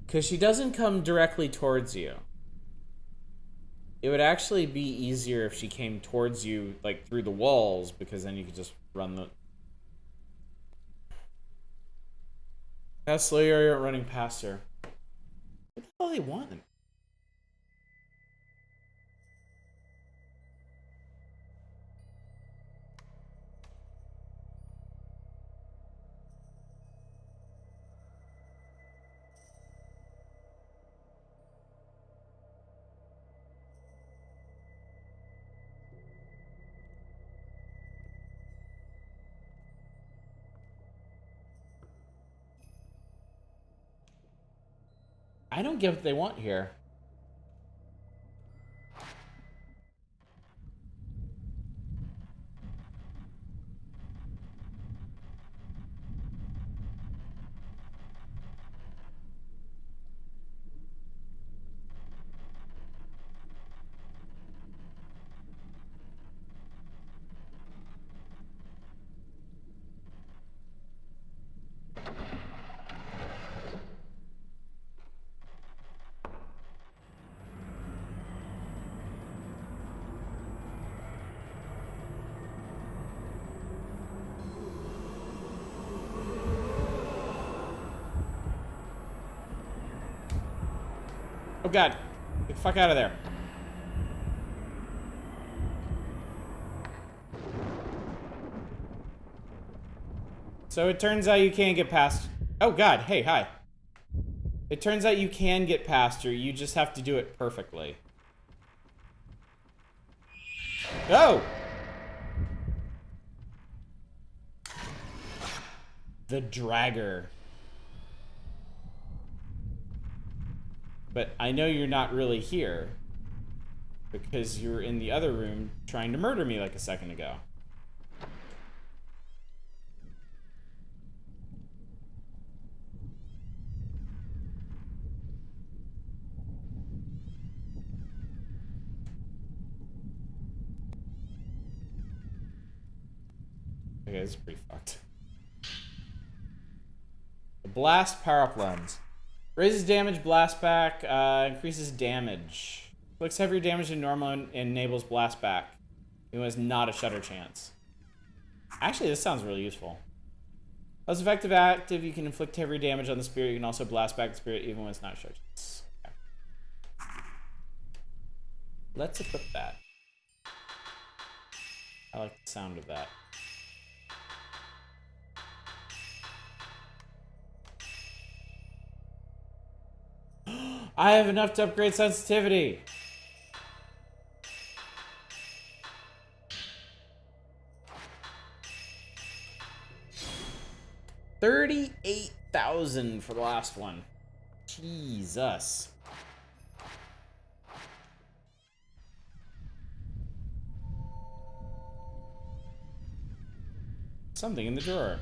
Because she doesn't come directly towards you. It would actually be easier if she came towards you, like, through the walls, because then you could just run the... How slow you are running past her. What the hell do they want? I don't get what they want here. Oh god, get the fuck out of there. So it turns out you can't get past... Oh god, hey, hi. It turns out you can get past her, you just have to do it perfectly. Oh! The Dragger. But I know you're not really here. Because you were in the other room trying to murder me like a second ago. Okay, this is pretty fucked. The Blast Power-Up Lens. Raises damage, blast back, increases damage. Inflicts heavier damage than normal and enables blast back. It was not a shutter chance. Actually, this sounds really useful. As effective active, you can inflict heavy damage on the spirit. You can also blast back the spirit even when it's not a shutter chance. Okay. Let's equip that. I like the sound of that. I have enough to upgrade sensitivity. $38,000 for the last one. Jesus. Something in the drawer.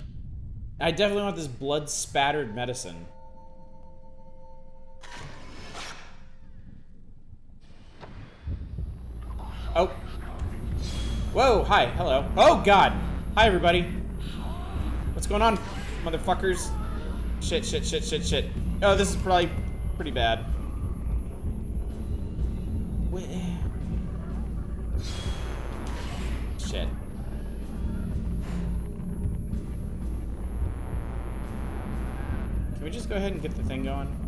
I definitely want this blood-spattered medicine. Oh. Whoa, hi, hello. Oh, God. Hi, everybody. What's going on, motherfuckers? Shit, shit, shit, shit, shit. Oh, this is probably pretty bad. Wait. Shit. Can we just go ahead and get the thing going?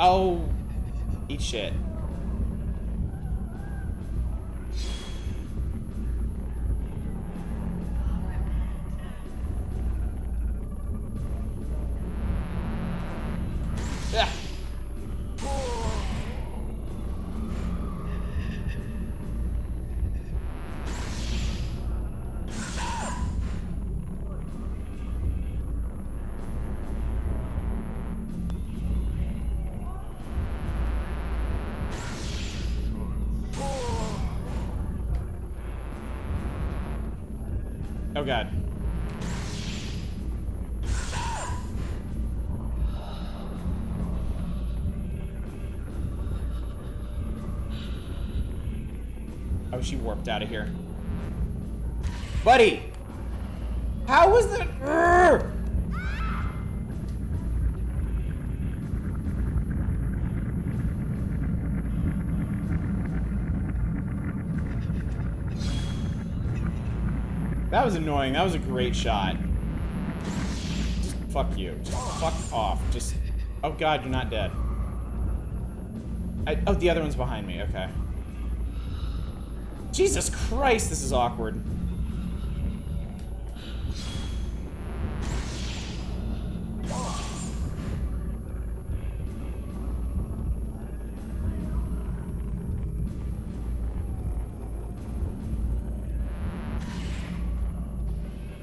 Oh, eat shit. Yeah. Oh god. Oh, she warped out of here. Buddy! How was that? Urgh! That was annoying. That was a great shot. Just fuck you. Just fuck off. Just... Oh god, you're not dead. Oh, the other one's behind me. Okay. Jesus Christ, this is awkward.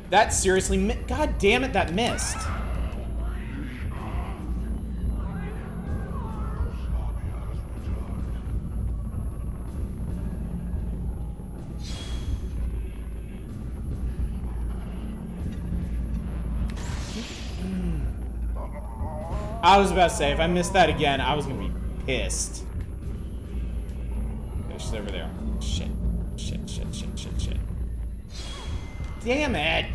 That seriously God damn it, that missed. I was about to say, if I missed that again, I was gonna be pissed. Okay, she's over there. Shit. Shit, shit, shit, shit, shit. Damn it!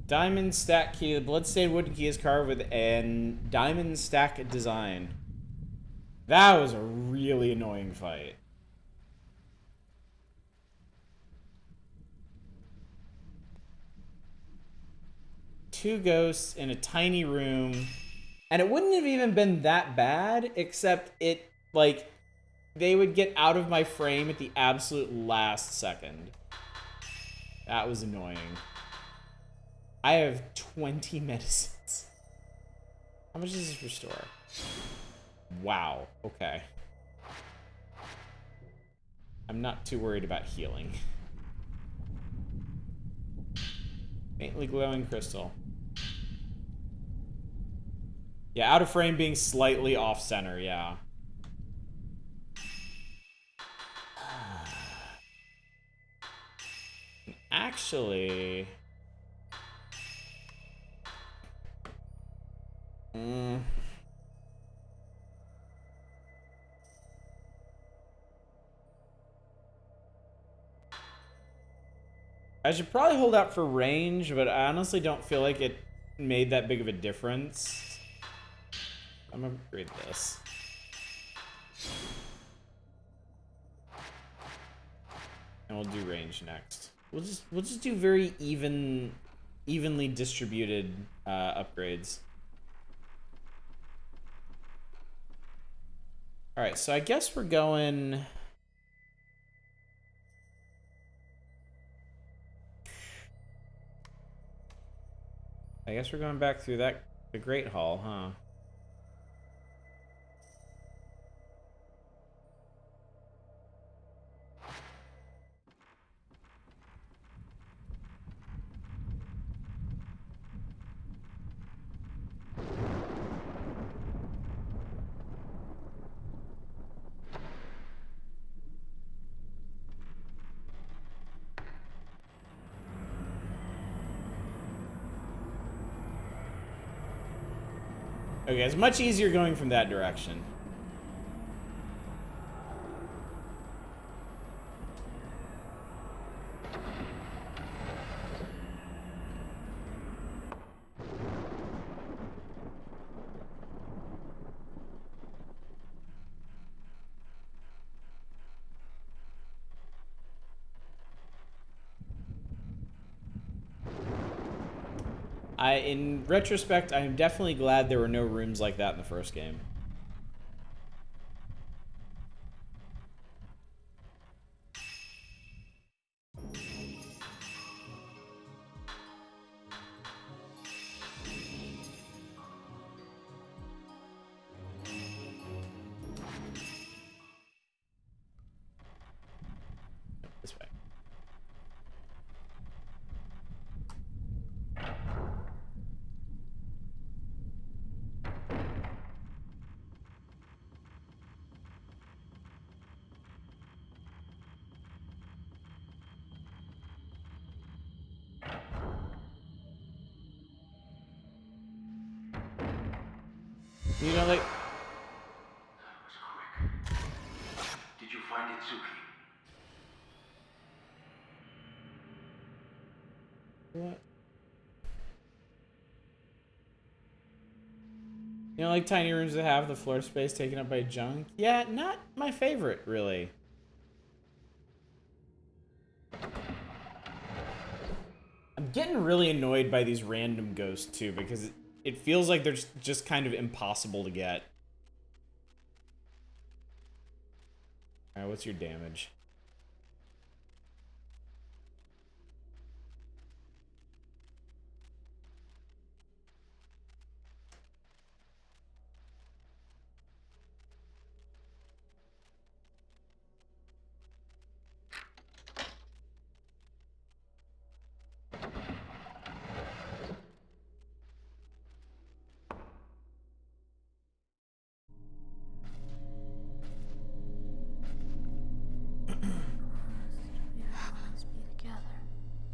Diamond stack key. The bloodstained wooden key is carved with a diamond stack design. That was a really annoying fight. Two ghosts in a tiny room. And it wouldn't have even been that bad, except it, like, they would get out of my frame at the absolute last second. That was annoying. I have 20 medicines. How much does this restore? Wow, okay. I'm not too worried about healing. Faintly glowing crystal. Yeah, out of frame being slightly off center, yeah. Actually... I should probably hold out for range, but I honestly don't feel like it made that big of a difference. I'm gonna upgrade this. And we'll do range next. We'll just do very evenly distributed upgrades. All right, so I guess we're going. I guess we're going back through the Great Hall, huh? Okay, it's much easier going from that direction. In retrospect, I am definitely glad there were no rooms like that in the first game. What? You know, like tiny rooms that have the floor space taken up by junk? Yeah, not my favorite, really. I'm getting really annoyed by these random ghosts, too, because it feels like they're just kind of impossible to get. Alright, what's your damage? We would always be together,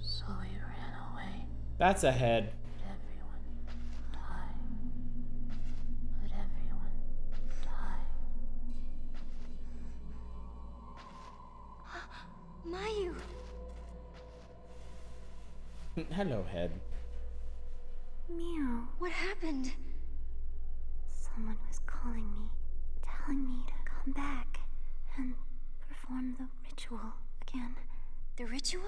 so we ran away. That's a head. Let everyone die. Let everyone die. Mayu! Hello, head. Meow. What happened? Someone was calling me, telling me to come back and perform the ritual again. The ritual?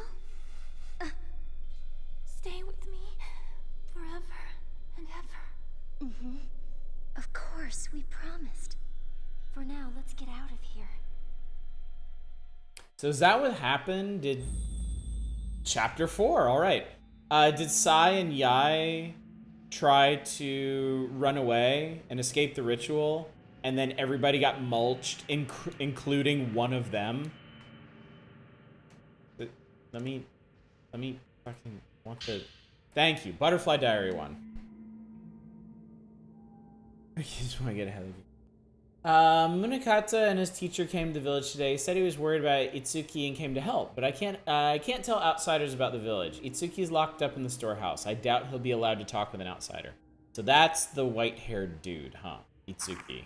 Stay with me forever and ever. Mm-hmm. Of course, we promised. For now, let's get out of here. So is that what happened? Did... Chapter 4, alright. Did Sai and Yai try to run away and escape the ritual, and then everybody got mulched, including one of them? Let me fucking want the... Thank you, Butterfly Diary 1. I just want to get ahead of you. Munakata and his teacher came to the village today. He said he was worried about Itsuki and came to help, but I can't tell outsiders about the village. Itsuki's locked up in the storehouse. I doubt he'll be allowed to talk with an outsider. So that's the white-haired dude, huh? Itsuki.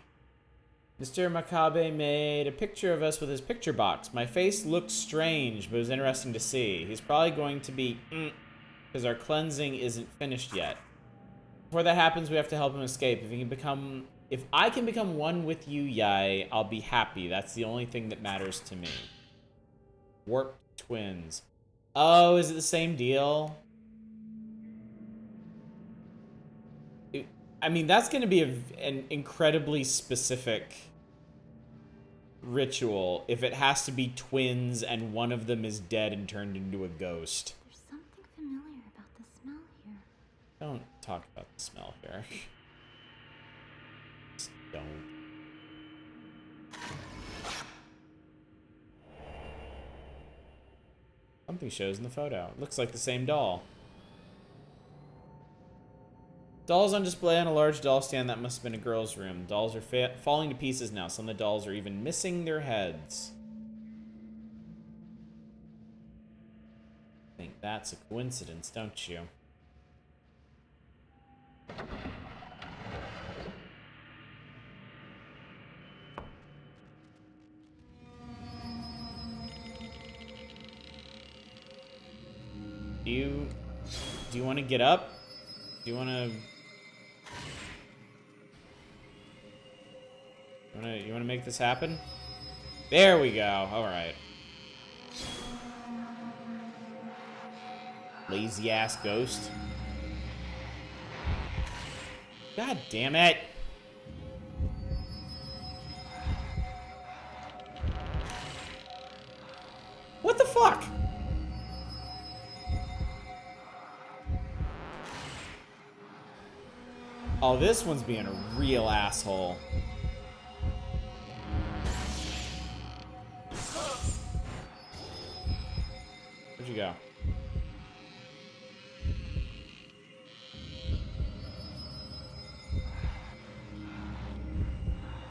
Mr. Makabe made a picture of us with his picture box. My face looked strange, but it was interesting to see. He's probably going to be because our cleansing isn't finished yet. Before that happens, we have to help him escape. If I can become one with you, Yai, I'll be happy. That's the only thing that matters to me. Warped twins. Oh, is it the same deal? I mean, that's going to be an incredibly specific ritual if it has to be twins and one of them is dead and turned into a ghost. There's something familiar about the smell here. Don't talk about the smell here. Just don't. Something shows in the photo. It looks like the same doll. Dolls on display on a large doll stand. That must have been a girl's room. Dolls are falling to pieces now. Some of the dolls are even missing their heads. I think that's a coincidence, don't you? Do you want to get up? Do you want to... You want to make this happen? There we go. All right. Lazy ass ghost. God damn it. What the fuck? Oh, this one's being a real asshole. Where'd you go?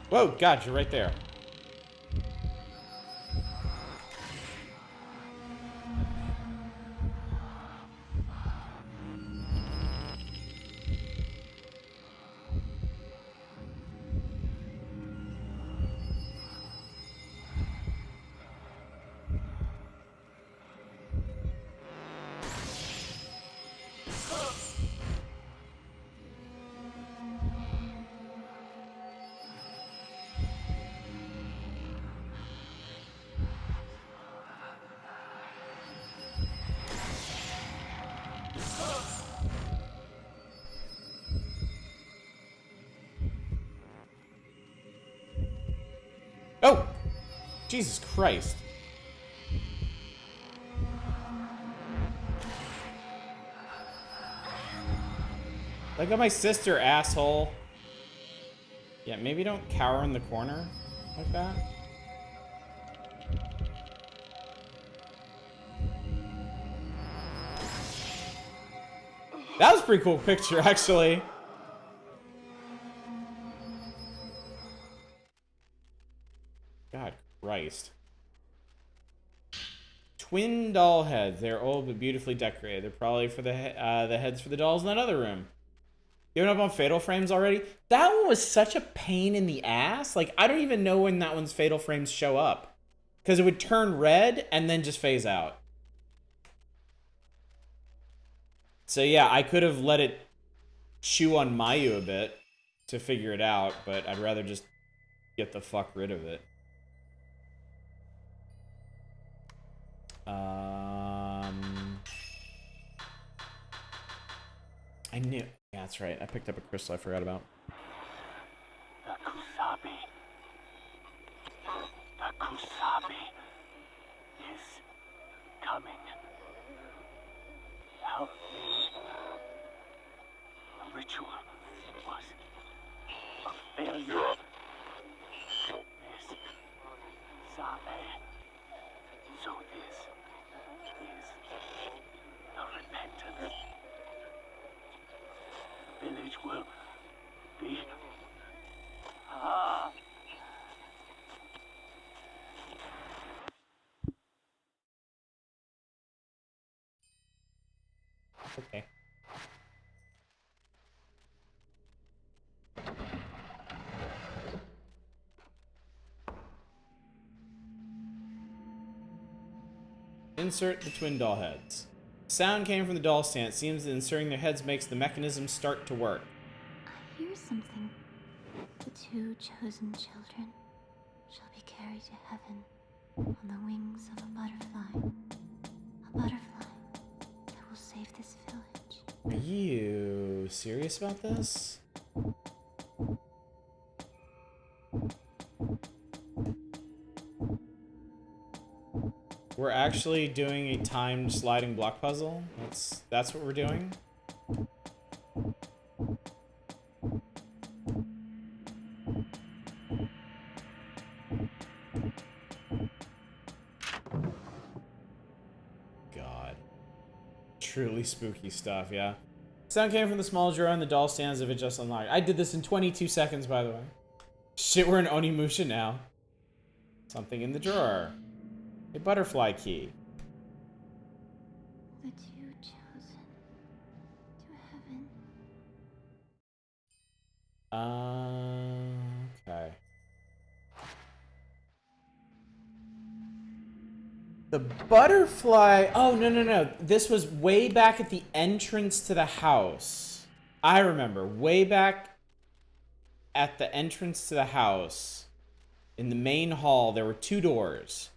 Whoa, God, you're right there. Oh! Jesus Christ. Look at my sister, asshole. Yeah, maybe don't cower in the corner like that. That was a pretty cool picture, actually. God Christ. Twin doll heads. They're old but beautifully decorated. They're probably for the heads for the dolls in that other room. Giving up on fatal frames already? That one was such a pain in the ass. Like, I don't even know when that one's fatal frames show up. Because it would turn red and then just phase out. So yeah, I could have let it chew on Mayu a bit to figure it out, but I'd rather just get the fuck rid of it. I knew. Yeah, that's right. I picked up a crystal I forgot about. The Kusabi. The Kusabi is coming. Help me. The ritual was a failure. This Sabe. So this is the repentance. The village will be Okay. Insert the twin doll heads. Sound came from the doll stand. It seems that inserting their heads makes the mechanism start to work. I hear something. The two chosen children shall be carried to heaven on the wings of a butterfly. A butterfly that will save this village. Are you serious about this? We're actually doing a timed sliding block puzzle? That's what we're doing? God. Truly spooky stuff, yeah. Sound came from the small drawer on the doll stands if it just unlocked. I did this in 22 seconds, by the way. Shit, we're in Onimusha now. Something in the drawer. A butterfly key. The two chosen to heaven. Okay. The butterfly. Oh, no. This was way back at the entrance to the house. I remember. Way back at the entrance to the house. In the main hall, there were two doors.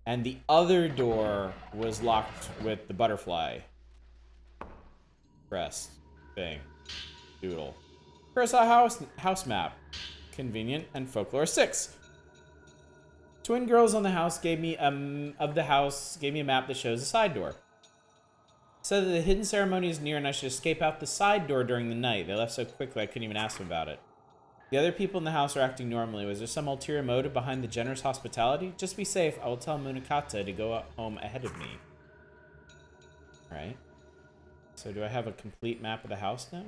And the other door was locked with the butterfly crest thing. Doodle. First house map. Convenient and folklore 6. Twin girls on the house gave me a map that shows a side door. Said that the hidden ceremony is near and I should escape out the side door during the night. They left so quickly I couldn't even ask them about it. The other people in the house are acting normally. Was there some ulterior motive behind the generous hospitality? Just be safe. I will tell Munakata to go home ahead of me. Alright. So do I have a complete map of the house now?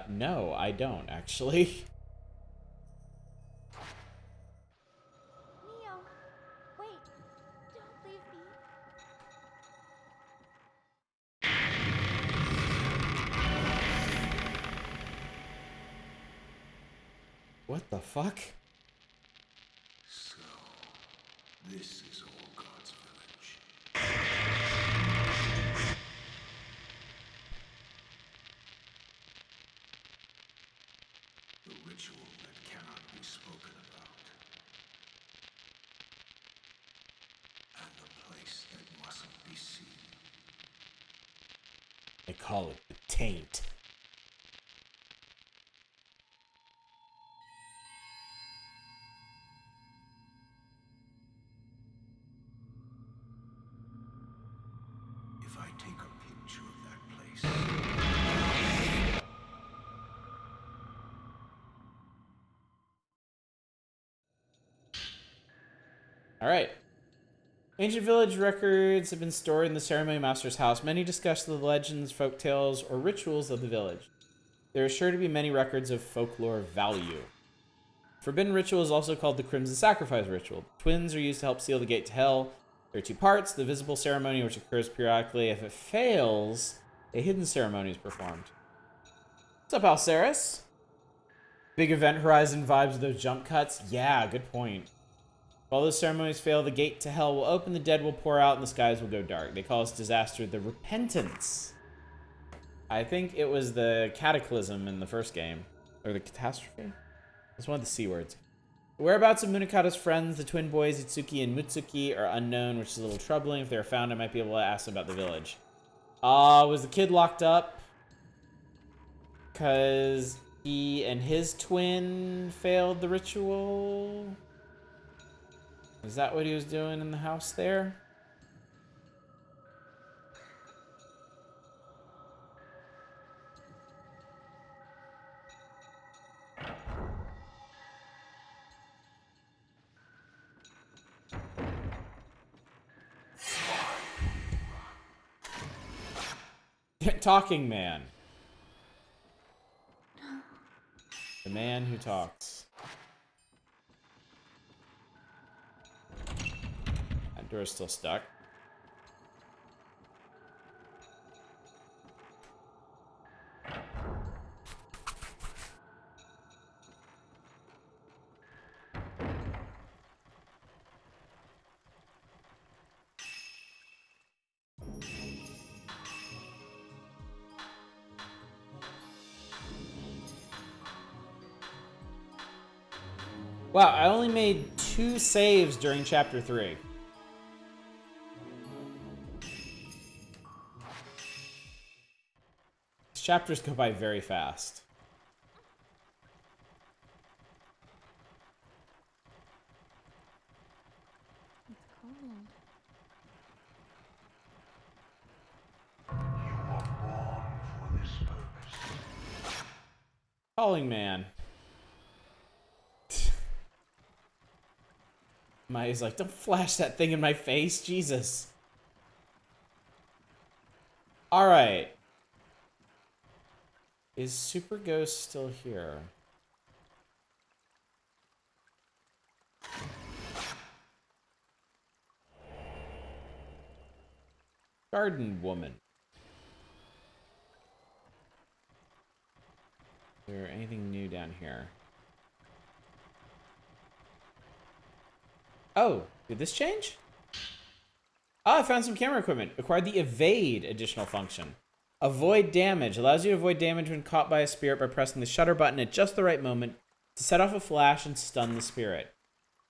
No, I don't, actually. Neo, wait! Don't leave me! What the fuck? So, this is all God's village. The ritual that cannot be spoken about. And the place that mustn't be seen. They call it the taint. All right. Ancient village records have been stored in the ceremony master's house. Many discuss the legends, folk tales, or rituals of the village. There are sure to be many records of folklore value. Forbidden ritual is also called the Crimson Sacrifice ritual. Twins are used to help seal the gate to hell. There are two parts: the visible ceremony, which occurs periodically. If it fails, a hidden ceremony is performed. What's up, Alceris? Big Event Horizon vibes with those jump cuts? Yeah, good point. If all those ceremonies fail, the gate to hell will open, the dead will pour out, and the skies will go dark. They call this disaster the Repentance. I think it was the Cataclysm in the first game. Or the Catastrophe? It's one of the C words. The whereabouts of Munakata's friends, the twin boys Itsuki and Mutsuki, are unknown, which is a little troubling. If they are found, I might be able to ask them about the village. Was the kid locked up? Because he and his twin failed the ritual? Is that what he was doing in the house there? Talking man. The man who talks. That door's still stuck. Wow, I only made 2 saves during chapter 3. These chapters go by very fast. It's cold. You were born for this purpose. Calling man. Maya's like, don't flash that thing in my face, Jesus. Alright. Is Super Ghost still here? Garden woman. Is there anything new down here? Oh, did this change? Oh, I found some camera equipment. Acquired the evade additional function. Avoid damage. Allows you to avoid damage when caught by a spirit by pressing the shutter button at just the right moment to set off a flash and stun the spirit.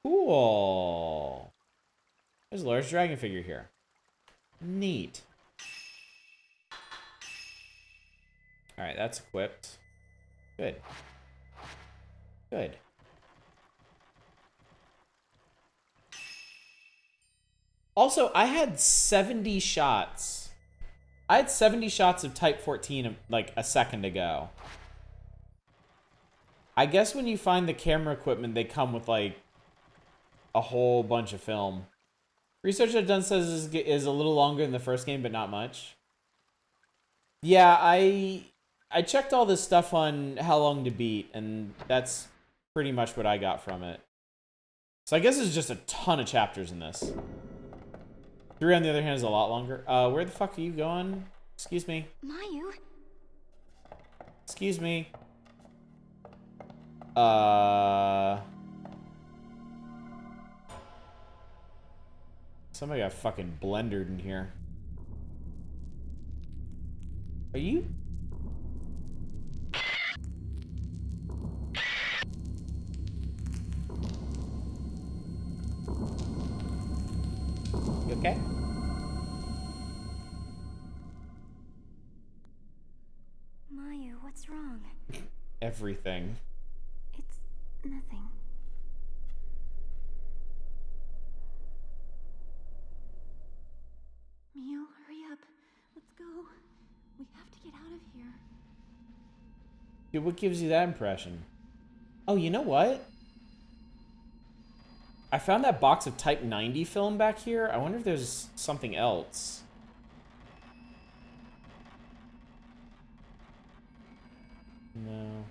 Cool. There's a large dragon figure here. Neat. Alright, that's equipped. Good. Good. Also, I had 70 shots. I had 70 shots of Type 14 like a second ago. I guess when you find the camera equipment, they come with like a whole bunch of film. Research I've done says is a little longer than the first game, but not much. Yeah, I checked all this stuff on How Long to Beat, and that's pretty much what I got from it. So I guess there's just a ton of chapters in this. 3, on the other hand, is a lot longer. Where the fuck are you going? Excuse me. Mayu? Excuse me. Somebody got fucking blendered in here. Are you? You okay? Mayu, what's wrong? Everything. It's nothing. Mio, hurry up. Let's go. We have to get out of here. Dude, what gives you that impression? Oh, you know what? I found that box of Type 90 film back here. I wonder if there's something else. No.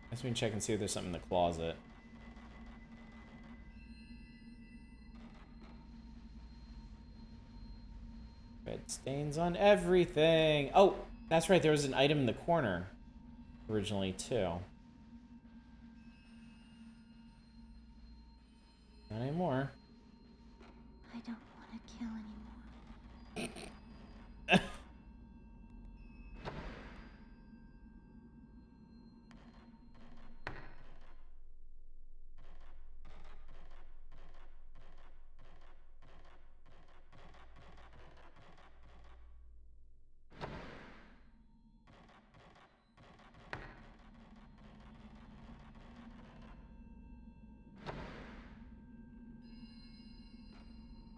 I guess we can check and see if there's something in the closet. Red stains on everything. Oh, that's right. There was an item in the corner originally, too. Not anymore. I don't want to kill anymore.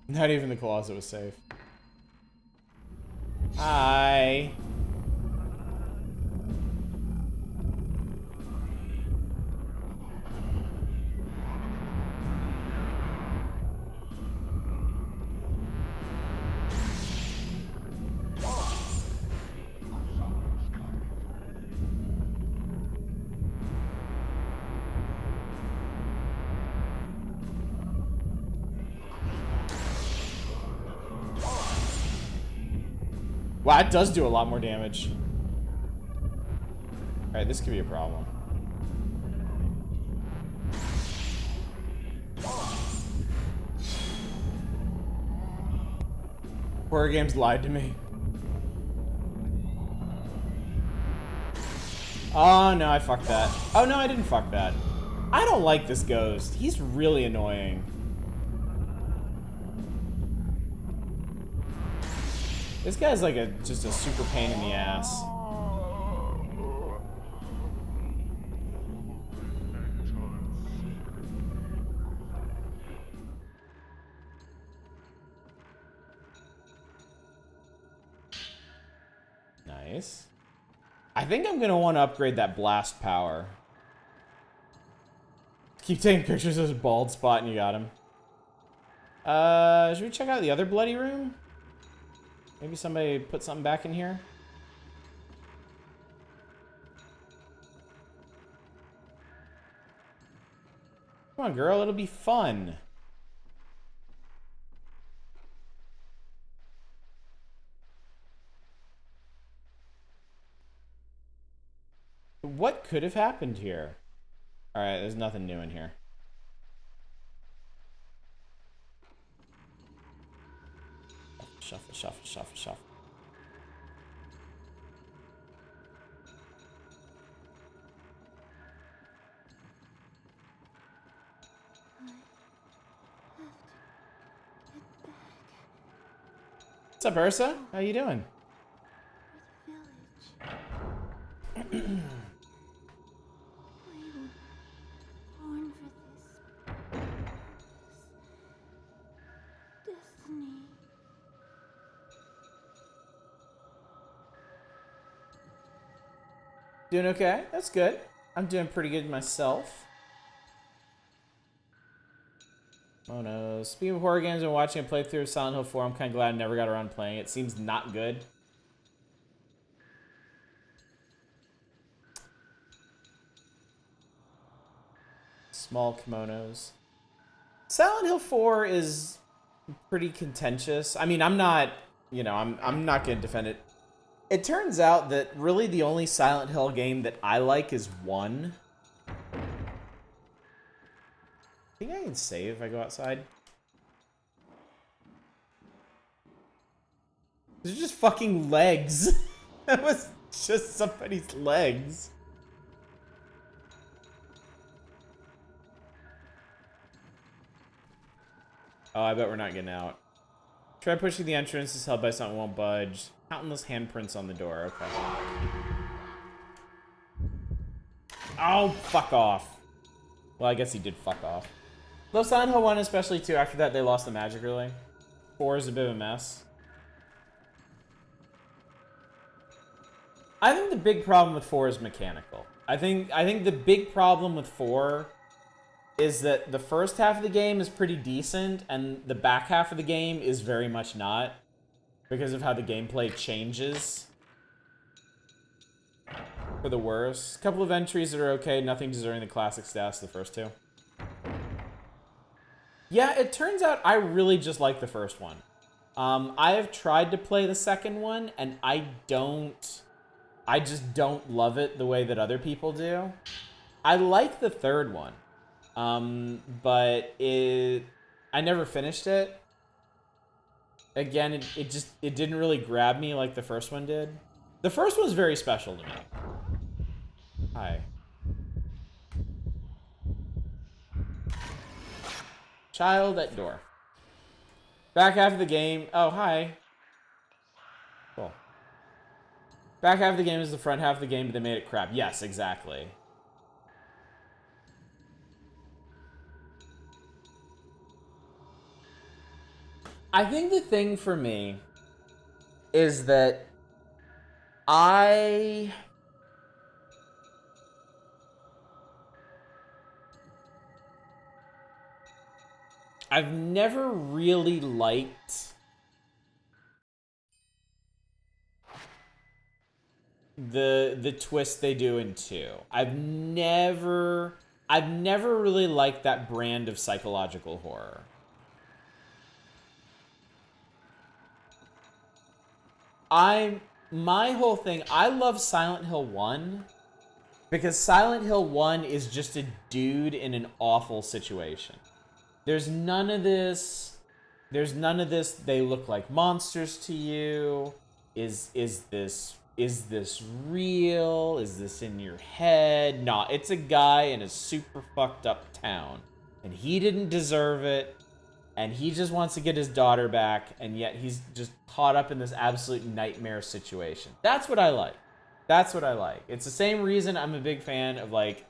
Not even the closet was safe. Hi. Wow, it does do a lot more damage. Alright, this could be a problem. Horror games lied to me. Oh, no, I fucked that. Oh, no, I didn't fuck that. I don't like this ghost. He's really annoying. This guy's like just a super pain in the ass. Nice. I think I'm gonna want to upgrade that blast power. Keep taking pictures of his bald spot and you got him. Should we check out the other bloody room? Maybe somebody put something back in here? Come on, girl, it'll be fun. What could have happened here? Alright, there's nothing new in here. Shuffle, shuffle, shuffle, shuffle. What's up, Ursa? How you doing? Village. We were born for this. Destiny. Doing okay? That's good. I'm doing pretty good myself. Oh no. Speaking of horror games, I'm watching a playthrough of Silent Hill 4. I'm kind of glad I never got around playing it. Seems not good. Small kimonos. Silent Hill 4 is pretty contentious. I mean, I'm not, you know, I'm not going to defend it. It turns out that really the only Silent Hill game that I like is 1. I think I can save if I go outside. These are just fucking legs. That was just somebody's legs. Oh, I bet we're not getting out. Try pushing the entrance. Is held by something, won't budge. Countless handprints on the door. Okay. Oh, fuck off. Well, I guess he did fuck off. Love Silent Hill 1, especially 2. After that, they lost the magic, really. 4 is a bit of a mess. I think the big problem with 4 is mechanical. I think the big problem with 4 is that the first half of the game is pretty decent, and the back half of the game is very much not, because of how the gameplay changes for the worse. A couple of entries that are okay, nothing deserving the classic status of the first 2. Yeah, it turns out I really just like the first one. I have tried to play the second one, and I just don't love it the way that other people do. I like the third one. But I never finished it. Again, it didn't really grab me like the first one did. The first one was very special to me. Hi. Child at door. Back half of the game. Oh, hi. Cool. Back half of the game is the front half of the game, but they made it crap. Yes, exactly. I think the thing for me is that I've never really liked the twist they do in 2. I've never really liked that brand of psychological horror. My whole thing, I love Silent Hill 1 because Silent Hill 1 is just a dude in an awful situation. There's none of this, they look like monsters to you. Is this real? Is this in your head? Nah, it's a guy in a super fucked up town. And he didn't deserve it. And he just wants to get his daughter back, and yet he's just caught up in this absolute nightmare situation. That's what I like. That's what I like. It's the same reason I'm a big fan of like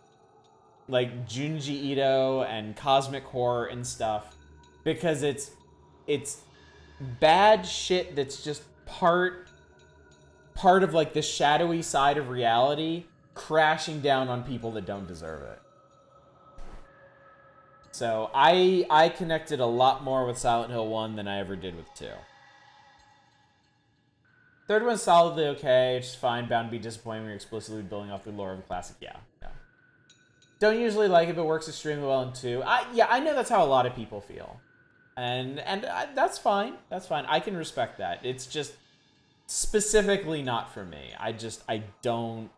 Junji Ito and cosmic horror and stuff, because it's bad shit that's just part of like the shadowy side of reality crashing down on people that don't deserve it. So I connected a lot more with Silent Hill 1 than I ever did with 2. Third one's solidly okay, it's fine, bound to be disappointing when you're explicitly building off the lore of a classic. Yeah. Don't usually like it, but works extremely well in 2. I know that's how a lot of people feel. And that's fine. That's fine. I can respect that. It's just specifically not for me. I don't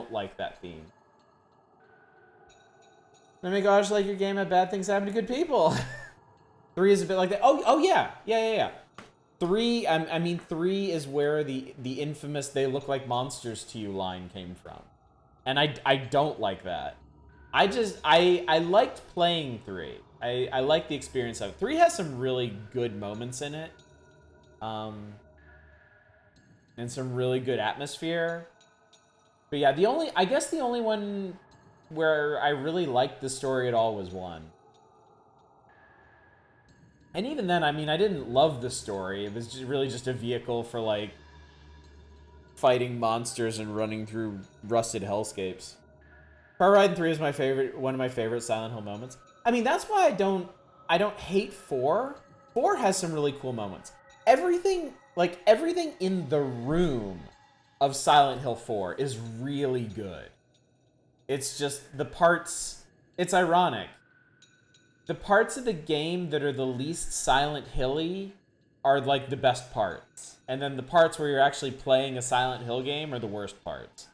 like that theme. Oh my gosh, like your game had bad things happen to good people. 3 is a bit like that. Oh yeah. 3, I mean 3 is where the infamous "they look like monsters to you" line came from. And I don't like that. I liked playing 3. I like the experience of it. 3 has some really good moments in it. And some really good atmosphere. But yeah, I guess the only one where I really liked the story at all was 1. And even then, I mean, I didn't love the story. It was just really just a vehicle for, like, fighting monsters and running through rusted hellscapes. Car Ride 3 is one of my favorite Silent Hill moments. I mean, that's why I don't hate 4. 4 has some really cool moments. Everything in the room of Silent Hill 4 is really good. It's just the parts... It's ironic. The parts of the game that are the least Silent Hill-y are, like, the best parts. And then the parts where you're actually playing a Silent Hill game are the worst parts.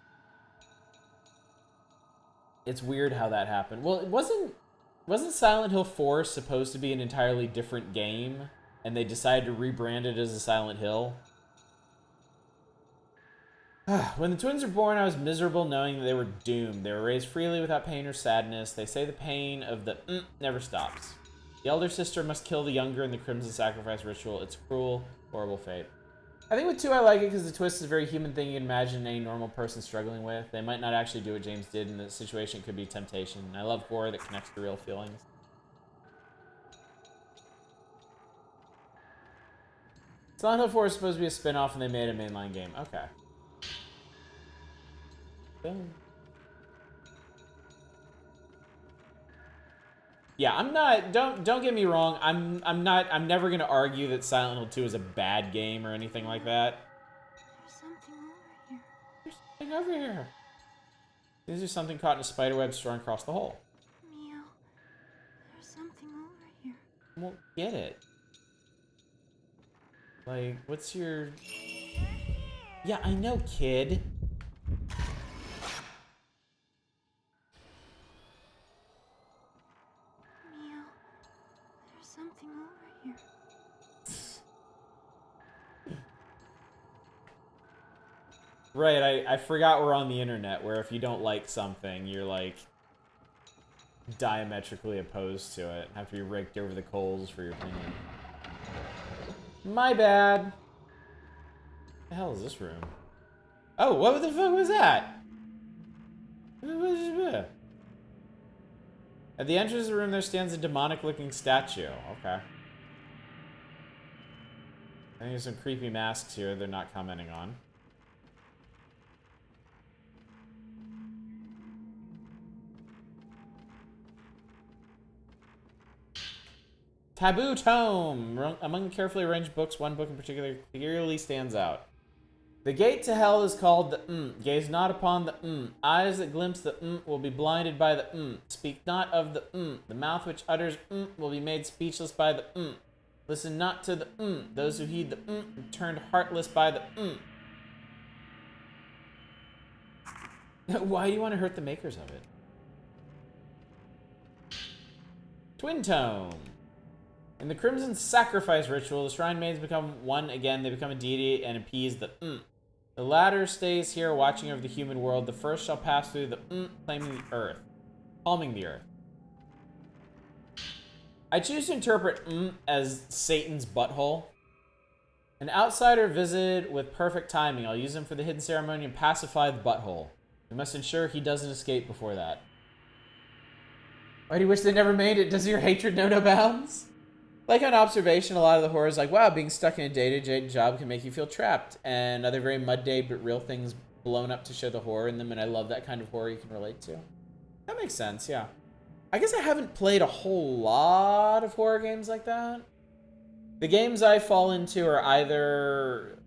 It's weird how that happened. Well, it wasn't Silent Hill 4 supposed to be an entirely different game, and they decided to rebrand it as a Silent Hill? When the twins were born, I was miserable knowing that they were doomed. They were raised freely without pain or sadness. They say the pain of the never stops. The elder sister must kill the younger in the Crimson Sacrifice ritual. It's cruel, horrible fate. I think with 2 I like it because the twist is a very human thing you can imagine any normal person struggling with. They might not actually do what James did in the situation. It could be temptation. I love horror that connects to real feelings. Silent Hill 4 is supposed to be a spin-off and they made a mainline game. Okay. Boom. Yeah, I'm not. Don't get me wrong. I'm not. I'm never gonna argue that Silent Hill 2 is a bad game or anything like that. There's something over here. There's something over here. This is something caught in a spider web strung across the hole. Mio, there's something over here. Well, get it. Like, what's your... Yeah, I know, kid. Mio, there's something over here. Right, I forgot we're on the internet, where if you don't like something, you're, like, diametrically opposed to it. Have to be raked over the coals for your opinion. My bad. What the hell is this room? Oh, what the fuck was that? At the entrance of the room, there stands a demonic-looking statue. Okay. I think there's some creepy masks here they're not commenting on. Taboo Tome! Among the carefully arranged books, one book in particular clearly stands out. The gate to hell is called the Gaze not upon the Eyes that glimpse the will be blinded by the Speak not of the The mouth which utters will be made speechless by the Listen not to the Those who heed the turned heartless by the Why do you want to hurt the makers of it? Twin Tome. In the Crimson Sacrifice ritual, the Shrine Maids become one again. They become a deity and appease the The latter stays here watching over the human world. The first shall pass through the claiming the earth. Calming the earth. I choose to interpret as Satan's butthole. An outsider visited with perfect timing. I'll use him for the hidden ceremony and pacify the butthole. We must ensure he doesn't escape before that. Why do you wish they never made it? Does your hatred know no bounds? Like on observation, a lot of the horror is like, wow, being stuck in a day-to-day job can make you feel trapped. And other very mud-day but real things blown up to show the horror in them, and I love that kind of horror you can relate to. That makes sense, yeah. I guess I haven't played a whole lot of horror games like that. The games I fall into are either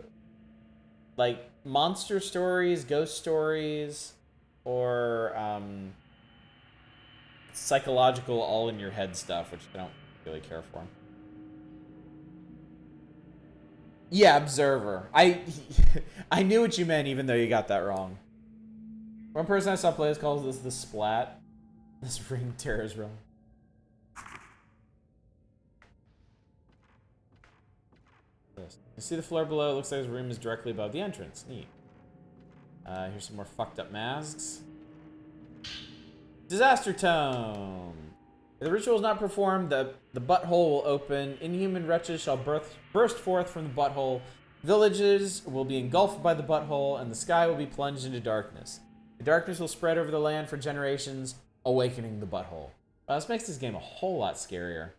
like monster stories, ghost stories, or psychological all-in-your-head stuff, which I don't really care for. Yeah, Observer. I knew what you meant, even though you got that wrong. One person I saw play this calls this the Splat. This ring terror's realm. You see the floor below? It looks like his room is directly above the entrance. Neat. Here's some more fucked up masks. Disaster Tome. If the ritual is not performed, the butthole will open. Inhuman wretches shall burst forth from the butthole. Villages will be engulfed by the butthole, and the sky will be plunged into darkness. The darkness will spread over the land for generations, awakening the butthole. This makes this game a whole lot scarier.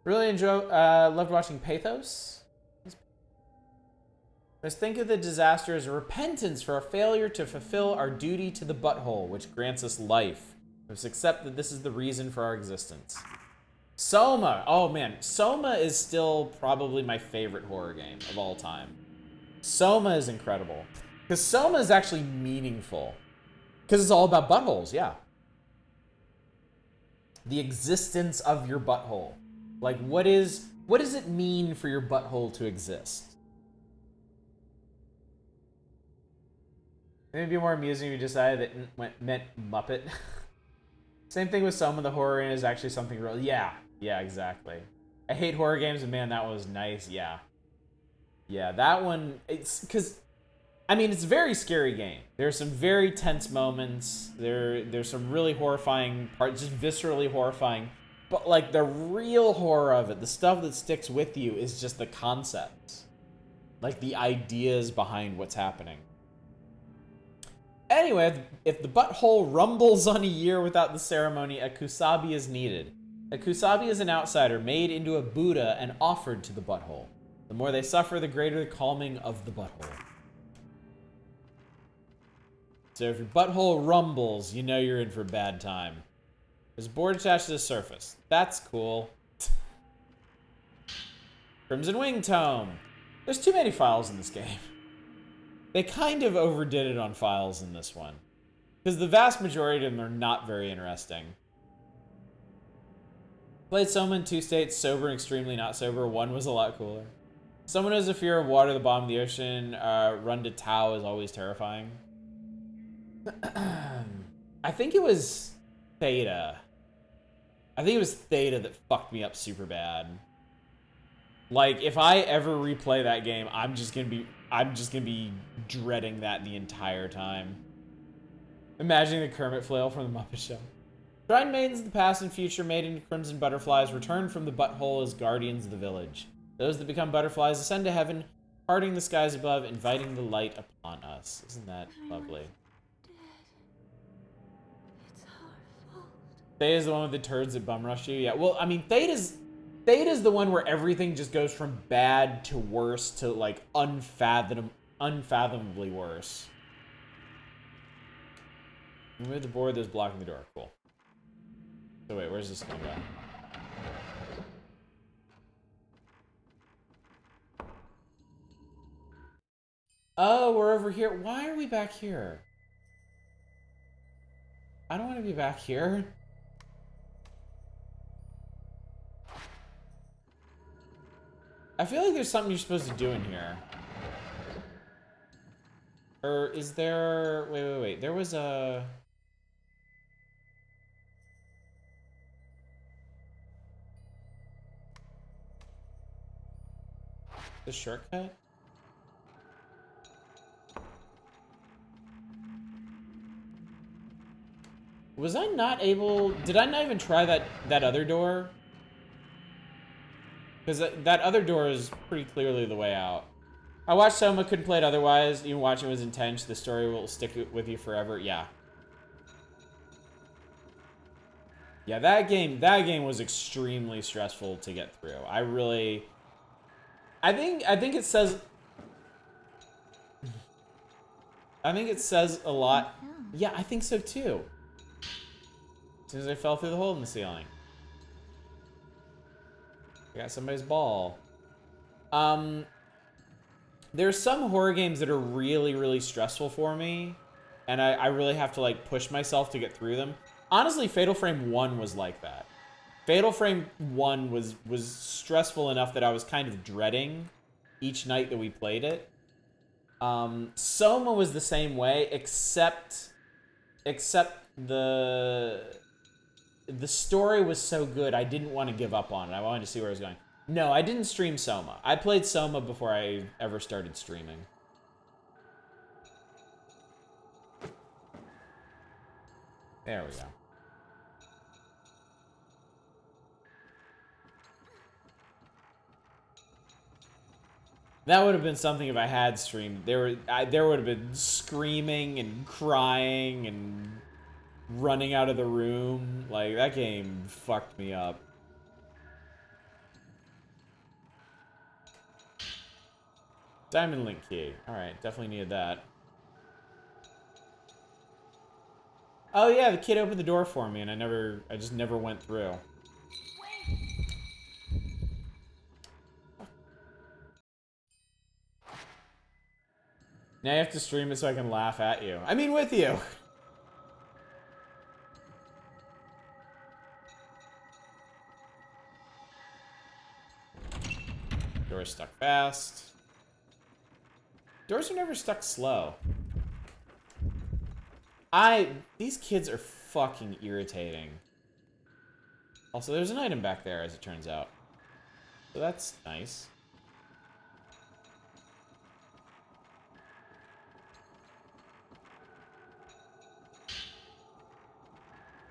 Really loved watching Pathos. Let's think of the disaster as a repentance for our failure to fulfill our duty to the butthole, which grants us life. Let's accept that this is the reason for our existence. Soma. Oh man, Soma is still probably my favorite horror game of all time. Soma is incredible. Because Soma is actually meaningful. Because it's all about buttholes, yeah. The existence of your butthole. Like, what does it mean for your butthole to exist? It'd be more amusing if you decided that it meant Muppet. Same thing with Soma, the horror in is actually something real. Yeah, exactly. I hate horror games, and man, that one was nice. Yeah, that one. It's because, I mean, it's a very scary game. There's some very tense moments. There's some really horrifying parts, just viscerally horrifying. But like the real horror of it, the stuff that sticks with you is just the concepts, like the ideas behind what's happening. Anyway, if the butthole rumbles on a year without the ceremony, a kusabi is needed. A kusabi is an outsider made into a Buddha and offered to the butthole. The more they suffer, the greater the calming of the butthole. So if your butthole rumbles, you know you're in for a bad time. There's a board attached to the surface. That's cool. Crimson Wing Tome. There's too many files in this game. They kind of overdid it on files in this one. Because the vast majority of them are not very interesting. Played Soma in 2 states, sober and extremely not sober. 1 was a lot cooler. Someone has a fear of water, the bottom of the ocean. Run to Tao is always terrifying. I think it was Theta. I think it was Theta that fucked me up super bad. Like, if I ever replay that game, I'm just gonna be dreading that the entire time. Imagining the Kermit flail from the Muppet Show. Shrine maidens of the past and future made into crimson butterflies return from the butthole as guardians of the village. Those that become butterflies ascend to heaven, parting the skies above, inviting the light upon us. Isn't that lovely? It's our fault. Theta's the one with the turds that bum rush you? Yeah, well, I mean, Theta's the one where everything just goes from bad to worse to, like, unfathomably worse. Remove the board that's blocking the door. Cool. So wait, where's this gonna go? Oh, we're over here. Why are we back here? I don't want to be back here. I feel like there's something you're supposed to do in here. Or is there... Wait. There was a... The shortcut? Was I not able... Did I not even try that other door? Because that other door is pretty clearly the way out. I watched Soma, couldn't play it otherwise. Even watching it was intense. The story will stick with you forever. Yeah. Yeah, that game was extremely stressful to get through. I think it says a lot. Yeah, I think so too. As soon as I fell through the hole in the ceiling. I got somebody's ball. There's some horror games that are really, really stressful for me. And I really have to, like, push myself to get through them. Honestly, Fatal Frame 1 was like that. Fatal Frame 1 was stressful enough that I was kind of dreading each night that we played it. Soma was the same way, except the story was so good, I didn't want to give up on it. I wanted to see where it was going. No, I didn't stream Soma. I played Soma before I ever started streaming. There we go. That would have been something if I had streamed. There would have been screaming and crying and running out of the room. Like, that game fucked me up. Diamond Link key. Alright, definitely needed that. Oh yeah, the kid opened the door for me and I just never went through. Now you have to stream it so I can laugh at you. I mean, with you. Door's stuck fast. Doors are never stuck slow. These kids are fucking irritating. Also, there's an item back there, as it turns out. So that's nice.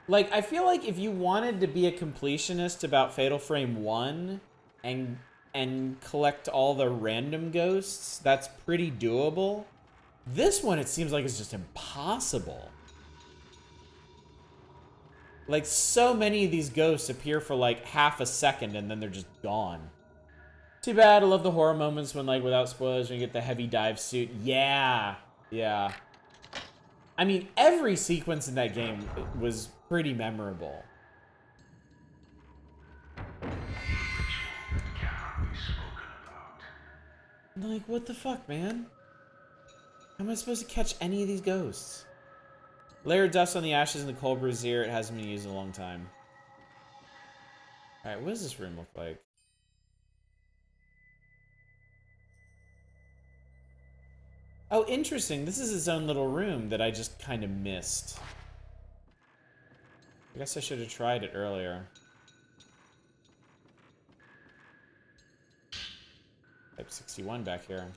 Like, I feel like if you wanted to be a completionist about Fatal Frame 1 and collect all the random ghosts, that's pretty doable. This one, it seems like it's just impossible. Like, so many of these ghosts appear for, like, half a second and then they're just gone. Too bad, I love the horror moments when, like, without spoilers, when you get the heavy dive suit. Yeah. Yeah. I mean, every sequence in that game was pretty memorable. Like, what the fuck, man? How am I supposed to catch any of these ghosts? Layer of dust on the ashes in the cold brazier. It hasn't been used in a long time. Alright, what does this room look like? Oh, interesting. This is its own little room that I just kind of missed. I guess I should have tried it earlier. Type 61 back here.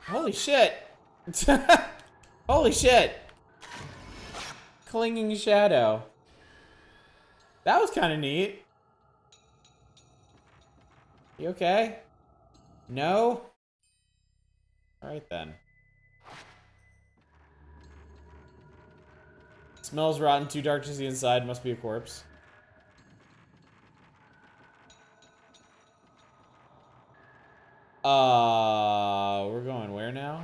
Holy shit! Holy shit! Clinging shadow. That was kind of neat. You okay? No? Alright then. Smells rotten, too dark to see inside, must be a corpse. We're going where now?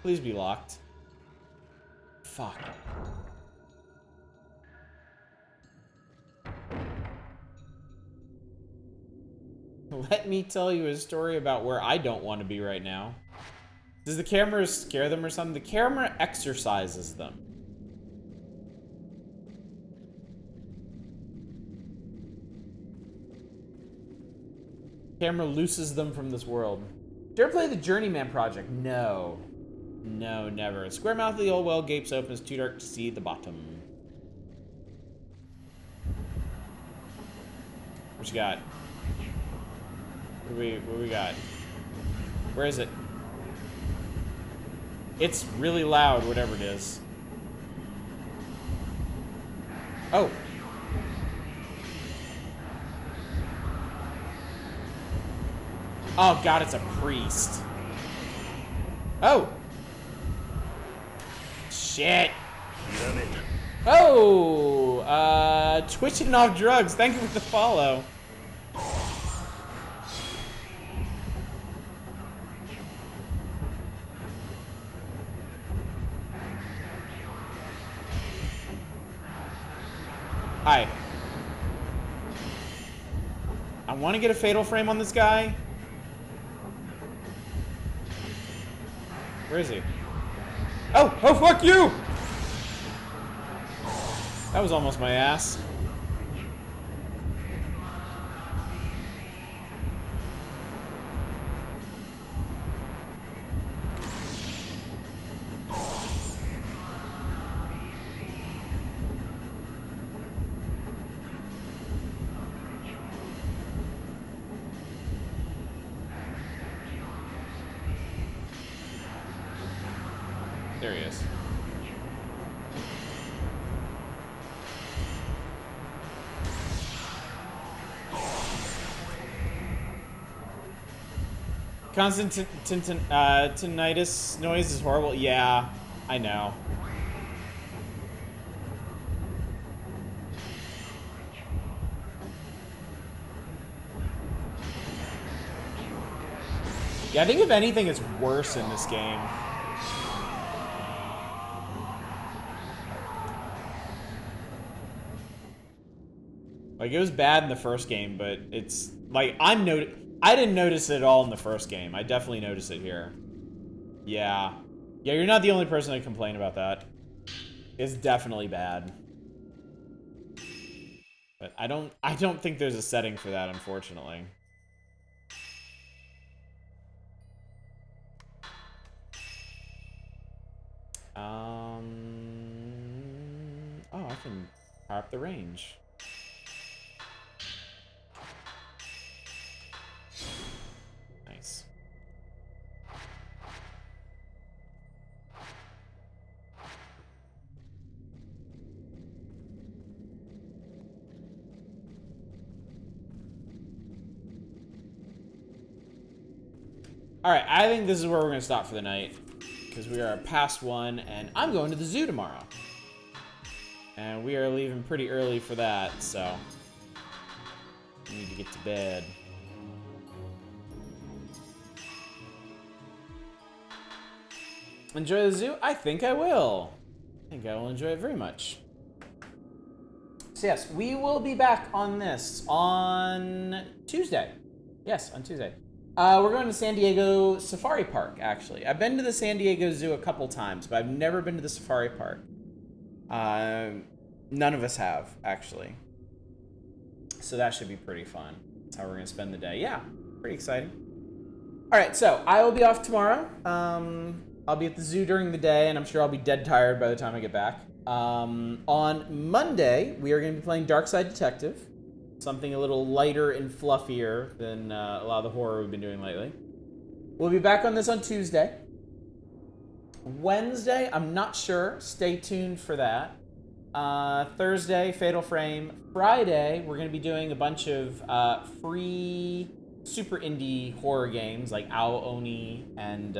Please be locked. Fuck. Let me tell you a story about where I don't want to be right now. Does the camera scare them or something? The camera exercises them. Camera looses them from this world. Did you ever play the Journeyman project? No. No, never. Square mouth of the old well gapes open. It's too dark to see the bottom. What you got? What we got? Where is it? It's really loud, whatever it is. Oh. Oh god, it's a priest. Oh. Shit. Oh, twitching off drugs. Thank you for the follow. Hi. I want to get a fatal frame on this guy. Where is he? Oh, oh, fuck you! That was almost my ass. There he is. Constant tinnitus noise is horrible. Yeah, I know. Yeah, I think if anything, it's worse in this game. Like, it was bad in the first game, but it's like I didn't notice it at all in the first game. I definitely noticed it here. Yeah. Yeah, you're not the only person to complain about that. It's definitely bad. But I don't think there's a setting for that, unfortunately. Oh, I can power up the range. Nice. Alright, I think this is where we're going to stop for the night. because we are past 1, and I'm going to the zoo tomorrow. And we are leaving pretty early for that, so I need to get to bed. Enjoy the zoo? I think I will. I think I will enjoy it very much. So yes, we will be back on this on Tuesday. Yes, on Tuesday. We're going to San Diego Safari Park, actually. I've been to the San Diego Zoo a couple times, but I've never been to the Safari Park. None of us have, actually. So that should be pretty fun. That's how we're going to spend the day. Yeah, pretty exciting. All right, so I will be off tomorrow. I'll be at the zoo during the day, and I'm sure I'll be dead tired by the time I get back. On Monday, we are going to be playing Darkside Detective. Something a little lighter and fluffier than a lot of the horror we've been doing lately. We'll be back on this on Tuesday. Wednesday, I'm not sure. Stay tuned for that. Thursday, Fatal Frame. Friday, we're going to be doing a bunch of free super indie horror games like Ao Oni and...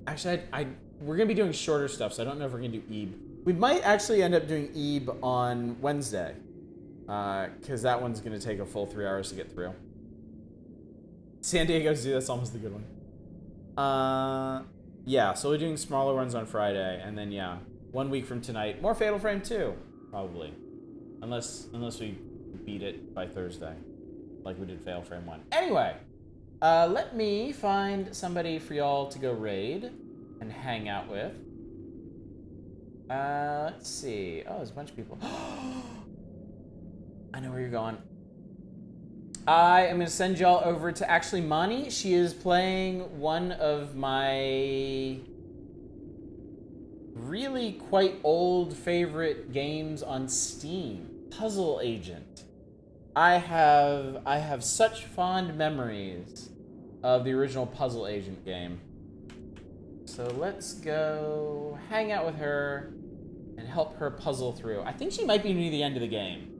Actually, we're going to be doing shorter stuff, so I don't know if we're going to do Ebe. We might actually end up doing Ebe on Wednesday, because that one's going to take a full 3 hours to get through. San Diego Zoo, that's almost the good one. Yeah, so we're doing smaller ones on Friday, and then, yeah, 1 week from tonight, more Fatal Frame 2, probably. Unless we beat it by Thursday, like we did Fatal Frame 1. Anyway, let me find somebody for y'all to go raid and hang out with. Let's see. Oh, there's a bunch of people. I know where you're going. I am going to send y'all over to actually Mani. She is playing one of my really quite old favorite games on Steam, Puzzle Agent. I have such fond memories of the original Puzzle Agent game. So let's go hang out with her and help her puzzle through. I think she might be near the end of the game.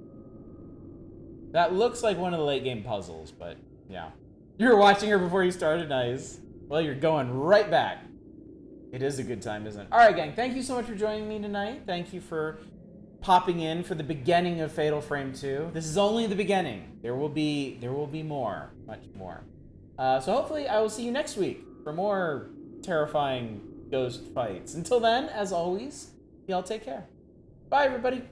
That looks like one of the late game puzzles, but yeah. You were watching her before you started, nice. Well, you're going right back. It is a good time, isn't it? All right, gang, thank you so much for joining me tonight. Thank you for popping in for the beginning of Fatal Frame 2. This is only the beginning. There will be more, much more. So hopefully I will see you next week for more terrifying ghost fights. Until then, as always, y'all take care. Bye, everybody.